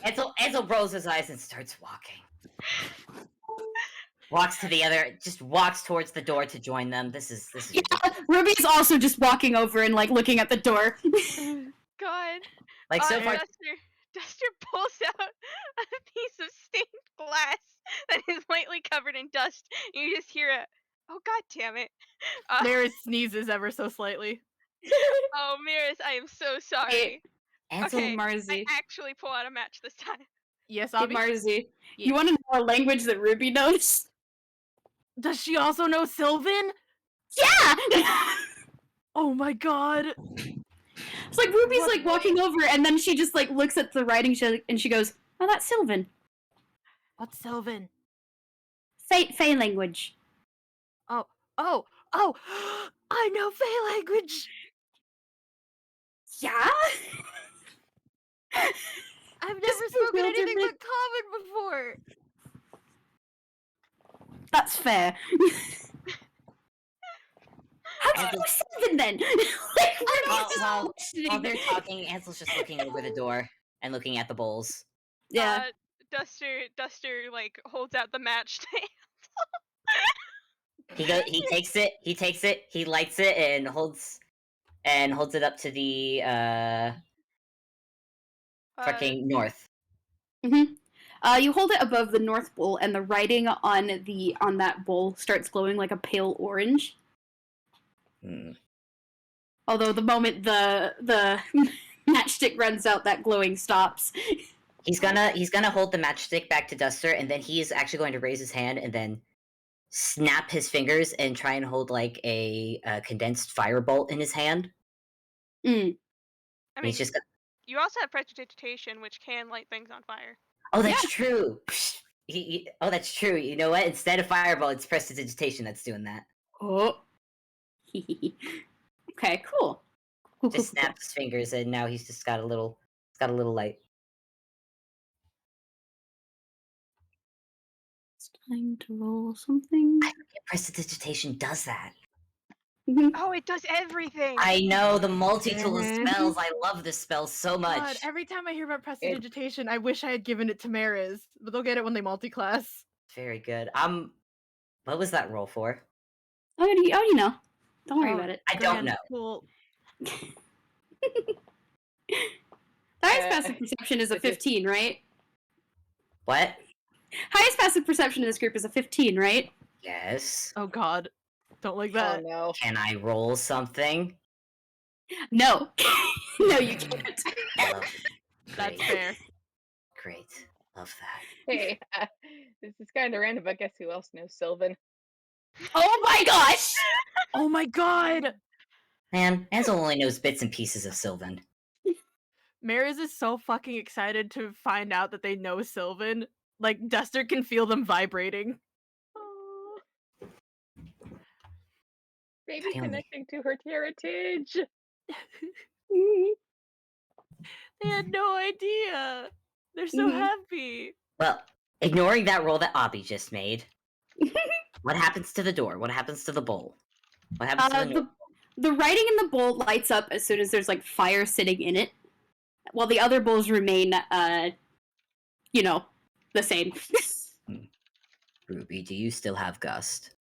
match! Ansel rolls his eyes and starts walking. Walks to the other, just walks towards the door to join them. This is Yeah, Ruby's also just walking over and like looking at the door. God. like so far. Duster pulls out a piece of stained glass that is lightly covered in dust. You just hear a, oh God damn it. Mariz sneezes ever so slightly. Oh, Mariz, I am so sorry. Ansel Okay, Marzi. I actually pull out a match this time. Yes, Hey, Obby. Marzi, Yeah. you want to know a language that Ruby knows? Does she also know Sylvan? Yeah! Oh my God. It's like Ruby's What like walking over and then she just like looks at the writing and she goes, "Oh, that's Sylvan. What's Sylvan? Fae language." Oh! I know Fae language! Yeah? I've Just never spoken anything bewilderment. but common before! That's fair. How do you Ansel- know Sylvan then? Like, we're not just While questioning. they're talking, Ansel's just looking over the door and looking at the bowls. Yeah. Duster like holds out the match to He takes it, he lights it, and holds it up to the fucking north. Mm-hmm. You hold it above the north bowl, and the writing on that bowl starts glowing like a pale orange. Hmm. Although the moment the matchstick runs out, that glowing stops. He's gonna hold the matchstick back to Duster, and then he is actually going to raise his hand and then snap his fingers and try and hold like a condensed firebolt in his hand. Mm. I And mean, he's just you also have prestidigitation, which can light things on fire. oh, that's true. Oh, that's true. You know what? Instead of fireball, it's prestidigitation that's doing that. Oh. Okay, cool. Just snaps his fingers, and now he's just got a little light. It's time to roll something. I forget prestidigitation does that. Oh, it does everything! I know the multi-tool of spells. I love this spell so much. God, every time I hear about prestidigitation, I wish I had given it to Mariz, but they'll get it when they multi-class. Very good. What was that roll for? Oh, you know. Don't worry Oh, about it. I don't Grand know. Cool. The highest passive perception is a 15, right? What? Highest passive perception in this group is a 15, right? Yes. Oh god. Don't like Oh that. no. Can I roll something? No. No, you can't. Lovely. That's Great. fair. Great. Love that. Hey, this is kind of random, but guess who else knows Sylvan? Oh my gosh! Oh my god! Man, Ansel only knows bits and pieces of Sylvan. Mariz is so fucking excited to find out that they know Sylvan. Like, Duster can feel them vibrating. Oh, But baby he only- connecting to her heritage. They had no idea. They're so Mhm. happy. Well, ignoring that roll that Obby just made, what happens to the door? What happens to the bowl? What happens to the The writing in the bowl lights up as soon as there's like fire sitting in it, while the other bowls remain, you know, the same. Ruby, do you still have Gust?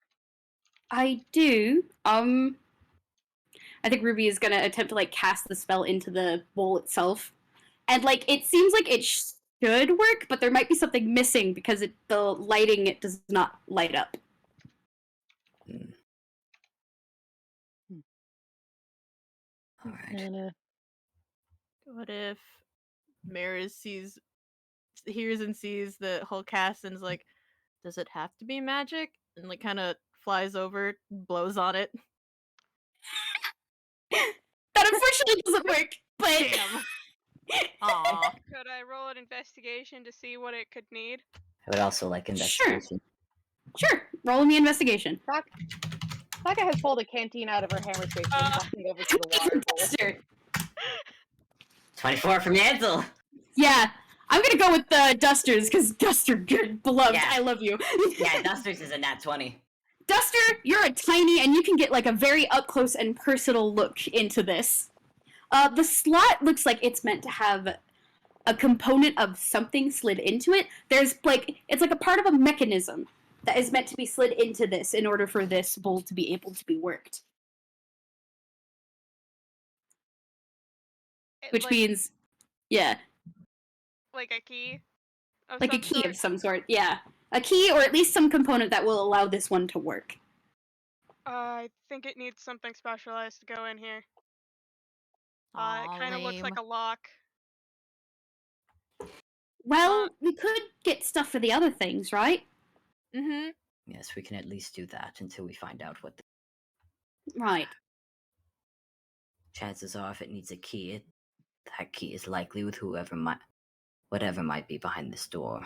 I do. I think Ruby is gonna attempt to like cast the spell into the bowl itself, and like it seems like it should work, but there might be something missing because the lighting it does not light up. Hmm. Hmm. Alright. What if Mariz hears and sees the whole cast and is like, does it have to be magic? And like kind of flies over, blows on it. That unfortunately doesn't work, but Damn. Aw. Could I roll an investigation to see what it could need? I would also like Sure. investigation. Sure, roll me investigation. Saga has pulled a canteen out of her hammer station and walking over to the water bowl. Duster. 24 from Ansel! Yeah, I'm gonna go with the Dusters because Duster, good beloved, Yeah. I love you. Yeah, Dusters is a nat 20. Duster, you're a tiny, and you can get like a very up close and personal look into this. The slot looks like it's meant to have a component of something slid into it. There's like it's like a part of a mechanism that is meant to be slid into this in order for this bowl to be able to be worked. Which like, means, yeah, like a key? Of like a some key sort? of some sort. Yeah, a key or at least some component that will allow this one to work. I think it needs something specialized to go in here. It Aw, kind of looks like lame. a lock. Well, we could get stuff for the other things, right? Mm-hmm. Yes, we can at least do that until we find out what the Right. chances are. If it needs a key, that key is likely with whatever might be behind this door.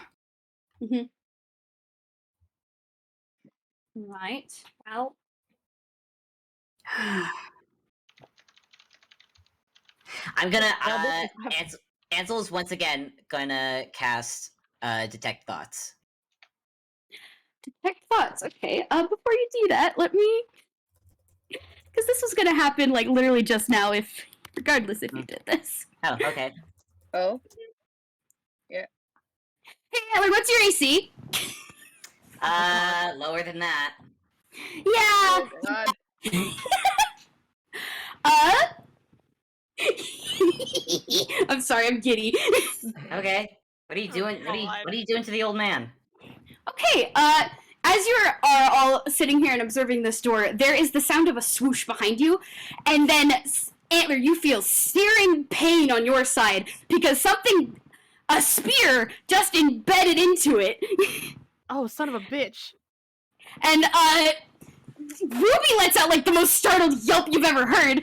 Right. Well. I'm gonna. Now this is- Ansel's once again gonna cast Detect Thoughts. Detect thoughts. Okay. Before you do that, let me, because this was gonna happen like literally just now. Regardless if you did this. Oh, okay. Oh, Hey, Antlered, what's your AC? Lower than that. Yeah. oh god. Uh. I'm sorry. I'm giddy. Okay. What are you doing? What God. are you doing to the old man? Okay. As you're all sitting here and observing this door, there is the sound of a swoosh behind you, and then Antler, you feel searing pain on your side because a spear just embedded into it. Oh, son of a bitch. And Ruby lets out like the most startled yelp you've ever heard.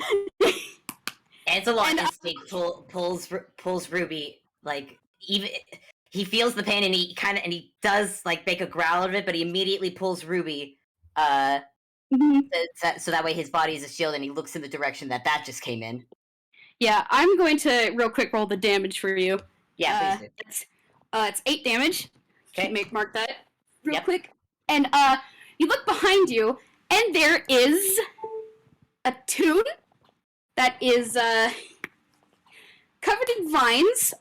Ansel on And, instinct pulls Ruby, like, even he feels the pain and he does like make a growl of it, but he immediately pulls Ruby so that way his body is a shield and he looks in the direction that just came in. Yeah, I'm going to real quick roll the damage for you. Yeah, please do. It's 8 damage. Okay. Mark that real Yep. quick. And you look behind you, and there is a toon that is covered in vines.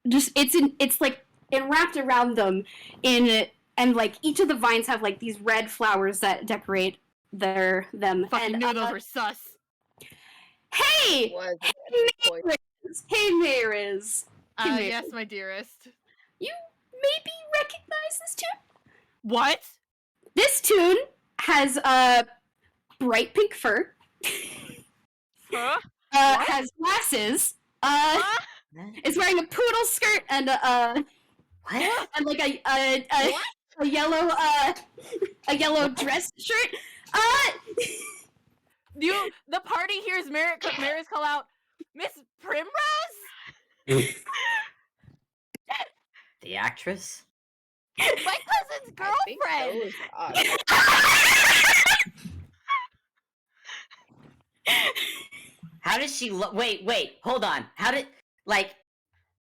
It's like enwrapped around them and like each of the vines have like these red flowers that decorate them. Fucking and knew those were sus. hey, Was Mariz! Hey, Mariz! Hey, Mariz. Yes, my dearest. You maybe recognize this tune? What? This toon has bright pink fur. Huh? What? Has glasses. Huh? Is wearing a poodle skirt and What? and like a yellow dress shirt. The party hears Mariz call out, Miss Primrose? The actress? My cousin's I think girlfriend! so is Saga. How does she look? Wait, hold on. How did, like,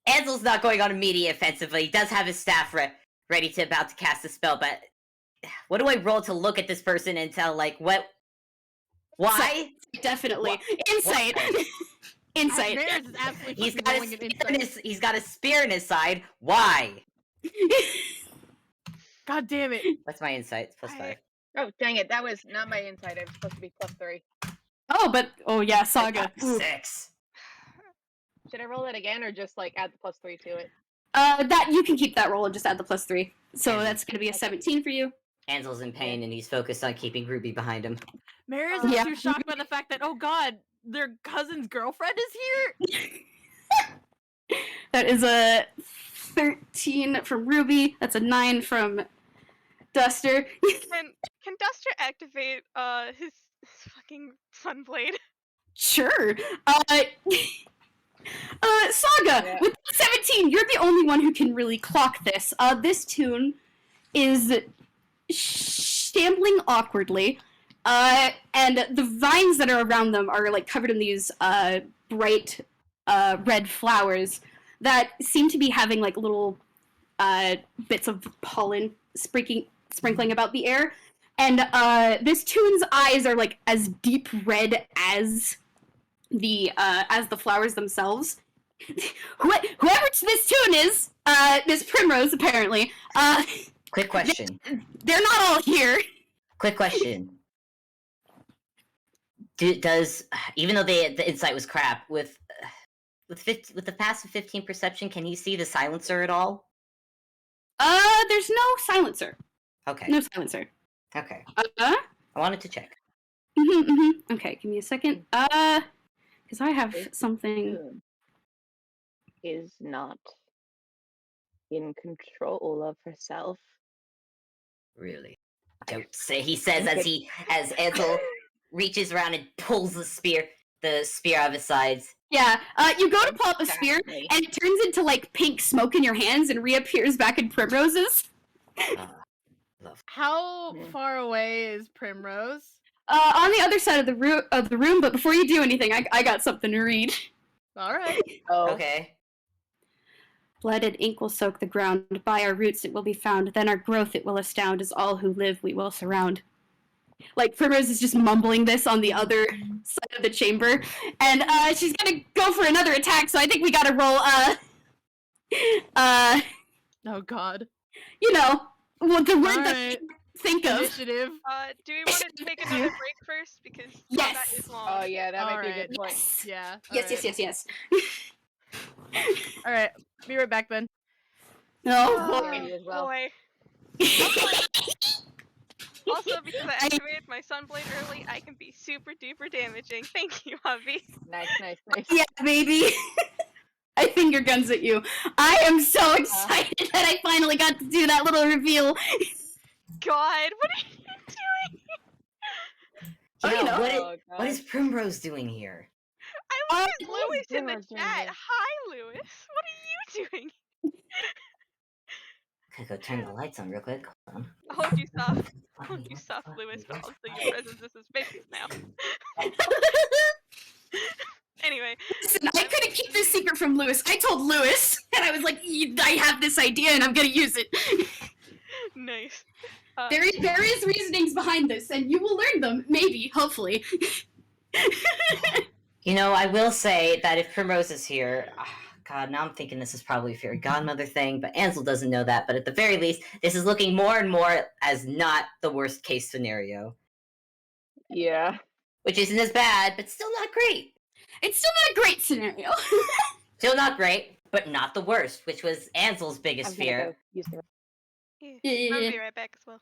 Ansel's not going on immediate offensive, but he does have his staff ready to about to cast a spell, but what do I roll to look at this person and tell, like, what? Why? Definitely. What? Insight. What? Insight. Mariz is absolutely He's fucking got, rolling an insight. he's got a spear in his side. Why? God damn it. What's my insight? It's plus 5. Oh, dang it. That was not my insight. It was supposed to be +3. Oh yeah, Saga. Ooh. 6. Should I roll it again or just like add the +3 to it? That you can keep that roll and just add the +3. So And- that's gonna be a 17 for you. Ansel's in pain and he's focused on keeping Ruby behind him. Mariz is Yeah. too shocked by the fact that, oh god, their cousin's girlfriend is here? That is a 13 from Ruby. That's a 9 from Duster. Can Duster activate his fucking sunblade? Sure. Saga, Yeah. with 17, you're the only one who can really clock this. This toon is shambling awkwardly, and the vines that are around them are like covered in these bright red flowers that seem to be having like little bits of pollen sprinkling about the air. And this toon's eyes are like as deep red as the flowers themselves. Whoever this toon is, Miss Primrose apparently. Quick question. They're not all here. Quick question. Does, even though the insight was crap, with the passive 15 perception, can you see the silencer at all? There's no silencer. Okay. No silencer. Okay. Uh. I wanted to check. Okay, give me a second. Because I have This something. toon is not in control of herself. Really? Don't say. He says as Ansel reaches around and pulls the spear out of his sides. Yeah. You go to pull up a spear, Exactly. and it turns into like pink smoke in your hands and reappears back in Primrose's. Love. How Mm. far away is Primrose? On the other side of the room. But before you do anything, I got something to read. Alright. Oh, Okay. Blood and ink will soak the ground. By our roots it will be found. Then our growth it will astound. As all who live we will surround. Like, Primrose is just mumbling this on the other side of the chamber. And, she's gonna go for another attack, so I think we gotta roll, Oh god. you know, well, the word that Alright. I think of. Initiative. Do we want to take another break first because Yes. that is long? oh yeah, that might be a Alright. good point. Yes. Yeah. Yes. Alright. Be right back then. Oh, Oh, boy. you as well. Boy. Also, because I activated my sunblade early, I can be super duper damaging. Thank you, Obby. Nice. Yeah, baby. I finger guns at you. I am so excited that I finally got to do that little reveal. God, what are you doing? Oh, you know. Oh, What is Primrose doing here? I looked at what is Lewis in the Primrose doing chat. here? Hi, Lewis. What are you doing? Gotta go turn the lights on real quick. Hold on. Hold you soft. Hold you soft, Lewis, but also your presence is suspicious now. Anyway, Listen, I couldn't keep this secret from Lewis. I told Lewis, and I was like, I have this idea and I'm gonna use it. nice. There is reasonings behind this, and you will learn them, maybe, hopefully. You know, I will say that if Primrose is here, God, now I'm thinking this is probably a fairy godmother thing, but Ansel doesn't know that. But at the very least, this is looking more and more as not the worst case scenario, Yeah. which isn't as bad, but still not great. It's still not a great scenario. Still not great, but not the worst, which was Ansel's biggest I'm gonna fear. go use the Yeah, I'll Yeah. be right back as well.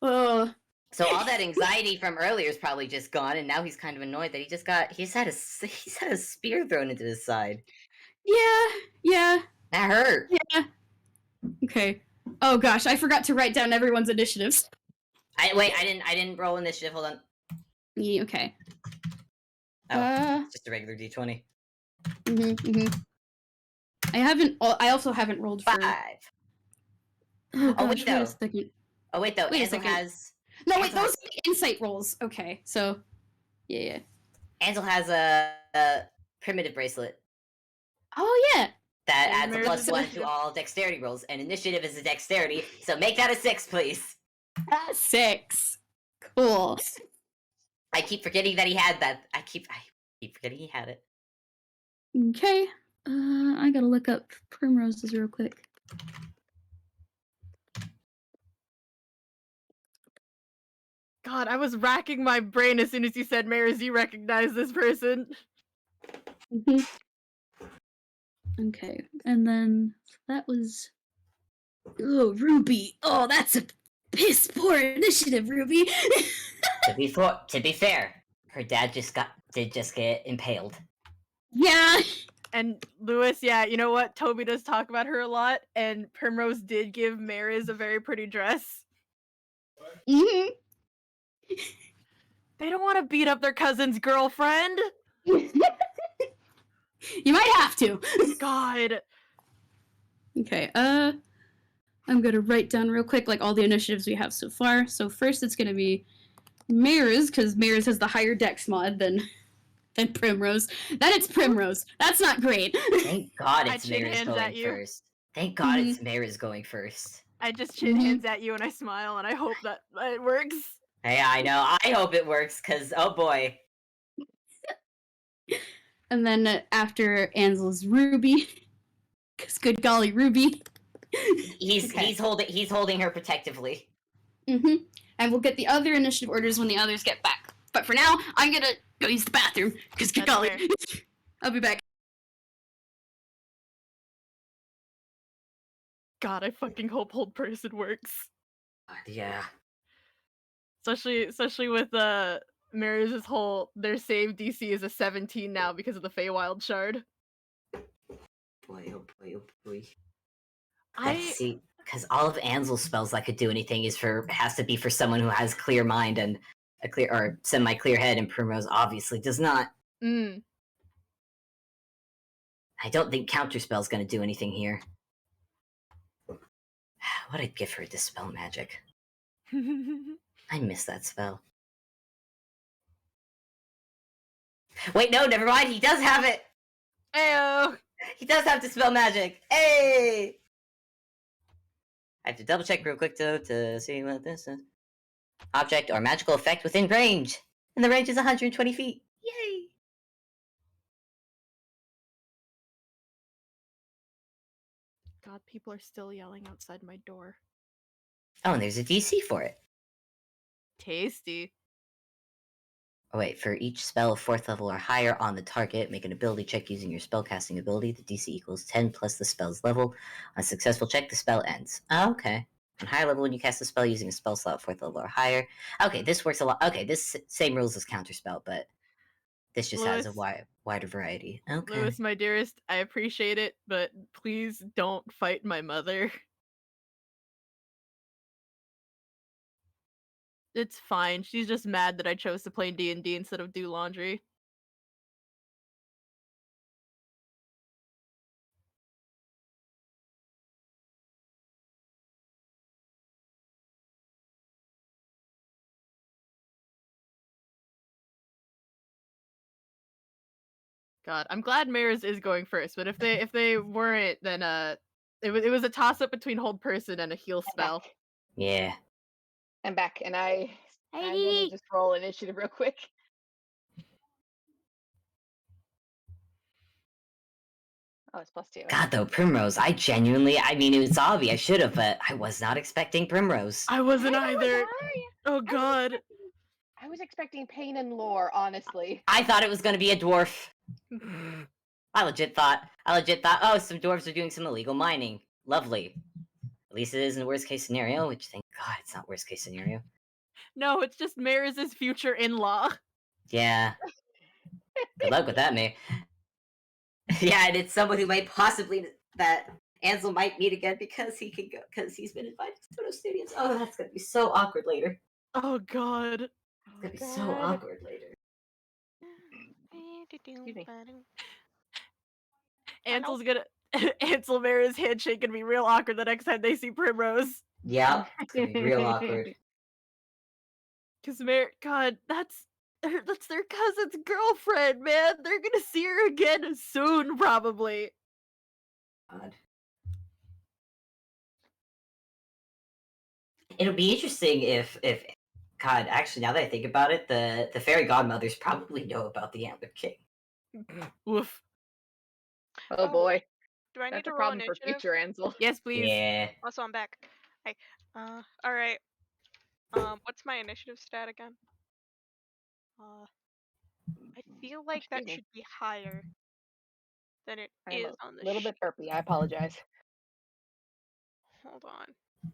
Oh. So all that anxiety from earlier is probably just gone, and now he's kind of annoyed that he's had a spear thrown into his side. Yeah. That hurt. Yeah. Okay. Oh gosh, I forgot to write down everyone's initiatives. I didn't roll initiative. Hold on. Yeah, okay. Oh, it's just a regular d20. I also haven't rolled for 5. Oh gosh, wait, though. a second. Oh wait, though. Wait a Ansel second. has. No, wait, Ansel those are the insight rolls. Okay, so yeah. Ansel has a primitive bracelet Oh yeah. that And adds a Mariz is +1 to initiative. all dexterity rolls, and initiative is a dexterity. So make that a 6, please. 6. Cool. I keep forgetting that he had that. I keep forgetting he had it. Okay. I gotta look up primroses real quick. God, I was racking my brain as soon as you said Mariz, you recognize this person. Okay, and then that was. Oh, Ruby. Oh, that's a piss poor initiative, Ruby. To be fair, her dad did just get impaled. Yeah. And Lewis, yeah, you know what? Toby does talk about her a lot, and Primrose did give Mariz a very pretty dress. Mhm. They don't want to beat up their cousin's girlfriend. You might have to. God. Okay, I'm gonna write down real quick like all the initiatives we have so far. So first it's gonna be Mariz, because Mariz has the higher dex mod than Primrose. Then it's Primrose. That's not great. Thank God I it's chin Mariz hands going at you. first. Thank God it's Mariz going first. I just chin hands at you and I smile and I hope that it works. Hey, I know. I hope it works, because, oh boy. And then after Ansel's Ruby, because good golly, Ruby. He's Okay. he's holding her protectively. And we'll get the other initiative orders when the others get back. But for now, I'm gonna go use the bathroom, because good That's golly. fair. I'll be back. God, I fucking hope hold person works. Yeah. Especially with Mariz's whole their save DC is a 17 now because of the Feywild shard. Boy, oh boy, oh boy. I Let's see, because all of Ansel's spells that could do anything has to be for someone who has clear mind and a clear or semi-clear head, and Primrose obviously does not. I don't think counterspell's gonna do anything here. What I'd give her Dispel Magic. I miss that spell. Wait, no, never mind. He does have it. Ayo! He does have Dispel Magic. Hey! I have to double check real quick though to see what this is. Object or magical effect within range, and the range is 120 feet. Yay! God, people are still yelling outside my door. Oh, and there's a DC for it. Tasty. Oh wait, for each spell of 4th level or higher on the target, make an ability check using your spellcasting ability. The DC equals 10 plus the spell's level. On a successful check, the spell ends. Oh, okay. On higher level, when you cast a spell using a spell slot 4th level or higher. Okay, this works a lot. Okay, this same rules as counterspell, but this just has a wider variety. Okay. Lewis, my dearest, I appreciate it, but please don't fight my mother. It's fine. She's just mad that I chose to play D&D instead of do laundry. God, I'm glad Mariz is going first, but if they weren't, then it was a toss up between hold person and a heal spell. Yeah. I'm back, and I'm gonna Deedee. just roll initiative real quick. Oh, it's +2. God, though, Primrose, I mean, it was Obby, I should have, but I was not expecting Primrose. I wasn't Neither was either. I. Oh God. I was expecting pain and lore, honestly. I thought it was going to be a dwarf. I legit thought, oh, some dwarves are doing some illegal mining. Lovely. At least it isn't worst case scenario, which thank God it's not worst case scenario. No, it's just Mariz' future in-law. Yeah. Good luck with that, May. Yeah, and it's someone who might possibly that Ansel might meet again because he can go because he's been invited to photo studios. Oh, that's gonna be so awkward later. Oh god. It's gonna be so awkward later. Excuse me. Ansel's gonna Ansel Mariz handshake gonna be real awkward the next time they see Primrose. Yeah, it's gonna be real awkward. Cause God, that's their cousin's girlfriend, man. They're gonna see her again soon, probably. God. It'll be interesting if God, actually now that I think about it, the fairy godmothers probably know about the Antlered King. Woof. Oh boy. Do I need That's to a roll problem for initiative? future Ansel. Yes, please. Yeah. Also, I'm back. Hey. All right. What's my initiative stat again? I feel like that Excuse me. should be higher than it I'm is a on the little bit burpy. I apologize. Hold on.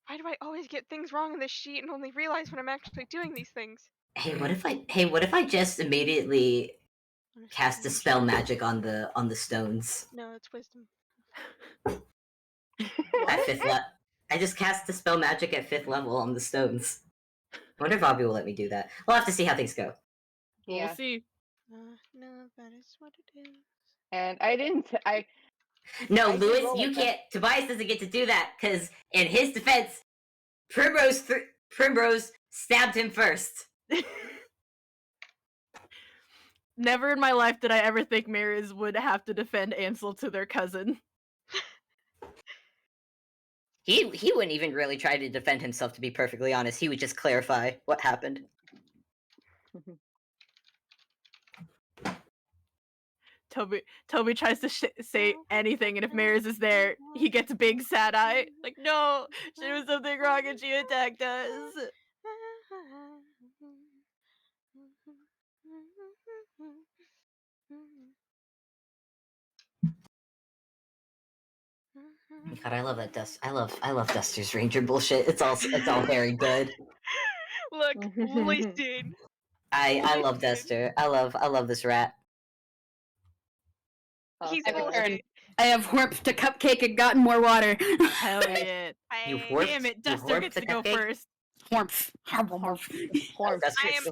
Why do I always get things wrong in this sheet and only realize when I'm actually doing these things? What if I just immediately cast dispel magic on the stones? No, it's wisdom. At 5th level. I just cast dispel magic at 5th level on the stones. I wonder if Obby will let me do that. We'll have to see how things go. We'll Yeah. see. No, that is what it is. And I didn't. No, I did Lewis, roll you with them. can't. Tobias doesn't get to do that because, in his defense, Primrose stabbed him first. Never in my life did I ever think Mariz would have to defend Ansel to their cousin. He wouldn't even really try to defend himself, to be perfectly honest. He would just clarify what happened. Toby tries to say anything, and if Mariz is there, he gets a big sad eye. Like, no, she was something wrong and she attacked us. God, I love that Dust. I love Duster's Ranger bullshit. It's all very good. Look, listen. I love Duster. I love this rat. He's Second old. turn. I have warped a cupcake and gotten more water. Hell yeah. You I, warped- Damn it, you Duster warped gets the to go cupcake? first. Warmth. Horn. Duster- I am-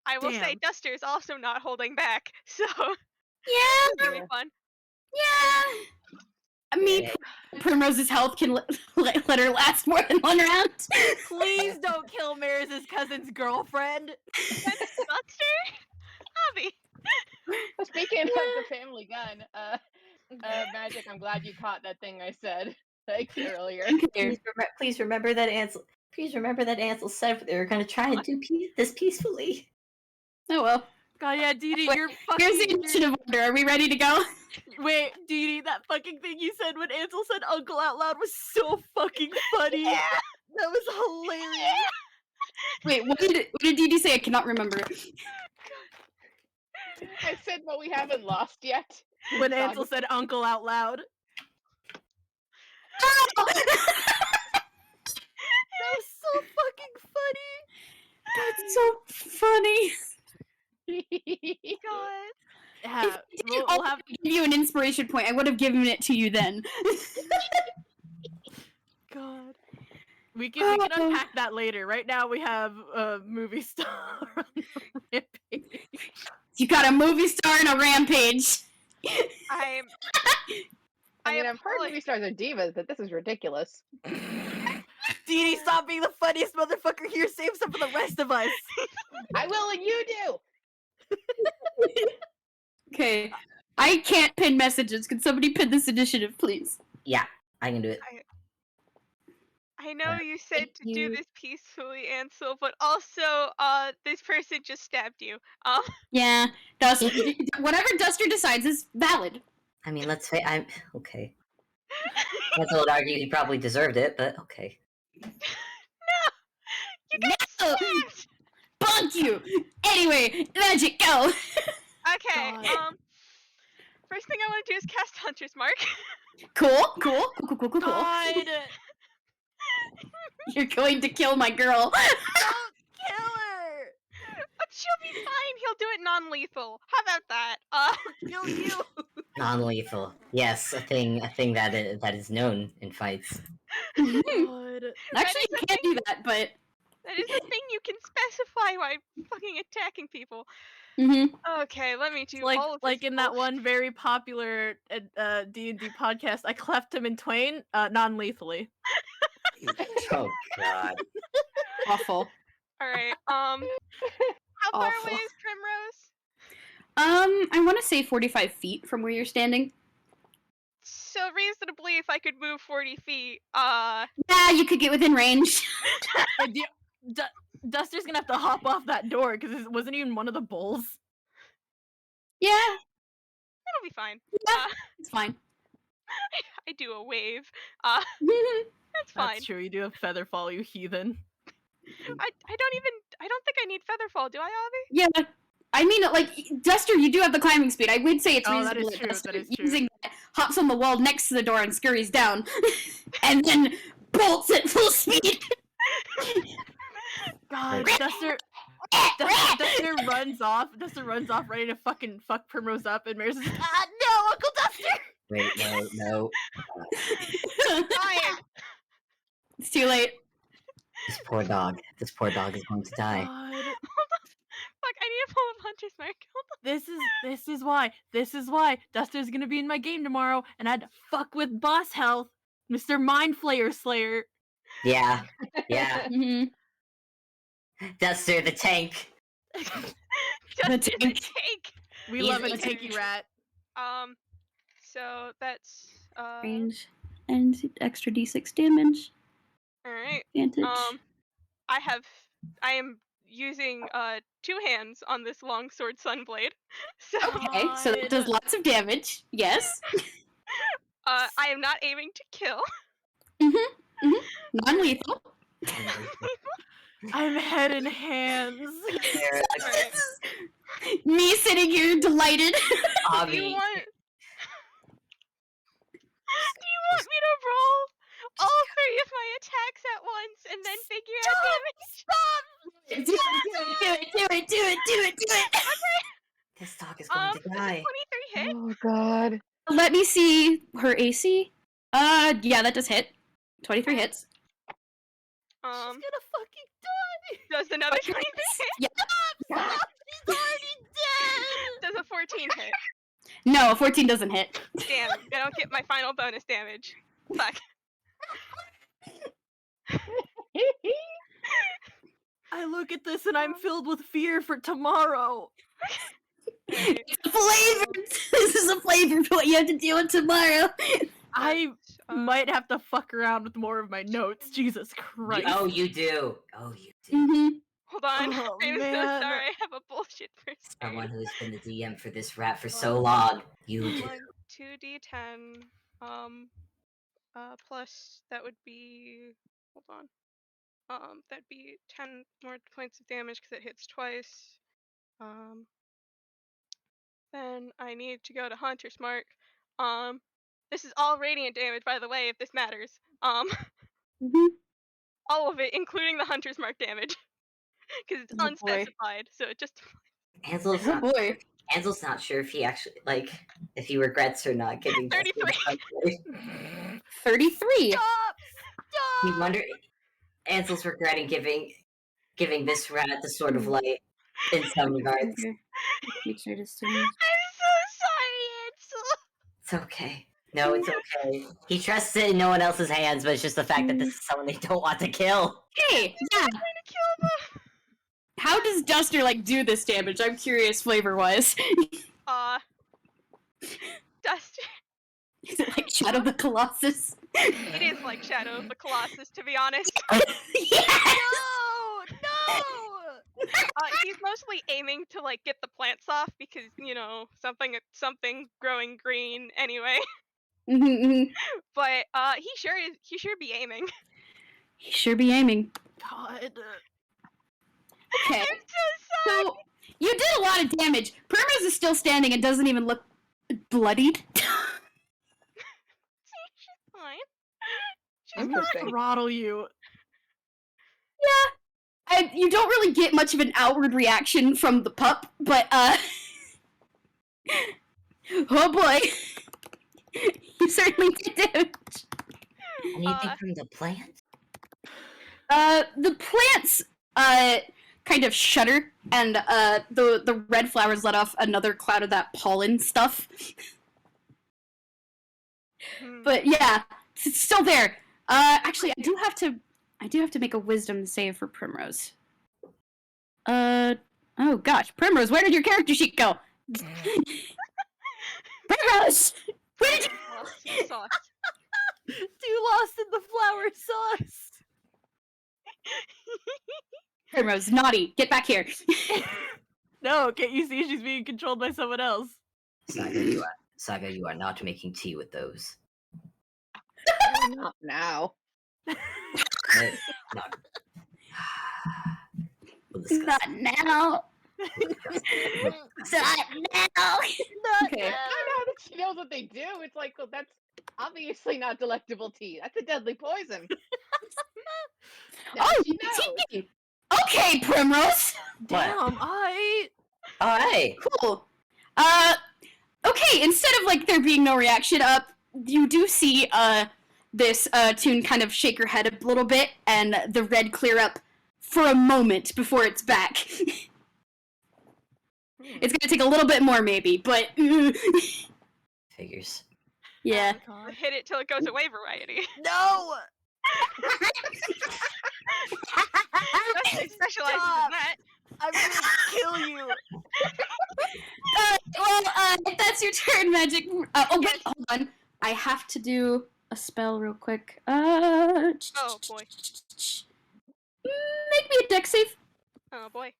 I will say Damn. Duster is also not holding back, so Yeah, it's gonna be fun. yeah. I mean, Yeah. Primrose's health can let her last more than one round. Please don't kill Mariz' cousin's girlfriend. Duster? Obby. Speaking of the family gun, Magic, I'm glad you caught that thing I said like earlier. Please remember that Ansel. Please remember that Ansel said they were going to try and do this peacefully. Oh well. God, yeah, Deedee, Wait, you're Here's the fucking... initiative order. Are we ready to go? Wait, Deedee, that fucking thing you said when Ansel said uncle out loud was so fucking funny. Yeah. That was hilarious. Wait, what did Deedee say? I cannot remember. I said, but we haven't lost yet. When Saga. Ansel said uncle out loud. Oh! That was so fucking That's so funny. God. funny. Yeah, we'll I'll have... give you an inspiration point. I would have given it to you then. God. We can unpack that later. Right now we have a movie star on the rampage. You got a movie star and a rampage. I I've heard apologize. movie stars are divas, but this is ridiculous. Deedee, stop being the funniest motherfucker here. Save some for the rest of us. I will, and you do. Okay. I can't pin messages. Can somebody pin this initiative, please? Yeah, I can do it. I know you said to do you. this peacefully, Ansel, but also, this person just stabbed you. Yeah. Whatever Duster decides is valid. I mean, let's say I'm okay. Ansel would argue he probably deserved it, but okay. You got No! stabbed! Bonk you! Anyway, Magic, go! Okay, God. First thing I want to do is cast Hunter's Mark. Cool. God, You're going to kill my girl. don't kill her. But she'll be fine. He'll do it non-lethal. How about that? Kill you. Non-lethal. Yes, a thing that is known in fights. God. Actually, you can't do that, but. That is a thing you can specify by fucking attacking people. Mm-hmm. Okay, let me do Like all of like this in that bullshit. one very popular D&D podcast, I cleft him in twain, non-lethally. Oh god. Awful. All right. How far Awful. away is Primrose? I want to say 45 feet from where you're standing. So reasonably, if I could move 40 feet, Yeah, you could get within range. Duster's gonna have to hop off that door because it wasn't even one of the bulls. Yeah, it'll be fine. Yeah. It's fine. I do a wave. That's fine. That's true. You do have Featherfall, you heathen. I don't think I need Featherfall, do I, Obby? Yeah, I mean, like, Duster, you do have the climbing speed. I would say it's Oh, that reasonable is true, Duster that is true. using that, hops on the wall next to the door and scurries down, and then bolts at full speed. God, Duster runs off. Duster runs off ready to fucking fuck Primrose up, and Mariz is like, no, Uncle Duster! Wait, no. Dying. It's too late. This poor dog is going to die. God. Fuck, I need a pull of Hunter's Mark. This is why Duster's gonna be in my game tomorrow, and I had to fuck with boss health, Mr. Mind Flayer Slayer. Yeah. Mm-hmm. Duster the tank. Duster the tank. tank. We He's love a the tanky rat. So that's Range and extra d6 damage. Alright. Advantage. I am using two hands on this longsword sunblade. So Okay, so that does lots of damage. Yes. I am not aiming to kill. Non-lethal. I'm head in hands. Alright. Me sitting here delighted. Do you want me to roll all three of my attacks at once and then figure out damage? Do it. This dog is going to Does a die. 23 hit? Oh god. Let me see her AC. Yeah, that does hit. 23 hits. She's gonna fucking die. Does another 23 hit? Yeah. Stop! She's already dead. Does a 14 hit? No, 14 doesn't hit. Damn, I don't get my final bonus damage. Fuck. I look at this and I'm filled with fear for tomorrow. Alright, Flavor! This is a flavor for what you have to deal with tomorrow. I uh, might have to fuck around with more of my notes. Jesus Christ. Oh, you do. Mm-hmm. Hold on. Oh, I'm so man. sorry. I have a bullshit first. Someone who has been the DM for this rat for so long. You do. 2d10. Plus that would be. Hold on. That'd be 10 more points of damage because it hits twice. Then I need to go to Hunter's Mark. This is all radiant damage, by the way, if this matters. Mm-hmm. All of it, including the Hunter's Mark damage, because it's Oh, boy. unspecified. So it just. Ansel's Oh not, boy. Ansel's not sure if he actually if he regrets or not giving. 33. 33. Stop! He Stop! wonder. Ansel's regretting giving this rat the Sword of Light in some regards. Okay. Make sure to stay. I'm so sorry, Ansel. It's okay. No, it's okay. He trusts it in no one else's hands, but it's just the fact that this is someone they don't want to kill. Hey, yeah. I'm trying to kill them. How does Duster do this damage? I'm curious flavor-wise. Duster. Is it like Shadow the Colossus? It is like Shadow of the Colossus, to be honest. Yes! No! He's mostly aiming to get the plants off because something growing green anyway. Mm-hmm. But he sure be aiming. He sure be aiming. God. Okay. I'm so sorry. So, you did a lot of damage. Primrose is still standing and doesn't even look bloodied. See, she's fine. She's I'm gonna Interesting. throttle you. You don't really get much of an outward reaction from the pup, but oh boy, you certainly did damage. Anything from the plant? The plants kind of shudder, and the red flowers let off another cloud of that pollen stuff. Hmm. But yeah, it's still there. Actually, I do have to make a wisdom save for Primrose. Oh gosh, Primrose, where did your character sheet go? Primrose, where did you? Lost in the sauce. Too lost in the flower sauce. Primrose, naughty, get back here. No, can't you see she's being controlled by someone else? Saga, you are not making tea with those. Not now. Not. We'll discuss. Not now. Not now. Okay. I know that she knows what they do. It's like, well, that's obviously not delectable tea. That's a deadly poison. Now Oh, she knows. tea. Okay, Primrose. Damn, Alright. Cool. Okay, instead of like there being no reaction up, you do see this Toon kind of shake her head a little bit, and the red clear up for a moment before it's back. It's gonna take a little bit more, maybe, but Figures. yeah. Hit it till it goes away, variety. No! Dusty specializes Stop. in that. I'm gonna kill you. If that's your turn, Magic. Oh wait, hold on. I have to do a spell real quick. Oh boy. Make me a deck save. Oh boy.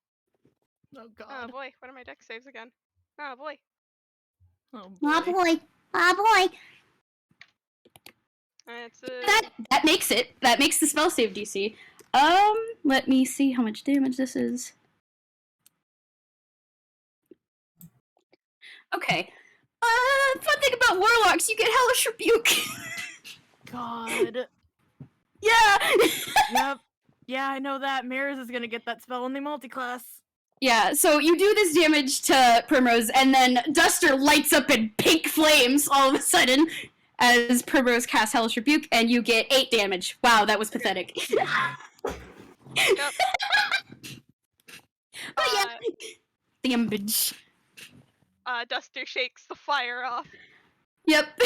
Oh Oh god. boy. What are my deck saves again? Oh boy. Oh Oh boy. boy. Oh boy. That's That makes it. That makes the spell save DC. Let me see how much damage this is. Okay. Fun thing about warlocks, you get hellish rebuke. God. Yeah. Yep. Yeah, I know that. Mariz is gonna get that spell in the multiclass. Yeah. So you do this damage to Primrose, and then Duster lights up in pink flames all of a sudden as Primrose casts hellish rebuke, and you get 8 damage. Wow, that was pathetic. Yep. But yeah, damage. Duster shakes the fire off. Yep.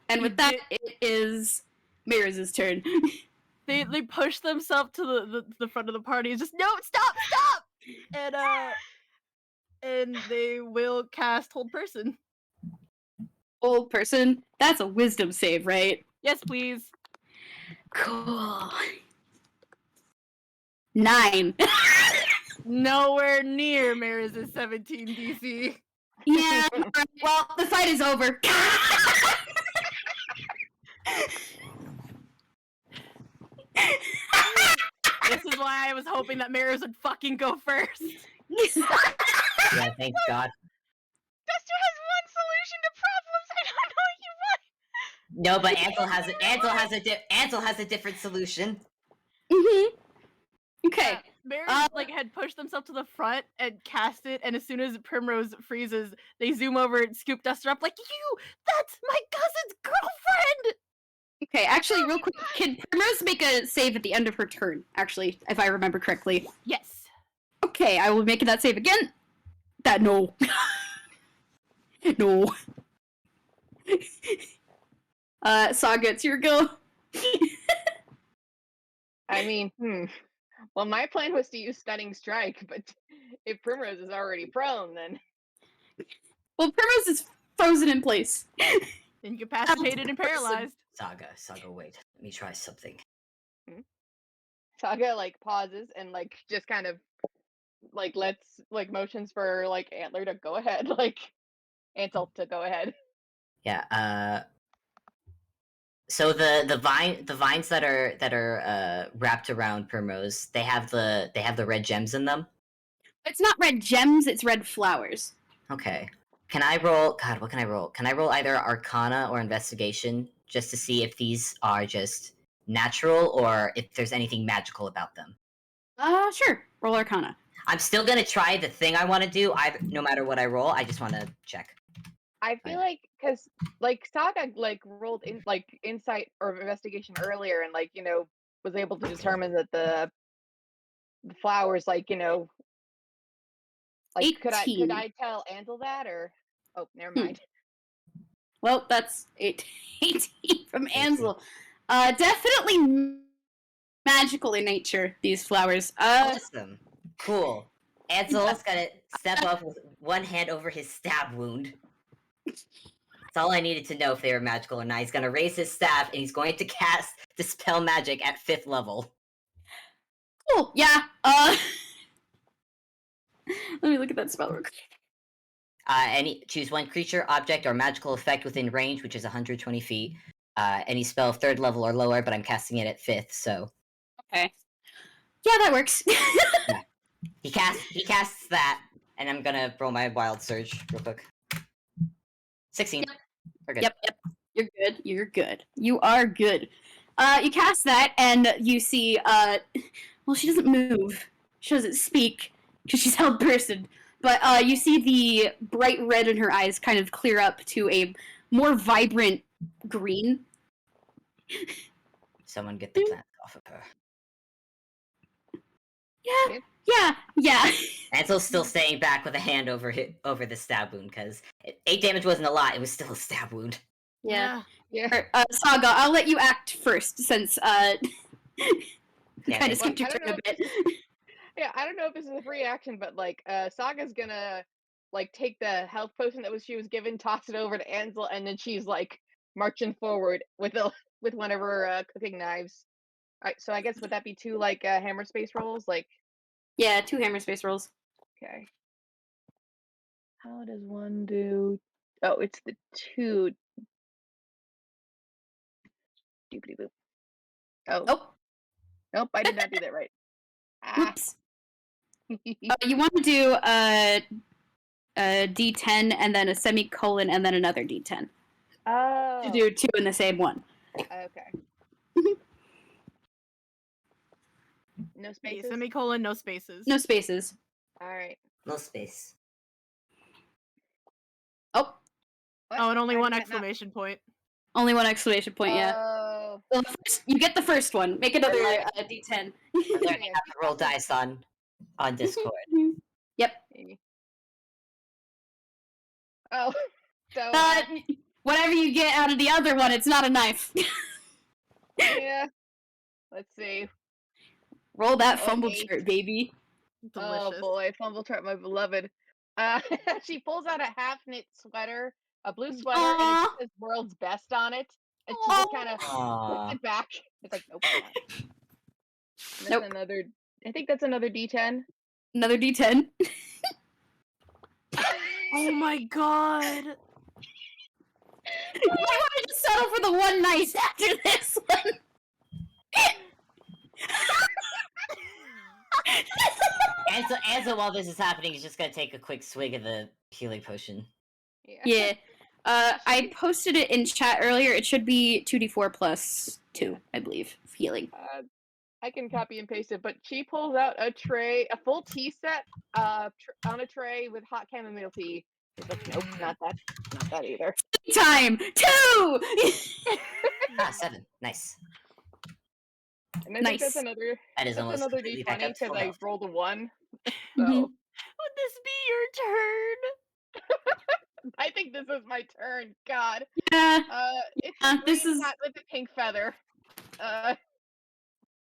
And You with that, it is Mariz' turn. They push themselves to the front of the party. It's just no, stop, and they will cast Hold Person. Old person. That's a wisdom save, right? Yes, please. Cool. 9. Nowhere near Mariz' 17 DC. Yeah. Well, the fight is over. This is why I was hoping that Mariz would fucking go first. Yeah, thank God. Duster has one solution to problems. I don't know what you want. No, but Ansel has a different solution. Mhm. Okay. Mariz had pushed themselves to the front and cast it, and as soon as Primrose freezes, they zoom over and scoop Duster up like, you! That's my cousin's girlfriend! Okay, actually, real quick, can Primrose make a save at the end of her turn, actually, if I remember correctly? Yes. Okay, I will make that save again. No. No. Saga, it's your go. I mean, well, my plan was to use Stunning Strike, but if Primrose is already prone, then... Well, Primrose is frozen in place. Incapacitated and paralyzed. Saga, wait. Let me try something. Saga, pauses and, just kind of, lets, motions for, Antler to go ahead, Ansel to go ahead. Yeah, so the vines that are wrapped around Primrose, they have the red gems in them. It's not red gems, it's red flowers. Okay. Can I roll? God, what can I roll? Can I roll either Arcana or Investigation just to see if these are just natural or if there's anything magical about them? Sure. Roll Arcana. I'm still gonna try the thing I want to do. No matter what I roll, I just want to check. I feel like because like Saga like rolled in like insight or investigation earlier and like was able to determine that the flowers like like could 18. I tell Ansel that or never mind. Well, that's 18 from 18. Ansel. Definitely magical in nature, these flowers. Awesome. Cool. Ansel's gonna step up with one hand over his stab wound. That's all I needed to know if they were magical or not. He's gonna raise his staff and he's going to cast Dispel Magic at 5th level. Cool, yeah. Let me look at that spell real quick. Choose one creature, object, or magical effect within range, which is 120 feet. Any spell 3rd level or lower, but I'm casting it at 5th, so. Okay. Yeah, that works. Yeah. He casts that, and I'm gonna roll my wild surge real quick. 16. Yep. We're good. Yep. You're good. You're good. You are good. You cast that, and you see, well, she doesn't move. She doesn't speak, because she's held person. But you see the bright red in her eyes kind of clear up to a more vibrant green. Someone get the plants off of her. Yeah. Ansel's still staying back with a hand over the stab wound, because 8 damage wasn't a lot, it was still a stab wound. Yeah. Saga, I'll let you act first, since, Yeah, kind of skipped your I don't turn a bit. Yeah, I don't know if this is a free action, but like Saga's gonna like take the health potion that she was given, toss it over to Ansel, and then she's like marching forward with one of her cooking knives. Alright, so I guess would that be 2 like hammer space rolls? Like Yeah, 2 hammer space rolls. okay. How does one do? Oh, it's the 2. Doopity boop. Oh. Nope, I did not do that right. Whoops. You want to do a D10 and then a semicolon and then another D10. Oh. To do 2 in the same one. Okay. No spaces? Semicolon, no spaces. No spaces. Alright. No space. Oh. What? Oh, and only Why one did that not- exclamation point. Only one exclamation point, yeah. Oh. Well, you get the first one. Make another D10. We're learning how to roll dice on Discord. Yep. Maybe. Oh. So Whatever you get out of the other one, it's not a knife. yeah. Let's see. Roll that fumble 8. chart, baby. Delicious. Oh boy, fumble trap, my beloved. She pulls out a half knit sweater, a blue sweater, and Aww. it says "World's Best" on it, and she just kind of puts Aww. it back. It's like nope. That's Nope. another. I think that's another D10. Another D10. Oh my god. I want to just settle for the one nice after this one. Ansel, while this is happening, is just gonna take a quick swig of the healing potion. Yeah. I posted it in chat earlier. It should be 2d4 plus 2, I believe, of healing. I can copy and paste it, but she pulls out a tray, a full tea set, on a tray with hot chamomile tea. She's like, nope, not that either. Time 2. 7. Nice. And I Nice. think that's another. That is That's almost another completely back D20 up to because full I health. rolled a 1. So Mhm. Would this be your turn? I think this is my turn. God. Yeah. It's Yeah, the this green is- cat with the pink feather.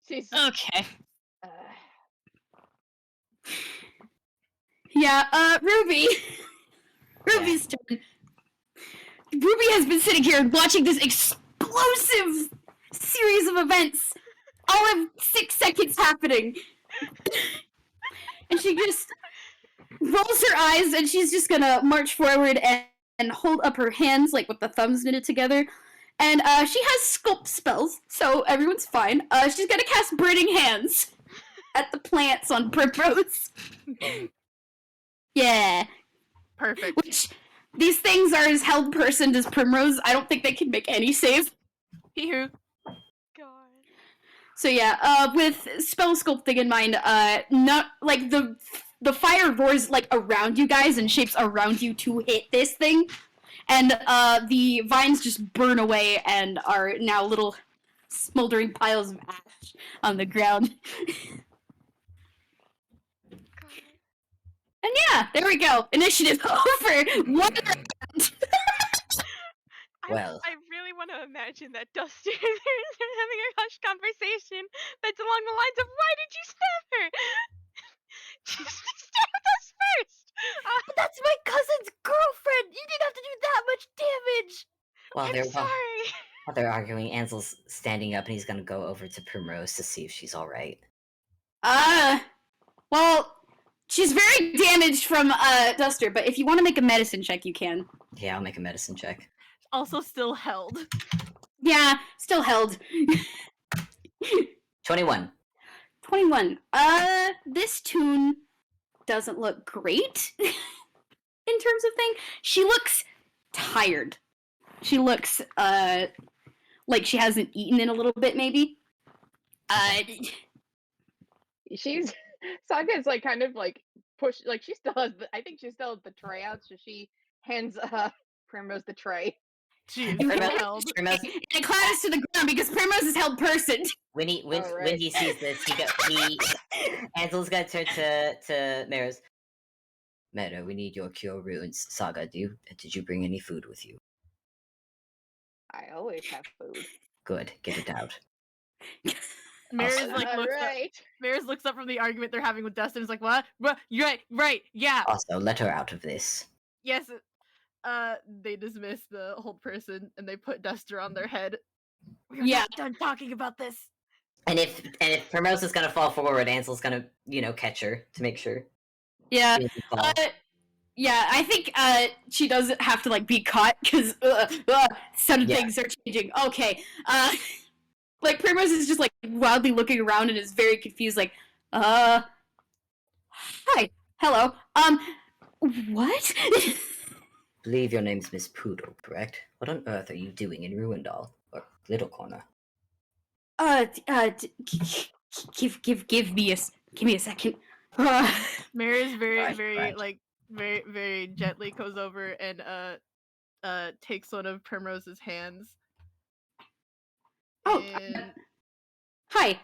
She's. Okay. Uh, Yeah, Ruby. Ruby's turn. Ruby has been sitting here watching this explosive series of events. All of 6 seconds happening. And she just rolls her eyes and she's just gonna march forward and hold up her hands, like with the thumbs knitted together. And she has sculpt spells, so everyone's fine. She's gonna cast Burning Hands at the plants on purpose. Yeah. Perfect. Which these things are as held personed as Primrose. I don't think they can make any save. Hee-hoo. God. So yeah, with spell sculpting in mind, not like the fire roars like around you guys and shapes around you to hit this thing, and the vines just burn away and are now little smoldering piles of ash on the ground. God. And yeah, there we go. Initiative over. One round. Well. I really want to imagine that Duster they're having a hushed conversation that's along the lines of, "Why did you stab her? She stabbed us first. But that's my cousin's girlfriend! You didn't have to do that much damage! While I'm they're sorry." while they're arguing, Ansel's standing up and he's gonna go over to Primrose to see if she's all right. Well, she's very damaged from Duster, but if you want to make a medicine check, you can. Yeah, I'll make a medicine check. Also still held. Yeah, still held. 21. 21. This tune doesn't look great in terms of thing. She looks tired. She looks like she hasn't eaten in a little bit, maybe. She's Saga's like kind of like push, like she still has I think she still has the tray out, so she hands Primrose the tray. She is Primrose- still held. Primrose, And it clatters to the ground because Primrose is held person. when Alright. he sees this, Ansel's gonna turn to Mariz. Meadow, we need your cure runes. Saga, did you bring any food with you? I always have food. Good, get it out. Mariz like Mariz looks up from the argument they're having with Dustin. Is like, what? Right, yeah. Also, let her out of this. Yes. They dismiss the hold person and they put Duster on their head. We're Yeah. not done talking about this. And if Primrose is gonna fall forward, Ansel's gonna catch her to make sure. Yeah. She doesn't fall. Yeah, I think she doesn't have to like be caught because some things are changing. Okay. Like Primrose is just like wildly looking around and is very confused. Like, hi, hello. What? Believe your name's Miss Poodle, correct? What on earth are you doing in Ruindall or Little Corner? Give me a second. Mariz Right. very gently goes over and takes one of Primrose's hands. Oh, And hi.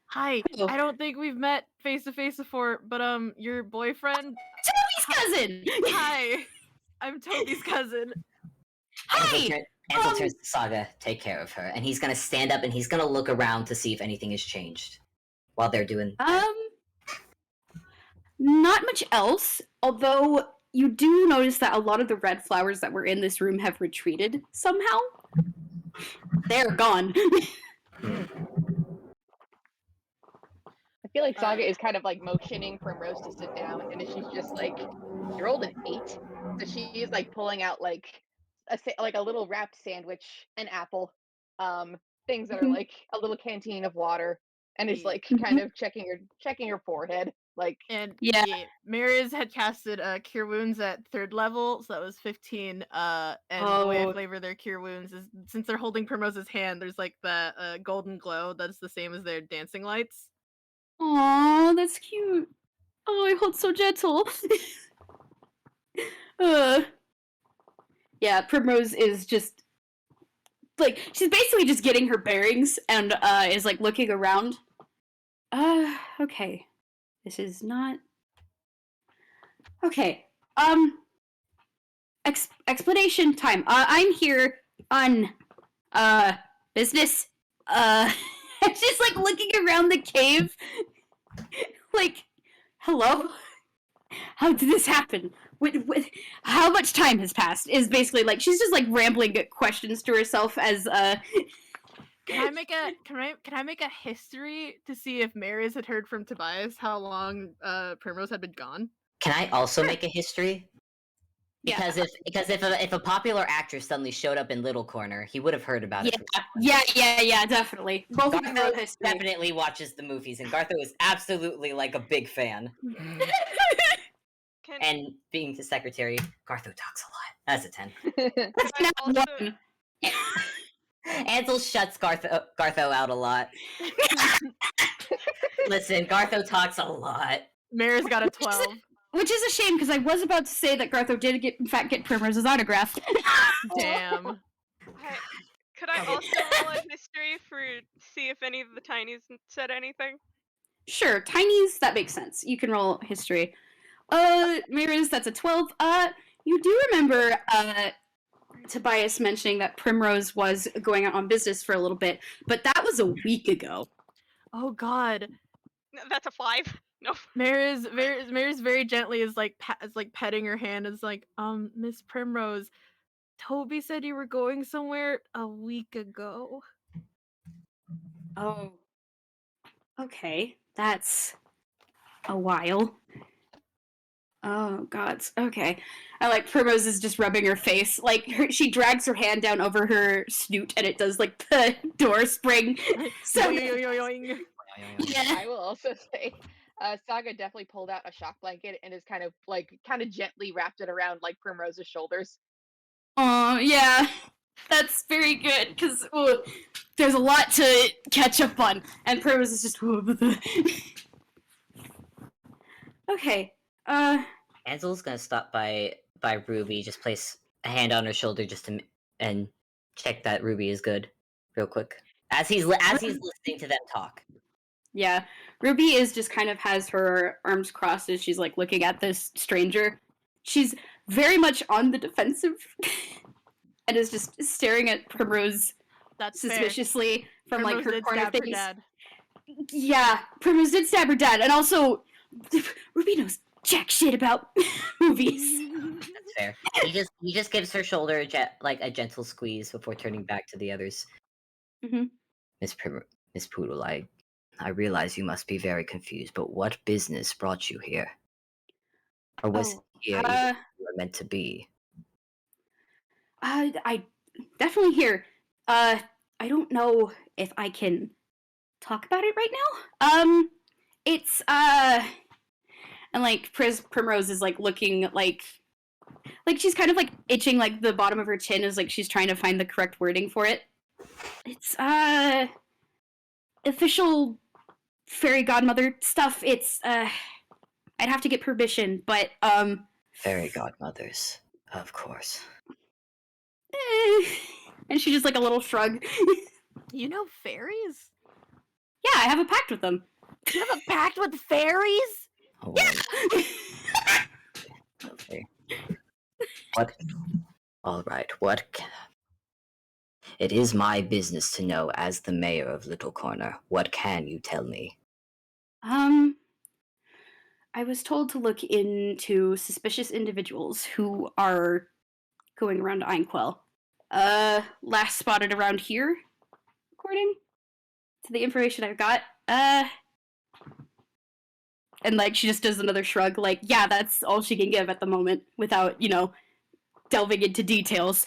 hi. hello. I don't think we've met face to face before, but your boyfriend. Toby's cousin. Hi. I'm Toby's cousin. Hi. Ansel turns to Saga, take care of her, and he's gonna stand up and he's gonna look around to see if anything has changed while they're doing. Not much else. Although you do notice that a lot of the red flowers that were in this room have retreated somehow. They're gone. I feel like Saga is kind of like motioning Primrose to sit down, and she's just like, "You're old and 8," so she's like pulling out like a little wrapped sandwich, an apple, things that are like a little canteen of water, and is like kind of checking your forehead, like. And Yeah. Mariz had casted Cure Wounds at 3rd level, so that was 15. And the way I flavor their Cure Wounds is since they're holding Primose's hand, there's like the golden glow that's the same as their dancing lights. Aww, that's cute. Oh, I hold so gentle. Yeah, Primrose is just like she's basically just getting her bearings and is like looking around. Okay. This is not okay. Explanation time. I'm here on business. She's like looking around the cave. Like, hello? How did this happen? How much time has passed? Is basically like she's just like rambling questions to herself as Can I make a history to see if Mariz had heard from Tobias how long Primrose had been gone? Can I also make a history? Yeah. Because if a popular actress suddenly showed up in Little Corner, he would have heard about it. Yeah, definitely. Both of them know Gartho history. definitely watches the movies, and Gartho is absolutely like a big fan. And being the secretary, Gartho talks a lot. That's a 10. Could I also One. Ansel shuts Gartho out a lot. Listen, Gartho talks a lot. Mariz got a 12. Which is a shame, because I was about to say that Gartho did in fact get Primrose's autograph. Damn. could I also roll a history for see if any of the tinies said anything? Sure, tinies, that makes sense. You can roll history. Mariz, that's a 12. You do remember, Tobias mentioning that Primrose was going out on business for a little bit, but that was a week ago. Oh god. No, that's a 5. No. Mariz very gently is like petting her hand. Is like, Miss Primrose, Toby said you were going somewhere a week ago. Oh. Okay, that's a while. Oh, gods. Okay. I like Primrose is just rubbing her face. Like, she drags her hand down over her snoot, and it does, like, the door spring. So, Yoing. yeah. I will also say, Saga definitely pulled out a shock blanket and is kind of gently wrapped it around like Primrose's shoulders. Oh, yeah. That's very good, because there's a lot to catch up on. And Primrose is just... Okay. Ansel's gonna stop by Ruby, just place a hand on her shoulder and check that Ruby is good, real quick. As he's listening to them talk. Yeah. Ruby is just kind of has her arms crossed as she's, like, looking at this stranger. She's very much on the defensive and is just staring at Primrose That's suspiciously fair. from, Primrose like, her did corner stab her things. dad. Yeah, Primrose did stab her dad, and also Ruby knows jack shit about movies. That's fair. He just gives her shoulder a gentle squeeze before turning back to the others. Mhm. Miss Poodle, I realize you must be very confused, but what business brought you here? Or was here even where you were meant to be? I definitely here. I don't know if I can talk about it right now. It's and like Primrose is like looking like she's kind of like itching like the bottom of her chin is like she's trying to find the correct wording for it. It's official fairy godmother stuff. It's I'd have to get permission, but Fairy godmothers, of course. and she just like a little shrug. You know fairies? Yeah, I have a pact with them. You have a pact with fairies? Oh, Yeah. okay. What? All right. It is my business to know, as the mayor of Little Corner. What can you tell me? I was told to look into suspicious individuals who are going around Einquell. Last spotted around here, according to the information I've got. And like she just does another shrug, like, yeah, that's all she can give at the moment, without, delving into details.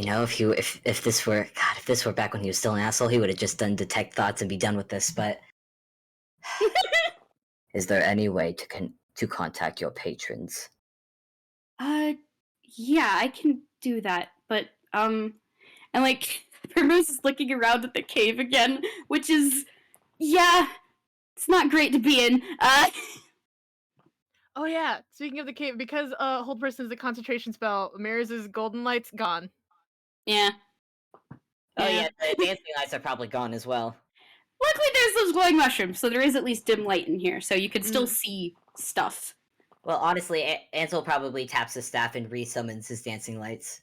If this were back when he was still an asshole, he would have just done detect thoughts and be done with this. But is there any way to contact your patrons? Yeah, I can do that, but and like Primrose is looking around at the cave again, which is, yeah, it's not great to be in. Oh yeah, speaking of the cave, because hold person is a concentration spell, Mariz's golden light's gone. Yeah. Oh yeah, the dancing lights are probably gone as well. Luckily there's those glowing mushrooms, so there is at least dim light in here, so you can still see stuff. Well, honestly, Ansel probably taps his staff and resummons his dancing lights.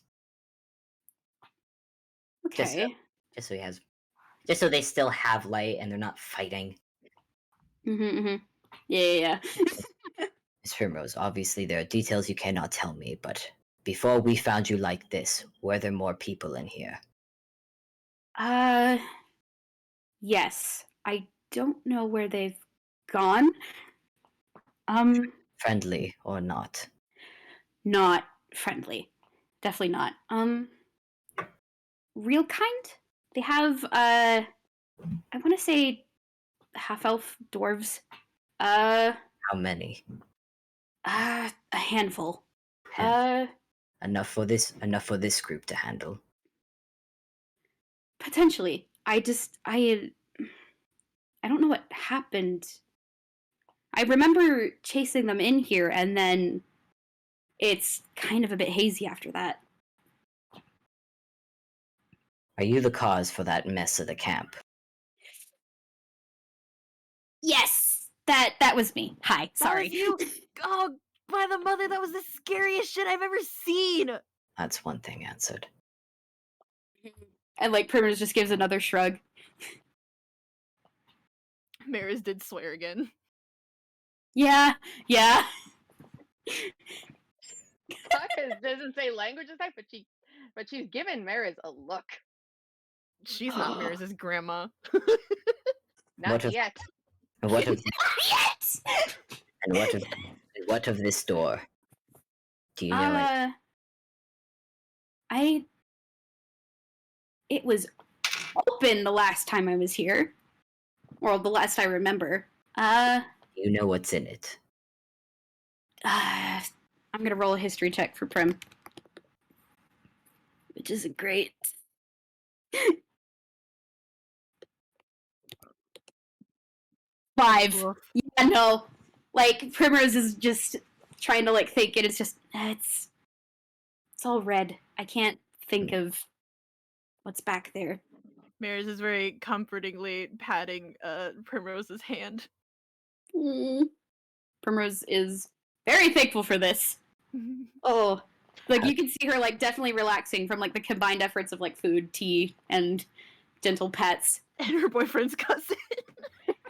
Okay. Just so they still have light and they're not fighting. Yeah. Miss Primrose, obviously there are details you cannot tell me, but before we found you like this, were there more people in here? Yes. I don't know where they've gone. Friendly or not? Not friendly. Definitely not. Real kind? They have, I want to say half-elf dwarves. How many? A handful. Enough for this group to handle. Potentially. I don't know what happened. I remember chasing them in here, and then it's kind of a bit hazy after that. Are you the cause for that mess of the camp? Yes! That was me. Hi, sorry. That was you. Oh, by the mother, that was the scariest shit I've ever seen. That's one thing answered. And like Primrose just gives another shrug. Mariz did swear again. Yeah. Saga doesn't say language this time, but she's given Mariz a look. She's not Mariz's grandma. Not yet. And what of Yes! and what of this door? Do you know it? It was open the last time I was here. Or the last I remember. You know what's in it. I'm gonna roll a history check for Prim. Which isn't great. 5. Woof. Yeah, no. Like, Primrose is just trying to, like, think, and it's just, it's all red. I can't think of what's back there. Mariz is very comfortingly patting Primrose's hand. Primrose is very thankful for this. Oh, like, you can see her, like, definitely relaxing from, like, the combined efforts of, like, food, tea, and gentle pets. And her boyfriend's cousin.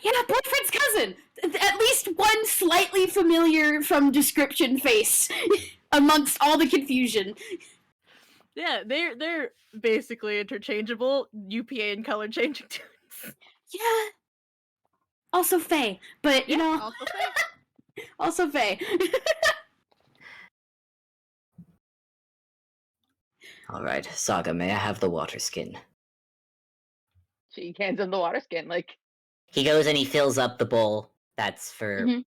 Yeah, boyfriend's cousin! At least one slightly familiar from description face amongst all the confusion. Yeah, they're basically interchangeable. UPA and color changing tunes. Yeah. Also Faye, but you know, Also Faye. also Faye. All right, Saga, may I have the water skin? She hands him the water skin, like, He goes and he fills up the bowl. That's for Mhm.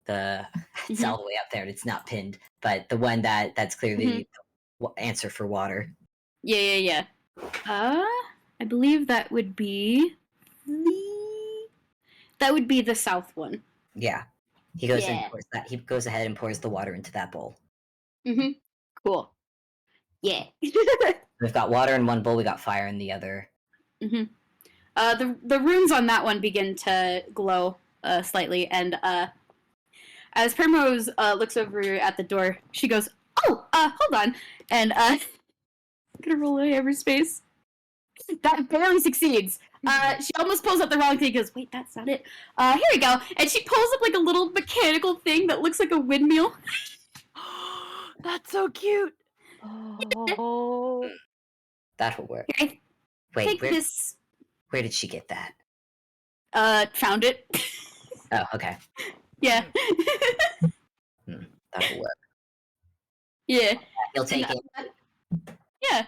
the. It's Mhm. all the way up there, and it's not pinned, but the one that's clearly the answer for water. Yeah. I believe that would be the south one. Yeah, he goes and Yeah. pours that. He goes ahead and pours the water into that bowl. Mhm. Cool. Yeah. We've got water in one bowl. We got fire in the other. Mhm. The runes on that one begin to glow slightly, and as Primrose looks over at the door, she goes, "Oh, hold on," and I'm gonna roll a hammer space. That barely succeeds. She almost pulls up the wrong thing. Goes, "Wait, that's not it." Here we go, and she pulls up like a little mechanical thing that looks like a windmill. That's so cute. oh, That'll work. Here, I Wait, think this. where did she get that? Found it. Oh, okay. Yeah. That'll work. Yeah. You'll take it. Yeah.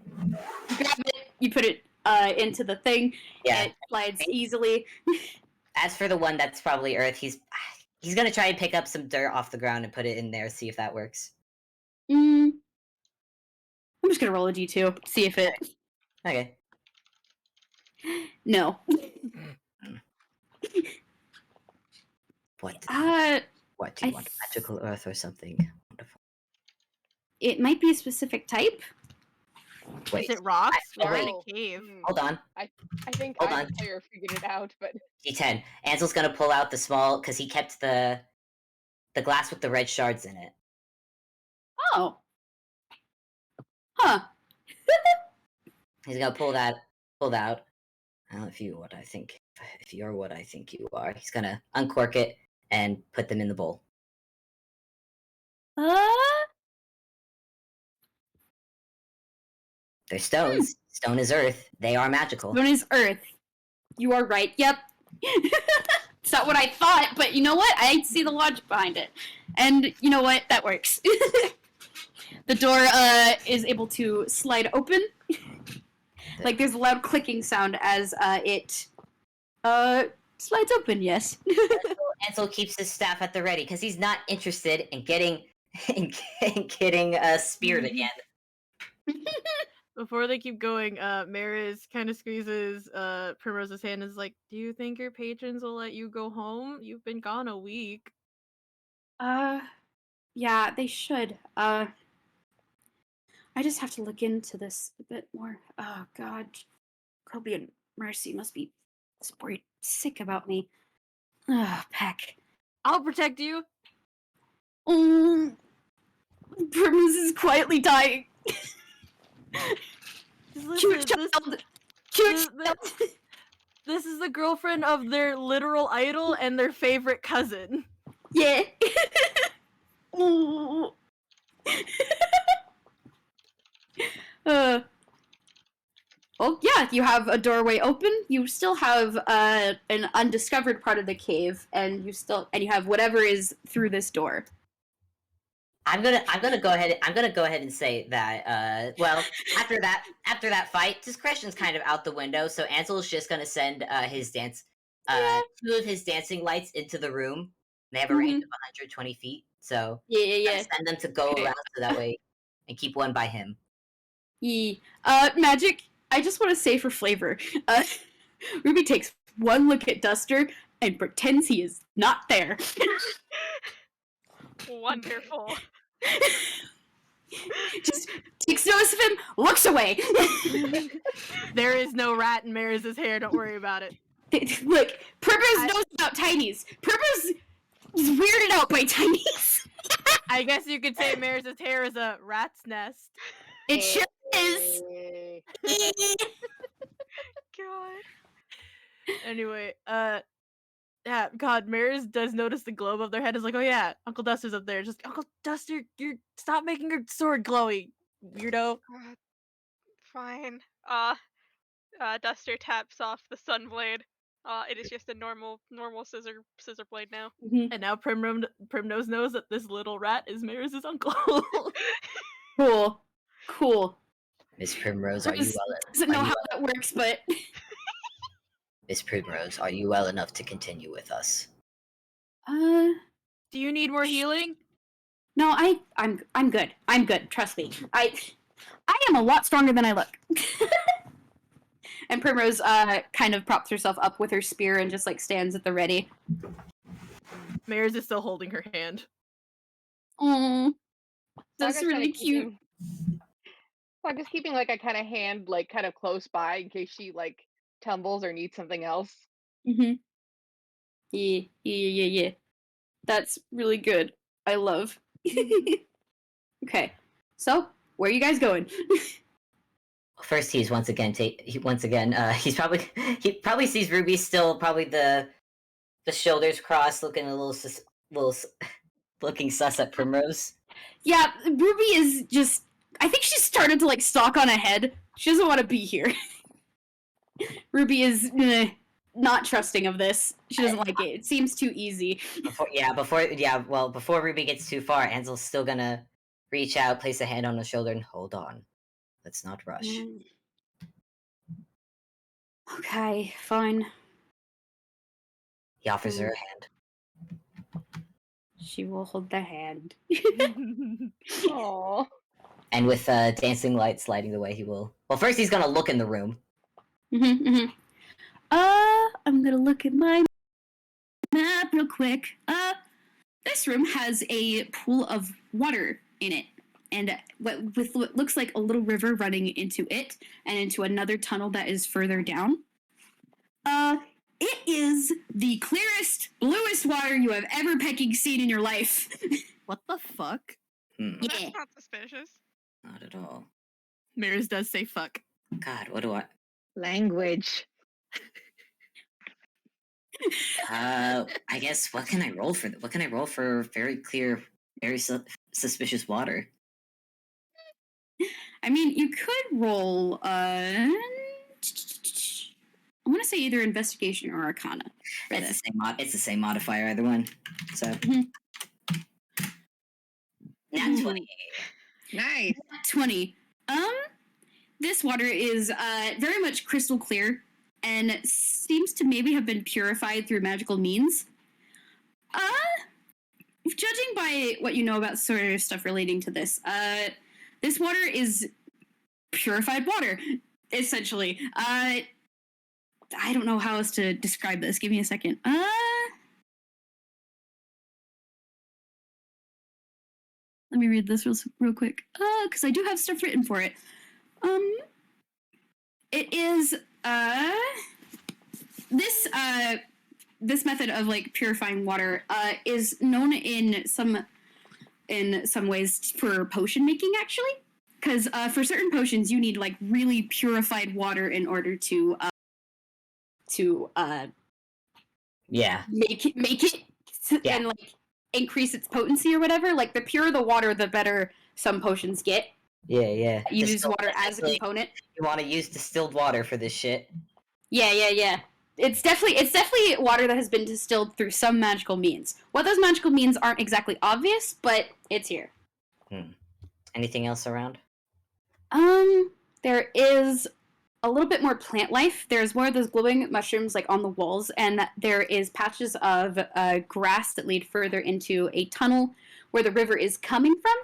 You grab it, you put it into the thing, Yeah. and it slides easily. As for the one that's probably Earth, he's gonna try and pick up some dirt off the ground and put it in there, see if that works. I'm just gonna roll a d2, see if it. Okay. No. What? What do you I want? Magical Earth or something? Wonderful. It might be a specific type. Wait. Is it rocks? Oh, We're in wait. a cave. Hold on. I think Hold either on. player figured it out, but D10. Ansel's gonna pull out the small because he kept the glass with the red shards in it. Oh. Huh. He's gonna pull that out. Well, if you're what I think you are, he's gonna uncork it and put them in the bowl. They're stones. Stone is earth. They are magical. Stone is earth. You are right. Yep. It's not what I thought, but you know what? I see the logic behind it. And you know what? That works. The door is able to slide open. Like there's a loud clicking sound as it Slides open, yes. Ansel keeps his staff at the ready because he's not interested in getting speared again. Before they keep going, Mariz kind of squeezes Primrose's hand and is like, do you think your patrons will let you go home? You've been gone a week. Yeah, they should. I just have to look into this a bit more. Oh, God. Kobe and Marzi must be worried sick about me. Ugh, Peck. I'll protect you. Primrose is quietly dying. Cute child. Cute child. This is the girlfriend of their literal idol and their favorite cousin. Yeah. Oh. Well, yeah, you have a doorway open. You still have an undiscovered part of the cave, and you have whatever is through this door. I'm gonna go ahead and say that well, after that fight, discretion's kind of out the window, so Ansel's just gonna send two of his dancing lights into the room. They have a range of 120 feet, so Yeah. send them to go around so that way, and keep one by him. Yeah. Magic, I just want to say for flavor, Ruby takes one look at Duster and pretends he is not there. Wonderful. Just takes notice of him, looks away. There is no rat in Mariz's hair, don't worry about it. Look, Primrose knows about tinies. Primrose is weirded out by tinies. I guess you could say Mariz's hair is a rat's nest. It sure is. God. Anyway, yeah, God, Mariz does notice the glow above their head. Is like, oh yeah, Uncle Duster's up there. Just Uncle Duster, stop making your sword glowy, weirdo. Fine. Duster taps off the sun blade. It is just a normal scissor blade now. And now Primnose knows that this little rat is Mariz's uncle. Cool. Miss Primrose, are you well? Doesn't know how that works, but Miss Primrose, are you well enough to continue with us? Do you need more healing? No, I'm good. I'm good. Trust me. I am a lot stronger than I look. And Primrose kind of props herself up with her spear and just like stands at the ready. Mariz is still holding her hand. That's Saga's really cute. Saga's keeping like a kind of hand like kind of close by in case she like tumbles or needs something else. Yeah. That's really good. I love. Okay, so where are you guys going? First, he's once again he probably sees Ruby still probably the shoulders crossed, looking a little looking sus at Primrose. Yeah, Ruby is just. I think she's started to like stalk on ahead. She doesn't want to be here. Ruby is not trusting of this. She doesn't like it. It seems too easy. Before Ruby gets too far, Ansel's still gonna reach out, place a hand on her shoulder, and hold on. Let's not rush. Okay, fine. He offers her a hand. She will hold the hand. Aww. And with dancing lights lighting the way, he will. Well, first he's gonna look in the room. I'm gonna look at my map real quick. This room has a pool of water in it, and with what looks like a little river running into it, and into another tunnel that is further down. It is the clearest, bluest water you have ever pecking seen in your life. What the fuck? Yeah. That's not suspicious. Not at all. Mariz does say fuck. God, what do I? Language. I guess what can I roll for? What can I roll for very clear, very suspicious water? I mean, you could roll. I want to say either investigation or arcana. It's the same it's the same modifier, either one. So. Nat 28. Nice. 20. This water is very much crystal clear. and seems to maybe have been purified through magical means. Judging by what you know about sort of stuff relating to this, this water is purified water, essentially. I don't know how else to describe this. Give me a second. Let me read this real quick. Because I do have stuff written for it. It is, this method of, like, purifying water, is known in some ways for potion making, actually. Because, for certain potions, you need, like, really purified water in order to Yeah. make it Yeah. and, like, increase its potency or whatever. Like, the purer the water, the better some potions get. Yeah. You use Distilled- water as a basically, component. You want to use distilled water for this shit. Yeah. It's definitely water that has been distilled through some magical means. What those magical means aren't exactly obvious, but it's here. Anything else around? There is a little bit more plant life. There's more of those glowing mushrooms, like, on the walls, and there is patches of grass that lead further into a tunnel where the river is coming from.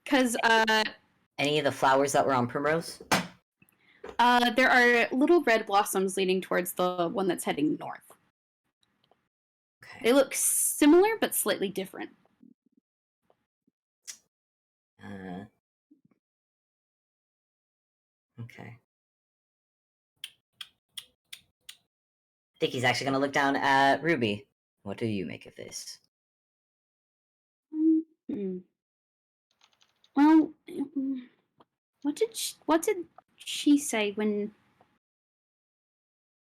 Because, Any of the flowers that were on Primrose? there are little red blossoms leading towards the one that's heading north. Okay. They look similar, but slightly different. Okay. I think he's actually going to look down at Ruby. What do you make of this? Well, what did she say when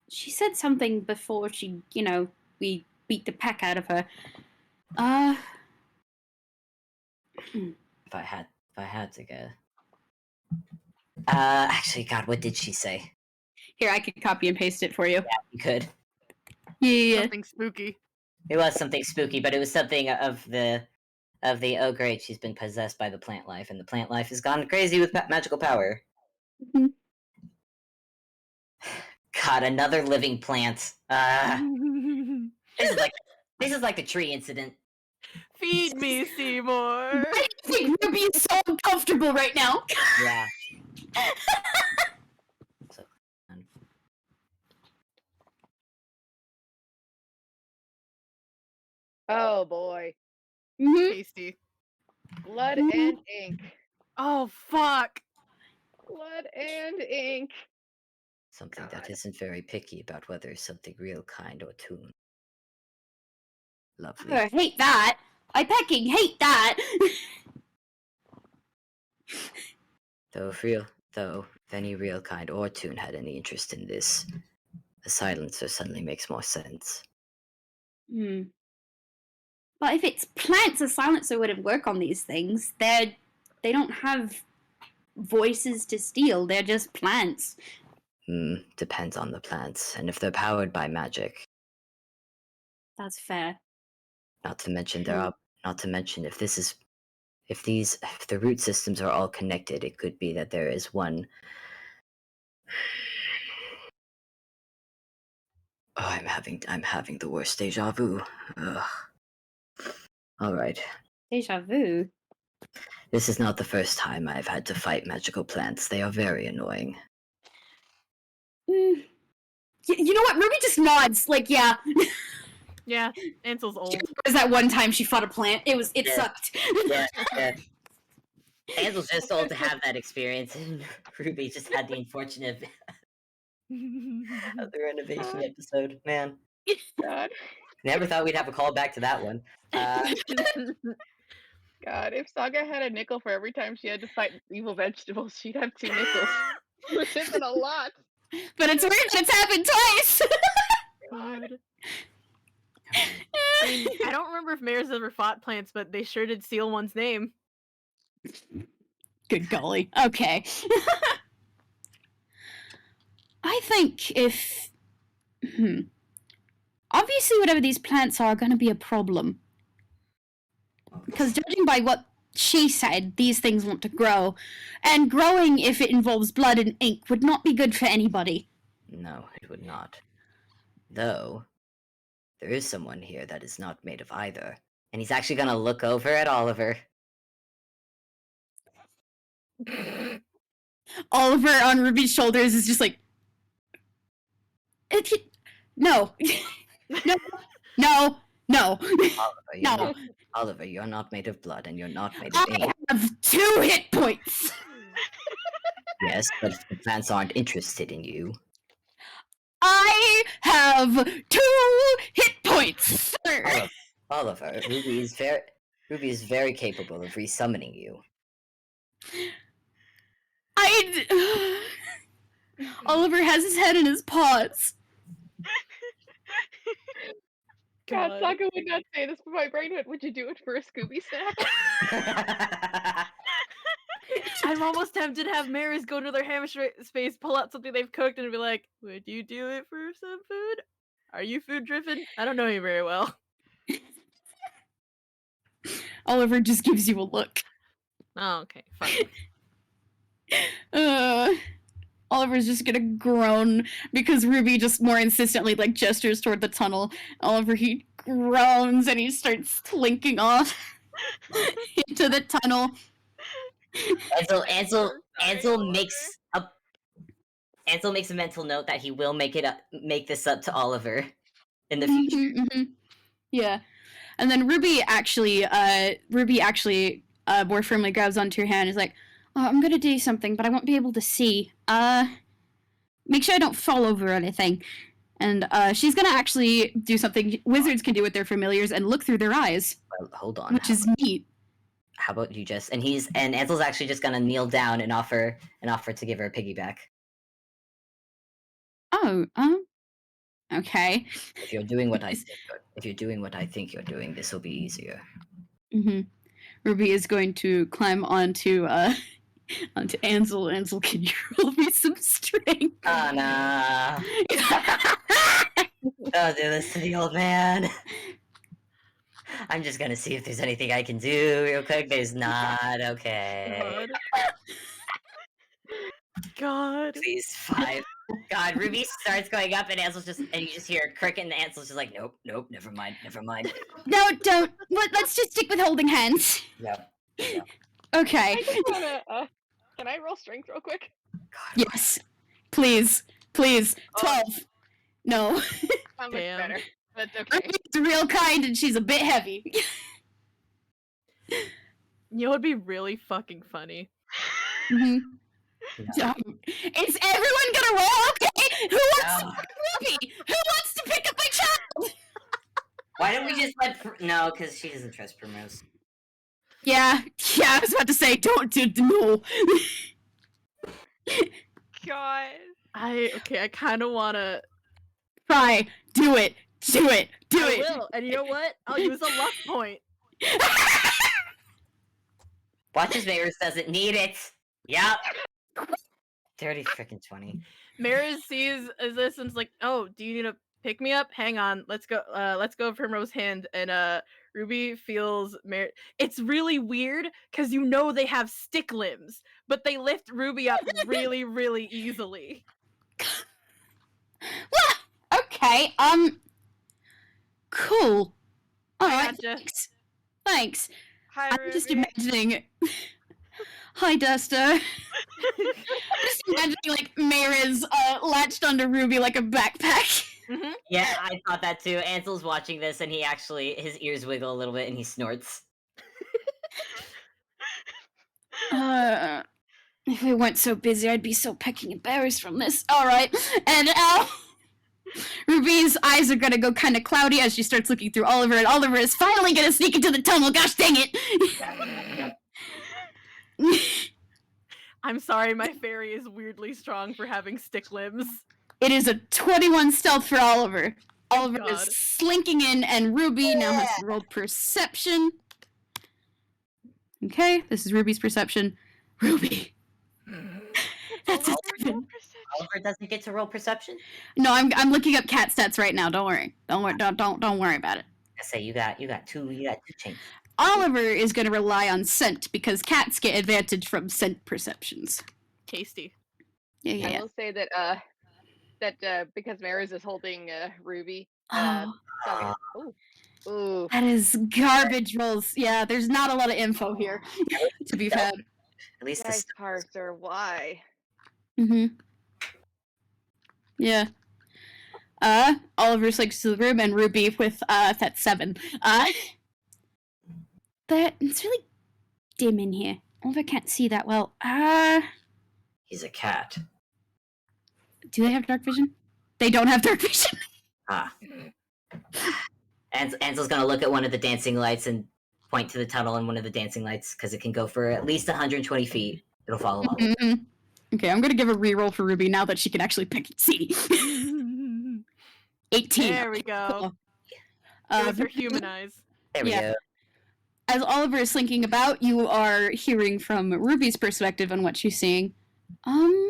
she said something before she, we beat the peck out of her? If I had to go. Actually, God, what did she say? Here, I could copy and paste it for you. Yeah, you could. Yeah. Something spooky. It was something spooky, but it was something of the oh great, she's been possessed by the plant life, and the plant life has gone crazy with magical power. Mhm. God, another living plant. This is like the tree incident. Feed me, Seymour. I think Ruby is so uncomfortable right now. Yeah. So, Oh boy. Tasty. Blood and ink. Oh fuck. Blood and ink. something God. that isn't very picky about whether something real kind or toon. Lovely. I hate that. I fucking hate that. Though if any real kind or toon had any interest in this, a silencer suddenly makes more sense. But if it's plants, a silencer wouldn't work on these things. They don't have voices to steal. They're just plants. Depends on the plants, and if they're powered by magic. That's fair. Not to mention if the root systems are all connected, it could be that there is one. Oh, I'm having the worst deja vu. Ugh. All right. Deja vu. This is not the first time I've had to fight magical plants. They are very annoying. You know what? Ruby just nods. Like, yeah. Yeah, Ansel's She old. remembers that one time she fought a plant. It Yeah. sucked. Yeah. Ansel's just old to have that experience, and Ruby just had the unfortunate of the renovation episode. Man, God. never thought we'd have a callback to that one. God, if Saga had a nickel for every time she had to fight evil vegetables, she'd have 2 nickels. Which isn't a lot. But it's weird that it's happened twice. God. I mean, I don't remember if Mariz ever fought plants, but they sure did seal one's name. Good golly. Okay. I think if... Obviously, whatever these plants are going to be a problem. Because judging by what she said, these things want to grow. And growing, if it involves blood and ink, would not be good for anybody. No, it would not. Though, there is someone here that is not made of either. And he's actually gonna look over at Oliver. Oliver on Ruby's shoulders is just like, no, no, no, no. Oliver, you're not made of blood, and you're not made of ink. I have 2 hit points. Yes, but the plants aren't interested in you. I have 2 hit points, sir. Oliver, Ruby is very capable of resummoning you. Oliver has his head in his paws. God, Saga would not say this, but my brain went, would you do it for a Scooby snack? I'm almost tempted to have Mariz go to their hamster space, pull out something they've cooked, and be like, would you do it for some food? Are you food driven? I don't know you very well. Oliver just gives you a look. Oh, okay, fine. Oliver's just gonna groan because Ruby just more insistently like gestures toward the tunnel. Oliver, he groans and he starts slinking off into the tunnel. Ansel makes a mental note that he will make this up to Oliver in the future. Yeah, and then Ruby actually more firmly grabs onto your hand and is like, I'm gonna do something, but I won't be able to see. Make sure I don't fall over or anything. And she's gonna actually do something wizards can do with their familiars and look through their eyes. Well, hold on. Which is neat. How about you just and Ansel's actually just gonna kneel down and offer to give her a piggyback. Oh, okay. If you're doing what I think you're doing, this will be easier. Ruby is going to climb onto Ansel. Ansel, can you roll me some strength? Oh no. Don't do this to the old man. I'm just gonna see if there's anything I can do real quick. There's not. Okay. God. Please, 5. God, Ruby starts going up, and you just hear a cricket, and Ansel's just like, nope, never mind. No, don't. Let's just stick with holding hands. No. Okay. I just wanna, can I roll strength real quick? God, Yes. Please. 12. No. Not much better. That's okay. Ruby's real kind, and she's a bit heavy. You know what'd be really fucking funny? No. Is everyone gonna roll? Okay. Who wants to pick up Ruby? Who wants to pick up my child? Why don't we just let no? Because she doesn't trust Primrose. Yeah. I was about to say, don't do no. God. I kind of want to. Try. Do it. I will. And you know what? I'll use a luck point. Watch as Mariz doesn't need it. Yep. Dirty freaking 20. Mariz sees this and's like, "Oh, do you need a pick me up? Hang on, let's go. Let's go Primrose hand." And Ruby feels It's really weird because you know they have stick limbs, but they lift Ruby up really, really easily. Okay. Cool. All right. Gotcha. Thanks. Hi, I'm Ruby. just imagining. Hi, Duster. I'm just imagining like Mariz latched onto Ruby like a backpack. Yeah, I thought that too. Ansel's watching this, and his ears wiggle a little bit, and he snorts. If we weren't so busy, I'd be so pecking embarrassed from this. All right, and Ruby's eyes are gonna go kind of cloudy as she starts looking through Oliver, and Oliver is finally gonna sneak into the tunnel. Gosh dang it! I'm sorry, my fairy is weirdly strong for having stick limbs. It is a 21 stealth for Oliver. Oliver God. is slinking in, and Ruby now has to roll perception. Okay, this is Ruby's perception. Ruby. That's a 7. Oliver doesn't get to roll perception? No, I'm looking up cat stats right now. Don't worry. Don't worry about it. I say you got two changes. Oliver is going to rely on scent because cats get advantage from scent perceptions. Tasty. Yeah. I will say that that because Mariz is holding Ruby. Oh, Saga. Ooh. that is garbage rolls. Yeah, there's not a lot of info here, to be fair. At least Dice this. parser. Why? Yeah. Oliver slinks to the room, and Ruby with that's 7. It's really dim in here. Oliver can't see that well. He's a cat. Do they have dark vision? They don't have dark vision. Ah. Ansel's gonna look at one of the dancing lights and point to the tunnel in one of the dancing lights because it can go for at least 120 feet. It'll follow all. Okay, I'm gonna give a reroll for Ruby now that she can actually see. 18. There we go. Cool. It was her human eyes. There we go. As Oliver is slinking about, you are hearing from Ruby's perspective on what she's seeing. I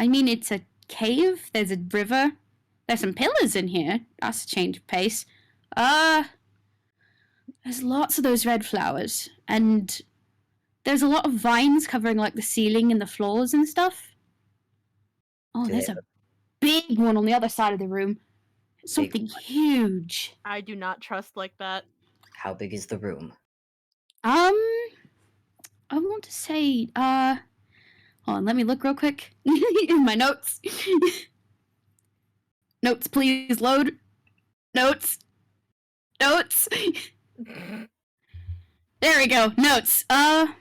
mean, it's a cave. There's a river. There's some pillars in here. That's a change of pace. There's lots of those red flowers, and there's a lot of vines covering like the ceiling and the floors and stuff. Oh, there's a big one on the other side of the room. Something huge. I do not trust like that. How big is the room? I want to say, hold on, let me look real quick in my notes. Notes, please, load. Notes. There we go, notes. I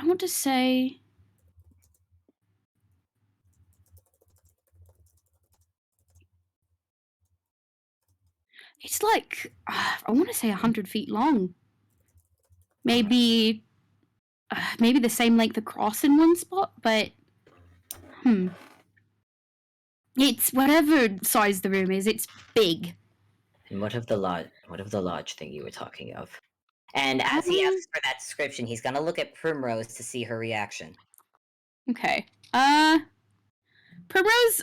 want to say... It's like, I want to say 100 feet long. Maybe the same length across in one spot, but it's whatever size the room is. It's big. And what of the lodge thing you were talking of? And as he asks for that description, he's gonna look at Primrose to see her reaction. Okay. Primrose.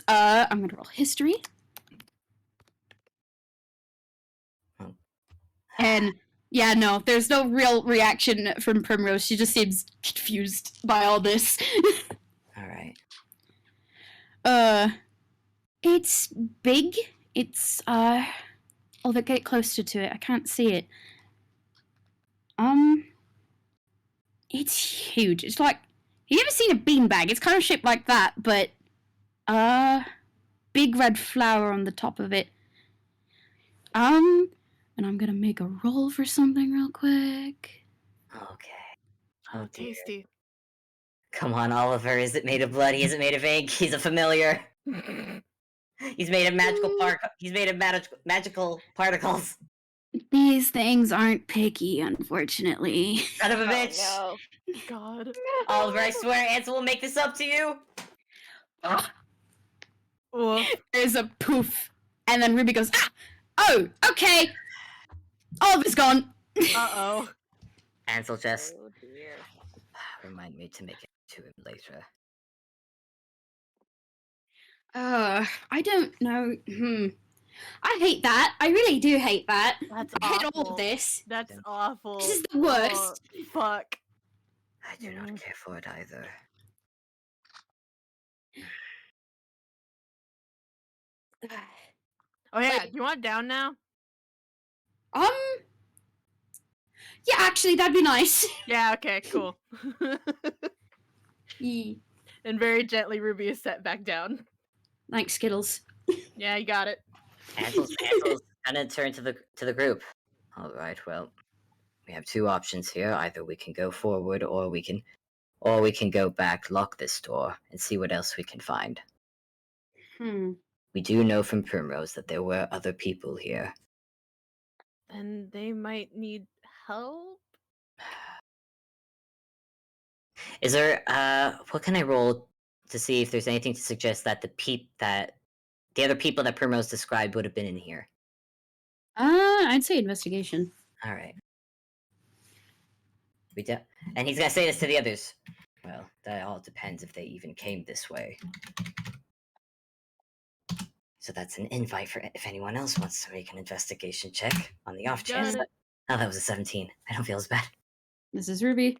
I'm gonna roll history. And yeah, no, there's no real reaction from Primrose. She just seems confused by all this. All right. It's big. It's Oh, they get closer to it. I can't see it. It's huge. It's like, you ever seen a beanbag? It's kind of shaped like that, but big red flower on the top of it. And I'm gonna make a roll for something real quick. Okay. Oh, tasty. Come on, Oliver. Is it made of blood? He isn't made of ink. He's a familiar. He's made of magical particles. These things aren't picky, unfortunately. Son of a bitch. No. God. Oliver, I swear Ansel will make this up to you. There's a poof. And then Ruby goes, oh, okay. Oliver's gone. Uh-oh. Ansel just Oh dear. remind me to make it to him later. I don't know. I hate that. I really do hate that. That's I hate all awful. of this. That's awful. This is the worst. Oh, fuck. I do not care for it either. Oh yeah, do you want down now? Yeah, actually, that'd be nice. Yeah, okay, cool. Yeah. And very gently, Ruby is set back down. Thanks, Skittles. Yeah, you got it. Ansel's gonna turn to the group. All right, well, we have two options here. Either we can go forward, or we can go back, lock this door, and see what else we can find. We do know from Primrose that there were other people here. And they might need help? Is there what can I roll to see if there's anything to suggest that the other people that Primrose described would have been in here? I'd say investigation. All right. And he's gonna say this to the others. Well, that all depends if they even came this way. So that's an invite for if anyone else wants to make an investigation check on the off chance. Got it. Oh, that was a 17. I don't feel as bad. This is Ruby.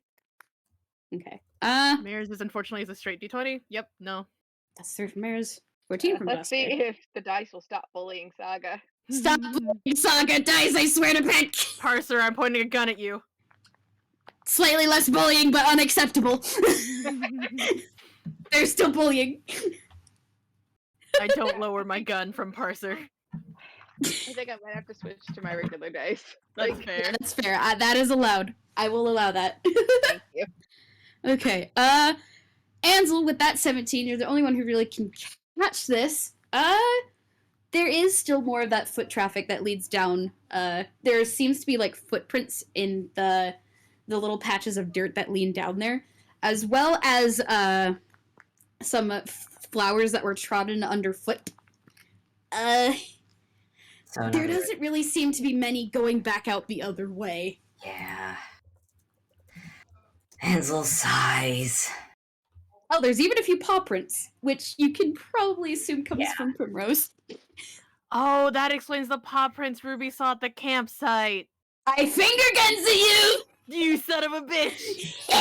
Okay. Mariz is unfortunately a straight D20. Yep, no. That's 3 from Mariz. 14 from Let's see Duster. if the dice will stop bullying Saga. Stop bullying Saga dice, I swear to pick! Parser, I'm pointing a gun at you. Slightly less bullying, but unacceptable. They're still bullying. I don't lower my gun from Parser. I think I might have to switch to my regular dice. That's fair. Yeah, that's fair. That is allowed. I will allow that. Thank you. Okay. Ansel, with that 17, you're the only one who really can catch this. There is still more of that foot traffic that leads down. There seems to be like footprints in the little patches of dirt that lean down there, as well as some flowers that were trodden underfoot. So There doesn't really seem to be many going back out the other way. Yeah. Ansel sighs. Oh, there's even a few paw prints, which you can probably assume comes Yeah. from Primrose. Oh, that explains the paw prints Ruby saw at the campsite. I finger guns at you! You son of a bitch! You son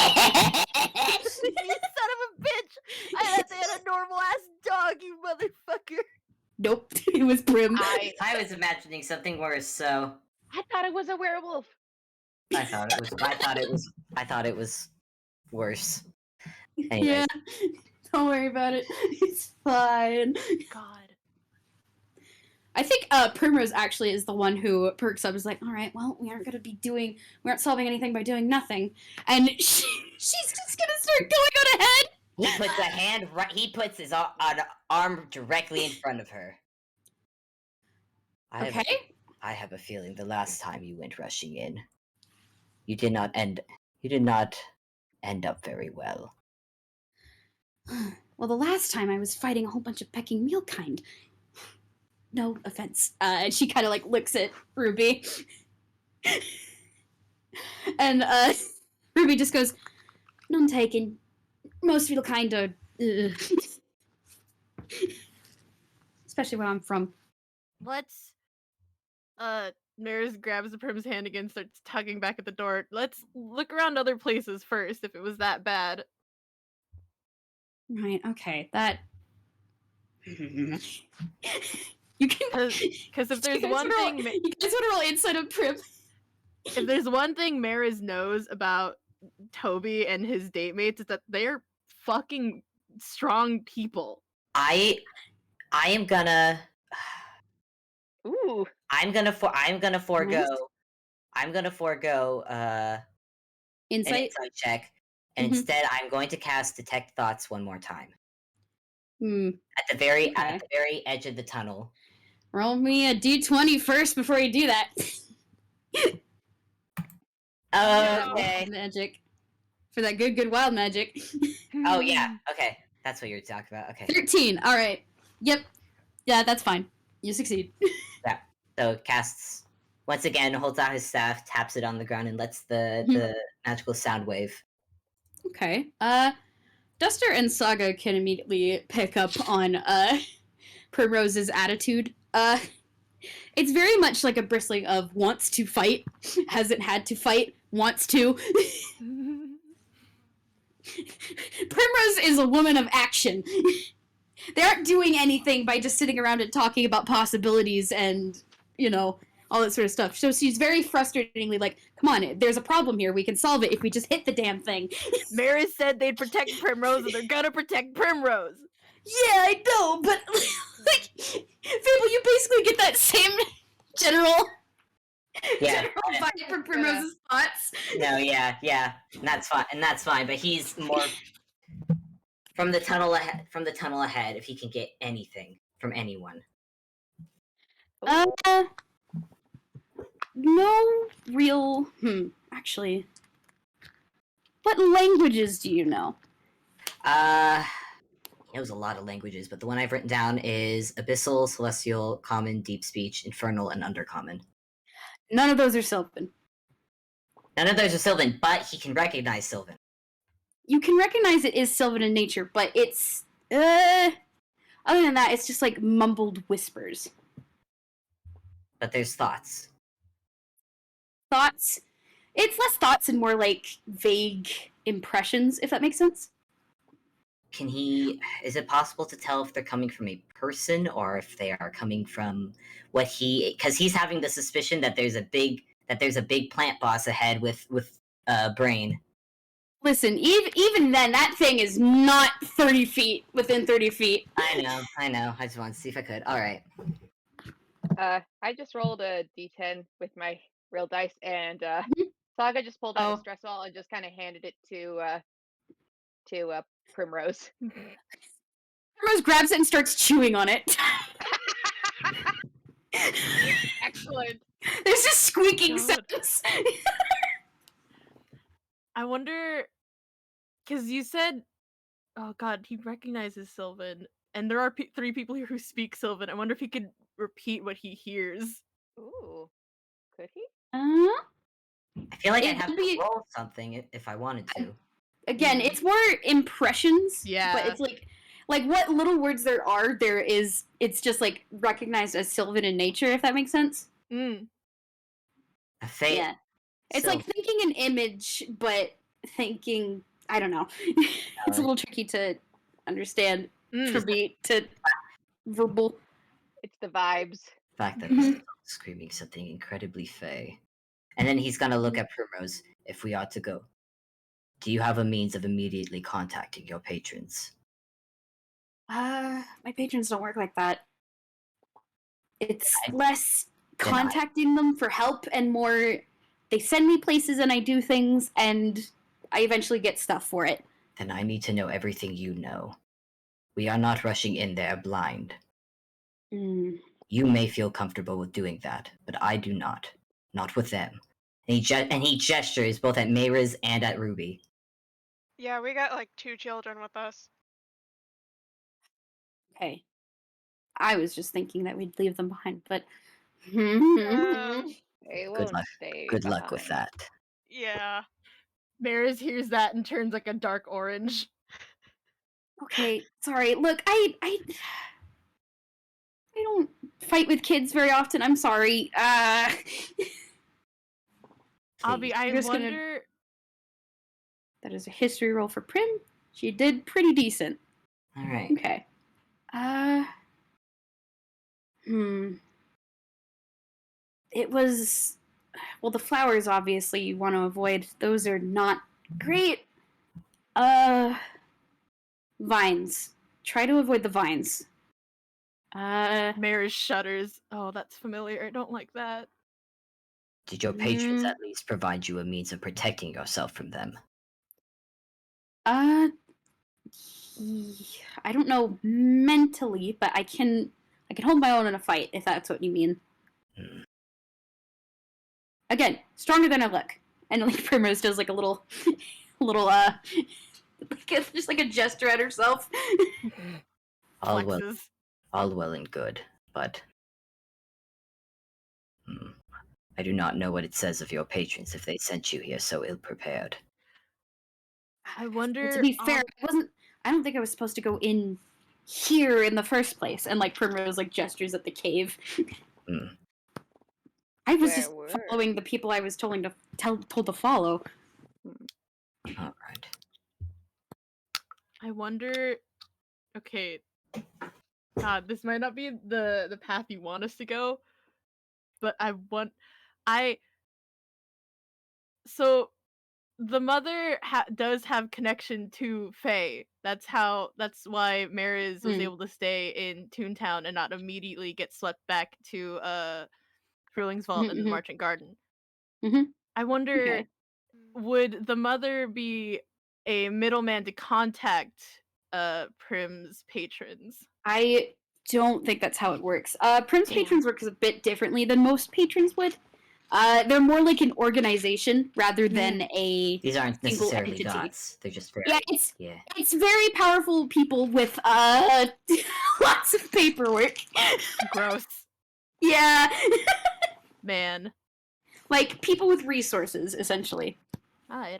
of a bitch! I had to hit a normal ass dog, you motherfucker! Nope, it was Prim. I was imagining something worse, so I thought it was a werewolf. I thought it was worse. Anyways. Yeah, don't worry about it. It's fine. God. I think Primrose actually is the one who perks up. Is like, all right, well, we aren't solving anything by doing nothing, and she's just gonna start going on ahead. He puts his arm directly in front of her. I have a feeling the last time you went rushing in, you did not end up very well. Well, the last time I was fighting a whole bunch of pecking meal kind. No offense. And she kind of like looks at Ruby. And Ruby just goes, none taken. Most feel kind of... Especially where I'm from. Let's Mariz grabs the Prim's hand again, starts tugging back at the door. Let's look around other places first if it was that bad. Right, okay. That... You can... Because if there's you guys one wanna thing... roll- you guys want to roll inside of Prim? If there's one thing Mariz knows about Toby and his date mates, it's that they're fucking strong people. I am gonna Ooh. I'm gonna forego Nice. an Insight? insight check, and Mhm. instead I'm going to cast Detect Thoughts one more time. Hmm. At the very Okay. edge of the tunnel. Roll me a d20 first before you do that. Okay. Magic. For that good wild magic. Oh yeah. Okay. That's what you're talking about. Okay. 13. All right. Yep. Yeah, that's fine. You succeed. So casts once again, holds out his staff, taps it on the ground, and lets the magical sound wave. Okay. Duster and Saga can immediately pick up on Primrose's attitude. It's very much like a bristling of wants to fight, hasn't had to fight, wants to. Primrose is a woman of action. They aren't doing anything by just sitting around and talking about possibilities and, all that sort of stuff. So she's very frustratingly like, come on, there's a problem here. We can solve it if we just hit the damn thing. Mariz said they'd protect Primrose, and they're gonna protect Primrose. Yeah, I know, but, like, Fable, you basically get that same general Yeah. vibe from Primrose's thoughts. No. Yeah. And that's fine. But he's more from the tunnel ahead. If he can get anything from anyone. No real. Actually, what languages do you know? He knows a lot of languages, but the one I've written down is Abyssal, Celestial, Common, Deep Speech, Infernal, and Undercommon. None of those are Sylvan. None of those are Sylvan, but he can recognize Sylvan. You can recognize it is Sylvan in nature, but it's other than that, it's just like mumbled whispers. But there's thoughts. Thoughts. It's less thoughts and more like vague impressions, if that makes sense. Is it possible to tell if they're coming from a person or if they are coming from because he's having the suspicion that there's a big plant boss ahead with brain. Listen, even then, that thing is not 30 feet within 30 feet. I know. I just wanted to see if I could. All right. I just rolled a d10 with my real dice, and Mhm. Saga just pulled out Oh. a stress ball and just kind of handed it to Primrose. Rose grabs it and starts chewing on it. Excellent. There's just squeaking God. sounds. I wonder, because you said, oh god, he recognizes Sylvan, and there are 3 people here who speak Sylvan. I wonder if he could repeat what he hears. Ooh, could he? I feel like I'd It have could to be- roll something if I wanted to. Again, it's more impressions. Yeah. But it's like what little words there is, it's just like recognized as Sylvan in nature, if that makes sense. Mm. A fate. Yeah. It's like thinking an image, but thinking, I don't know. It's a little tricky to understand Mm. for me to verbal. It's the vibes. The fact that Mhm. this is screaming something incredibly fey. And then he's gonna look at Primrose. If we ought to go, do you have a means of immediately contacting your patrons? My patrons don't work like that. It's I- less then I- contacting them for help and more they send me places and I do things and I eventually get stuff for it. Then I need to know everything you know. We are not rushing in there blind. Mm. You may feel comfortable with doing that, but I do not. Not with them. And he gestures both at Mariz and at Ruby. Yeah, we got like 2 children with us. Okay. I was just thinking that we'd leave them behind, but They Good won't luck. stay. Good luck with behind. that. Yeah. Mariz hears that and turns like a dark orange. okay, sorry. Look, I don't fight with kids very often. I'm sorry. Obby, Please. I just gonna- wonder. That is a history roll for Prim. She did pretty decent. All right. Okay. It was the flowers obviously you want to avoid. Those are not great. Vines. Try to avoid the vines. Mariz shudders. Oh, that's familiar. I don't like that. Did your patrons Mm. at least provide you a means of protecting yourself from them? I don't know mentally, but I can hold my own in a fight if that's what you mean. Hmm. Again, stronger than I look. And like Primrose does like a little just like a gesture at herself. All well, Flexes. all well and good, but I do not know what it says of your patrons if they sent you here so ill-prepared. I wonder. Well, to be fair, I don't think I was supposed to go in here in the first place. And like Primrose like gestures at the cave. Hmm. I was Where just were following the people I was told to follow. All right. I wonder. Okay. God, this might not be the path you want us to go, but So the mother does have connection to Fae. That's why Mariz was Mm. able to stay in Toontown and not immediately get swept back to Fruling's Vault and the Mhm. Marchant Garden. Mhm. I wonder, Okay. would the mother be a middleman to contact Prim's patrons? I don't think that's how it works. Prim's Damn. patrons work a bit differently than most patrons would. They're more like an organization rather than a These aren't single necessarily entity. gods. They're just very... Yeah, it's very powerful people with lots of paperwork. Gross. Yeah. Man. Like people with resources, essentially. Right.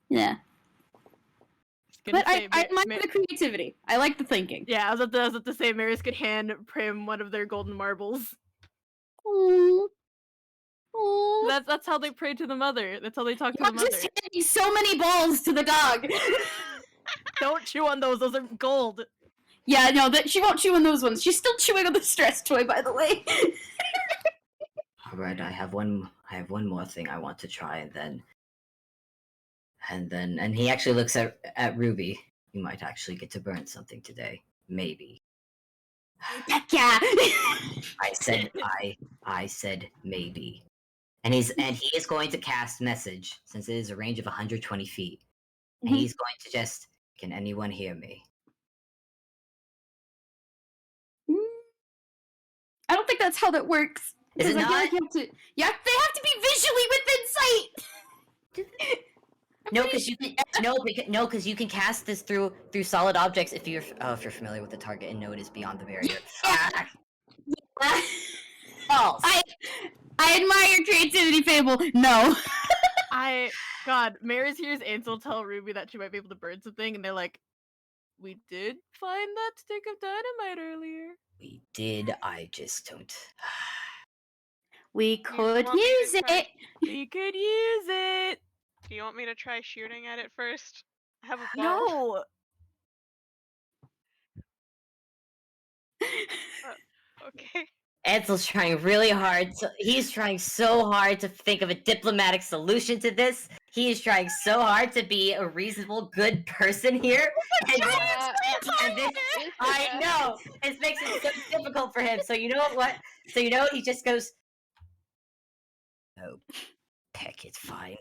Yeah. Gonna But say I Ma- like the creativity. I like the thinking. Yeah, I was about to say Mariz could hand Prim one of their golden marbles. Aww. Oh, That's how they pray to the mother. That's how they talk to the I'm mother. just handing so many balls to the dog. Don't chew on those. Those are gold. Yeah, no, that she won't chew on those ones. She's still chewing on the stress toy, by the way. All right, I have one more thing I want to try, and he actually looks at Ruby. You might actually get to burn something today, maybe. Heck yeah. I said maybe. And he is going to cast message since it is a range of 120 feet. And Mhm. he's going to just, can anyone hear me? I don't think that's how that works. Is it Because I feel not? like you have to. Yeah, they have to be visually within sight. No, because you can because you can cast this through solid objects if you're familiar with the target and know it is beyond the barrier. Ah, false. I admire your creativity, Fable. No. God, Mariz hears Ansel tell Ruby that she might be able to burn something, and they're like, "We did find that stick of dynamite earlier." We did. I just don't. We could want me to use try- it. We could use it. Do you want me to try shooting at it first? I have a bow. No. Okay. Ansel's trying really hard. He's trying so hard to think of a diplomatic solution to this. He is trying so hard to be a reasonable, good person here. And this, I know. It makes it so difficult for him. So you know what? So you know what? He just goes, "Oh, heck, it's fine."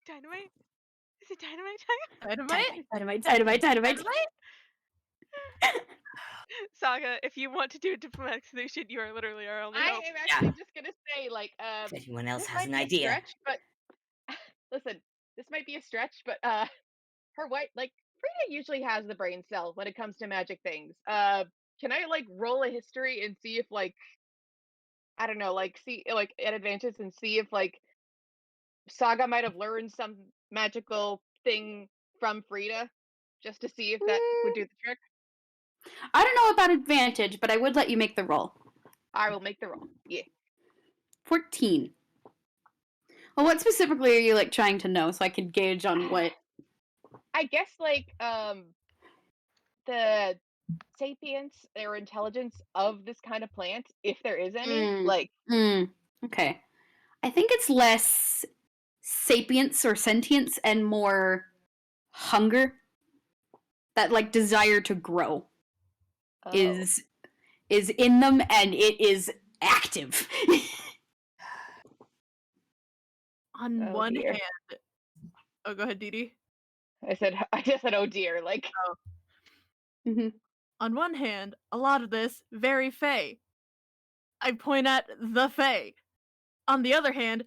Dynamite? Is it dynamite time? Dynamite. Saga, if you want to do a diplomatic solution, you are literally our only I hope. am actually just gonna say, like, If anyone else this has might an be a idea. stretch, but listen, this might be a stretch, but her white, like, Frida usually has the brain cell when it comes to magic things. Can I like roll a history and see if, like, I don't know, like, see like at advantage and see if, like, Saga might have learned some magical thing from Frida, just to see if that would do the trick. I don't know about advantage, but I would let you make the roll. I will make the roll. Yeah. 14. Well, what specifically are you like trying to know so I can gauge on what? I guess, like, the sapience or intelligence of this kind of plant, if there is any. Mm. Like, Okay. I think it's less sapience or sentience and more hunger. That like desire to grow is in them, and it is active. On Oh, one dear. hand, oh, go ahead, Deedee. I just said, oh dear, like, On one hand, a lot of this very Fae. I point at the Fae. On the other hand,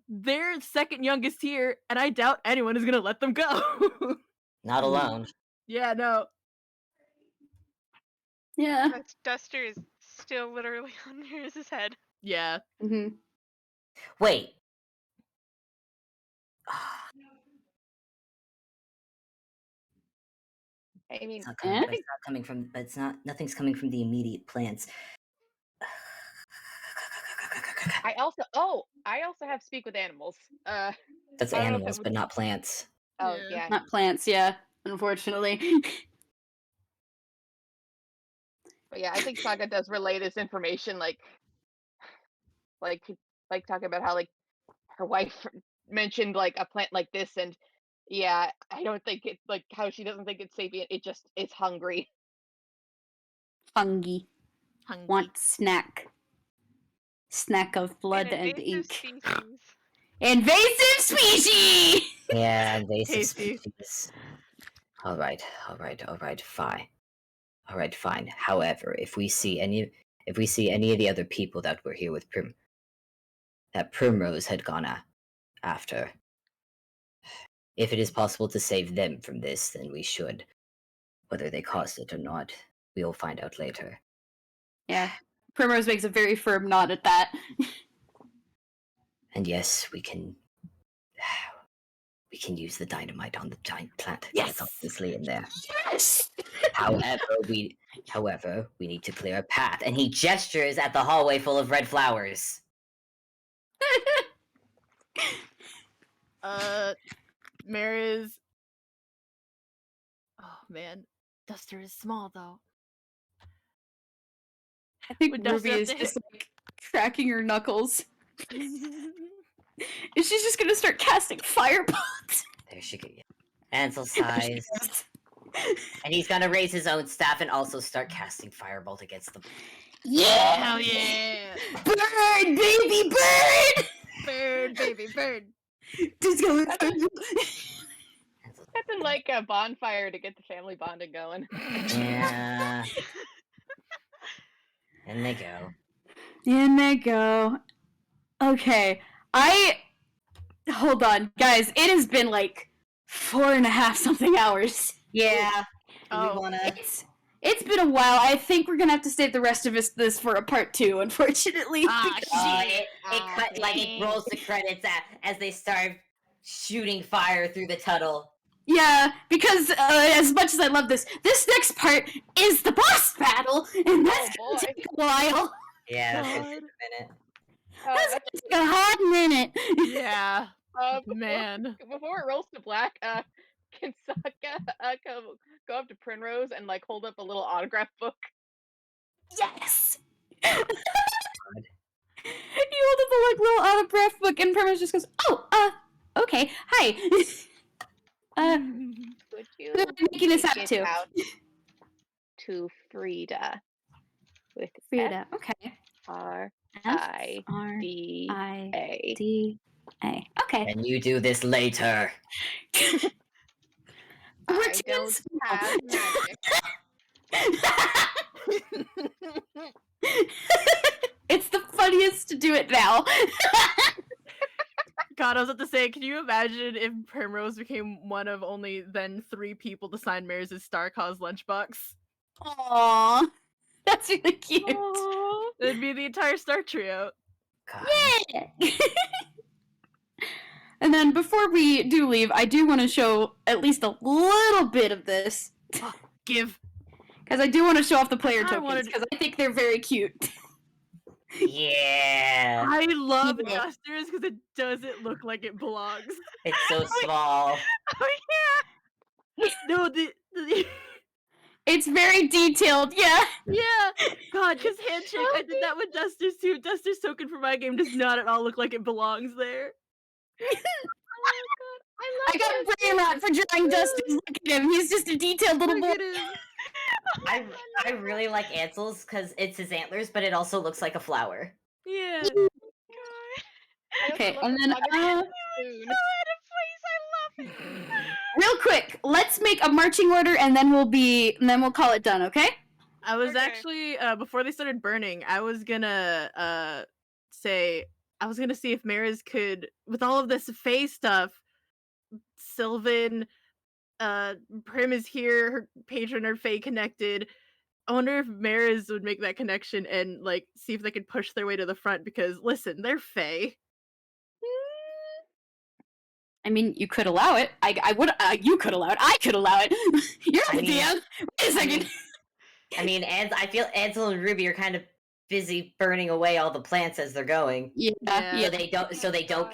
they're second youngest here, and I doubt anyone is gonna let them go. Not alone. Yeah, no. Yeah. Duster is still literally on Maris's head. Yeah. Mm-hmm. Wait. I mean, It's not coming. It's not coming from. It's not. Nothing's coming from the immediate plants. I also have speak with animals. That's I don't know if animals, it but not plants. Oh Yeah. yeah. Not plants, yeah, unfortunately. But yeah, I think Saga does relay this information, like talking about how, like, her wife mentioned, like, a plant like this, and yeah, I don't think it's like how she doesn't think it's sapient. It's hungry. Fungi. Hungry. Want snack. Snack of blood An and invasive ink. species. Invasive species! Yeah, invasive Tasty. species. All right, fine. All right, fine. However, if we see any of the other people that were here with that Primrose had gone after, if it is possible to save them from this, then we should. Whether they caused it or not, we will find out later. Yeah. Primrose makes a very firm nod at that. And yes, we can. We can use the dynamite on the giant plant. Yes! That's obviously in there. Yes! However, we need to clear a path. And he gestures at the hallway full of red flowers. Mariz. Oh man, Duster is small though. I think Would Duster Ruby have is to just like cracking her knuckles. And she's just gonna start casting fireballs. There she goes. Ansel sighs. And he's gonna raise his own staff and also start casting firebolt against them. Yeah! Hell yeah! Bird, baby, bird! Bird, baby, bird. Just go. Nothing like a bonfire to get the family bonding going. Yeah. And they go. In they go. Okay, hold on, guys. It has been like 4.5 something hours. Yeah. Oh. We wanna... It's been a while. I think we're gonna have to save the rest of this for a part 2, unfortunately. It cut like it dang. rolls the credits as they start shooting fire through the tunnel. Yeah, because as much as I love this next part is the boss battle, and that's Oh, gonna boy. take a while. Yeah, that's gonna God. take a minute. That's gonna take a hot minute. Yeah, Before, man. before it rolls to black, can Saga go up to Primrose and like hold up a little autograph book? Yes. You hold up the like little autograph book, and Primrose just goes, "Oh, okay, hi." Would you Who am I making this take out it to? out to Frida with Frida. Okay. F-I-D-A. Okay. And you do this later. We're I too don't small. have magic. It's the funniest to do it now. God, I was about to say, can you imagine if Primrose became one of only then 3 people to sign Mariz' Star Cause lunchbox? Aww. That's really cute. It'd be the entire Star Trio. God. Yeah. And then before we do leave, I do want to show at least a little bit of this. Give. Because I do want to show off the player I tokens, wanted- because I think they're very cute. Yeah. I love Yeah. Dusters because it doesn't look like it belongs. It's so small. Oh No, the It's very detailed, yeah. yeah. God, because handshake, I did that with Dusters too. Dusters token for my game does not at all look like it belongs there. I got a brain rot for drawing Dustin. Look at him. He's just a detailed little boy. Look at him. I really like Ansel's because it's his antlers, but it also looks like a flower. Yeah. god. Okay, and then Spoon. So out of place. I love it. real quick, let's make a marching order, and then we'll call it done. Okay? I was Okay. actually before they started burning, I was gonna see if Mariz could, with all of this Fae stuff, Sylvan, Prim is here, her patron are Fae connected. I wonder if Mariz would make that connection and like see if they could push their way to the front because listen, they're Fae. I mean, you could allow it. I would. You could allow it. I could allow it. You're I the mean- DM. Wait a second. I feel Ansel and Ruby are kind of busy burning away all the plants as they're going, Yeah. Yeah. so they don't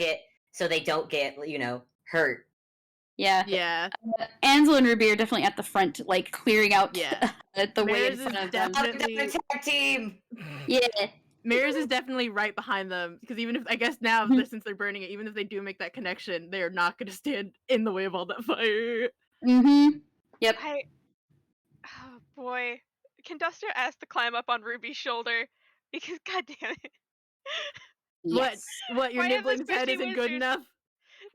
get hurt. Yeah. Yeah. Ansel and Ruby are definitely at the front, like clearing out Yeah. the way in Mariz front is of them. definitely Attack team. Yeah. Mariz is definitely right behind them because even if I guess now Mhm. since they're burning it, even if they do make that connection, they are not going to stand in the way of all that fire. Mm-hmm. Yep. Oh boy. Can Duster ask to climb up on Ruby's shoulder? Because god damn it. Yes. What your Why have the nibbling's head squishy isn't good wizard- enough?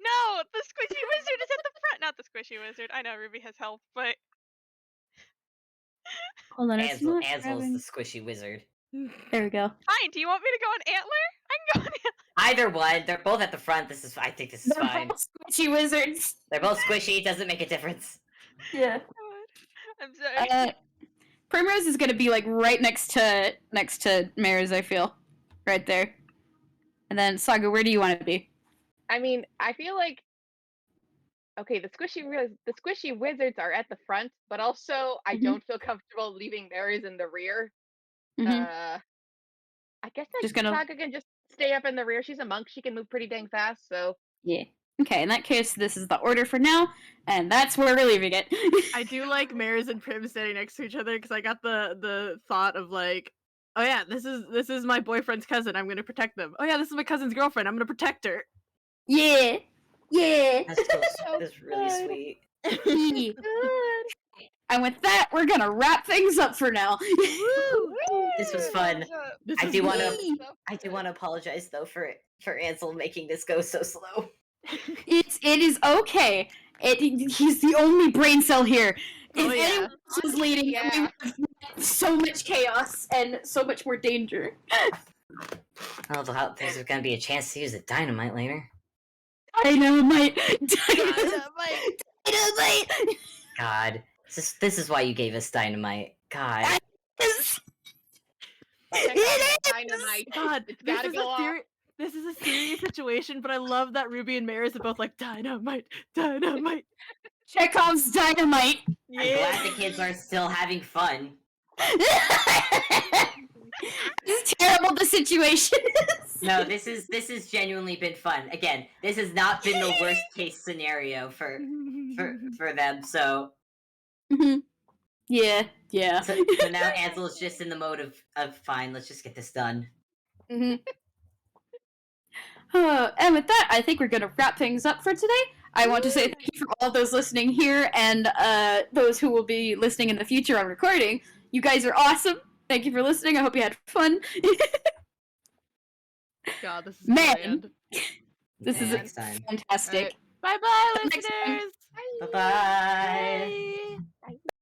No, the squishy wizard is at the front. Not the squishy wizard. I know Ruby has help, but Hold on. It's not Ansel's grabbing- the squishy wizard. There we go. fine. Do you want me to go on Antler? I can go on Antler. Either one, they're both at the front. I think this is They're fine. both squishy wizards. They're both squishy. It doesn't make a difference. Yeah. I'm sorry. Primrose is gonna be like right next to Mariz, I feel, right there. And then Saga, where do you want to be? I mean, I feel like okay, the squishy wizards are at the front, but also I Mhm. don't feel comfortable leaving Mariz in the rear. Mhm. I guess Just that gonna Saga can just stay up in the rear. She's a monk. She can move pretty dang fast. So yeah. Okay, in that case, this is the order for now, and that's where we're leaving it. I do like Mariz and Prim standing next to each other because I got the thought of like, oh yeah, this is my boyfriend's cousin. I'm gonna protect them. Oh yeah, this is my cousin's girlfriend. I'm gonna protect her. Yeah. Yeah. That's so So that's really good. sweet. Yeah. good. And with that, we're gonna wrap things up for now. Woo! This was fun. This I is do wanna Wee. I do want to apologize though for Ansel making this go so slow. It is okay. He's the only brain cell here. Oh, If yeah. anyone else was leading, we Yeah. would have so much chaos and so much more danger. Oh, there's gonna be a chance to use the dynamite later. Dynamite. Dynamite. Dynamite. God, this is why you gave us dynamite. God, Yes. Check It out is. dynamite. God, It's gotta go off. This is a serious situation, but I love that Ruby and Mariz are both like dynamite, dynamite. Chekhov's dynamite. I'm glad the kids are still having fun. It's terrible the situation is. No, this is genuinely been fun. Again, this has not been the worst case scenario for them. So Mhm. Yeah, yeah. so now Ansel is just in the mode of fine. Let's just get this done. And with that, I think we're going to wrap things up for today. I want to say thank you for all those listening here and those who will be listening in the future on recording. You guys are awesome. Thank you for listening. I hope you had fun. God, this is Man. grand. This is Next time. fantastic. Alright. Bye bye, Till next time. listeners. Bye bye.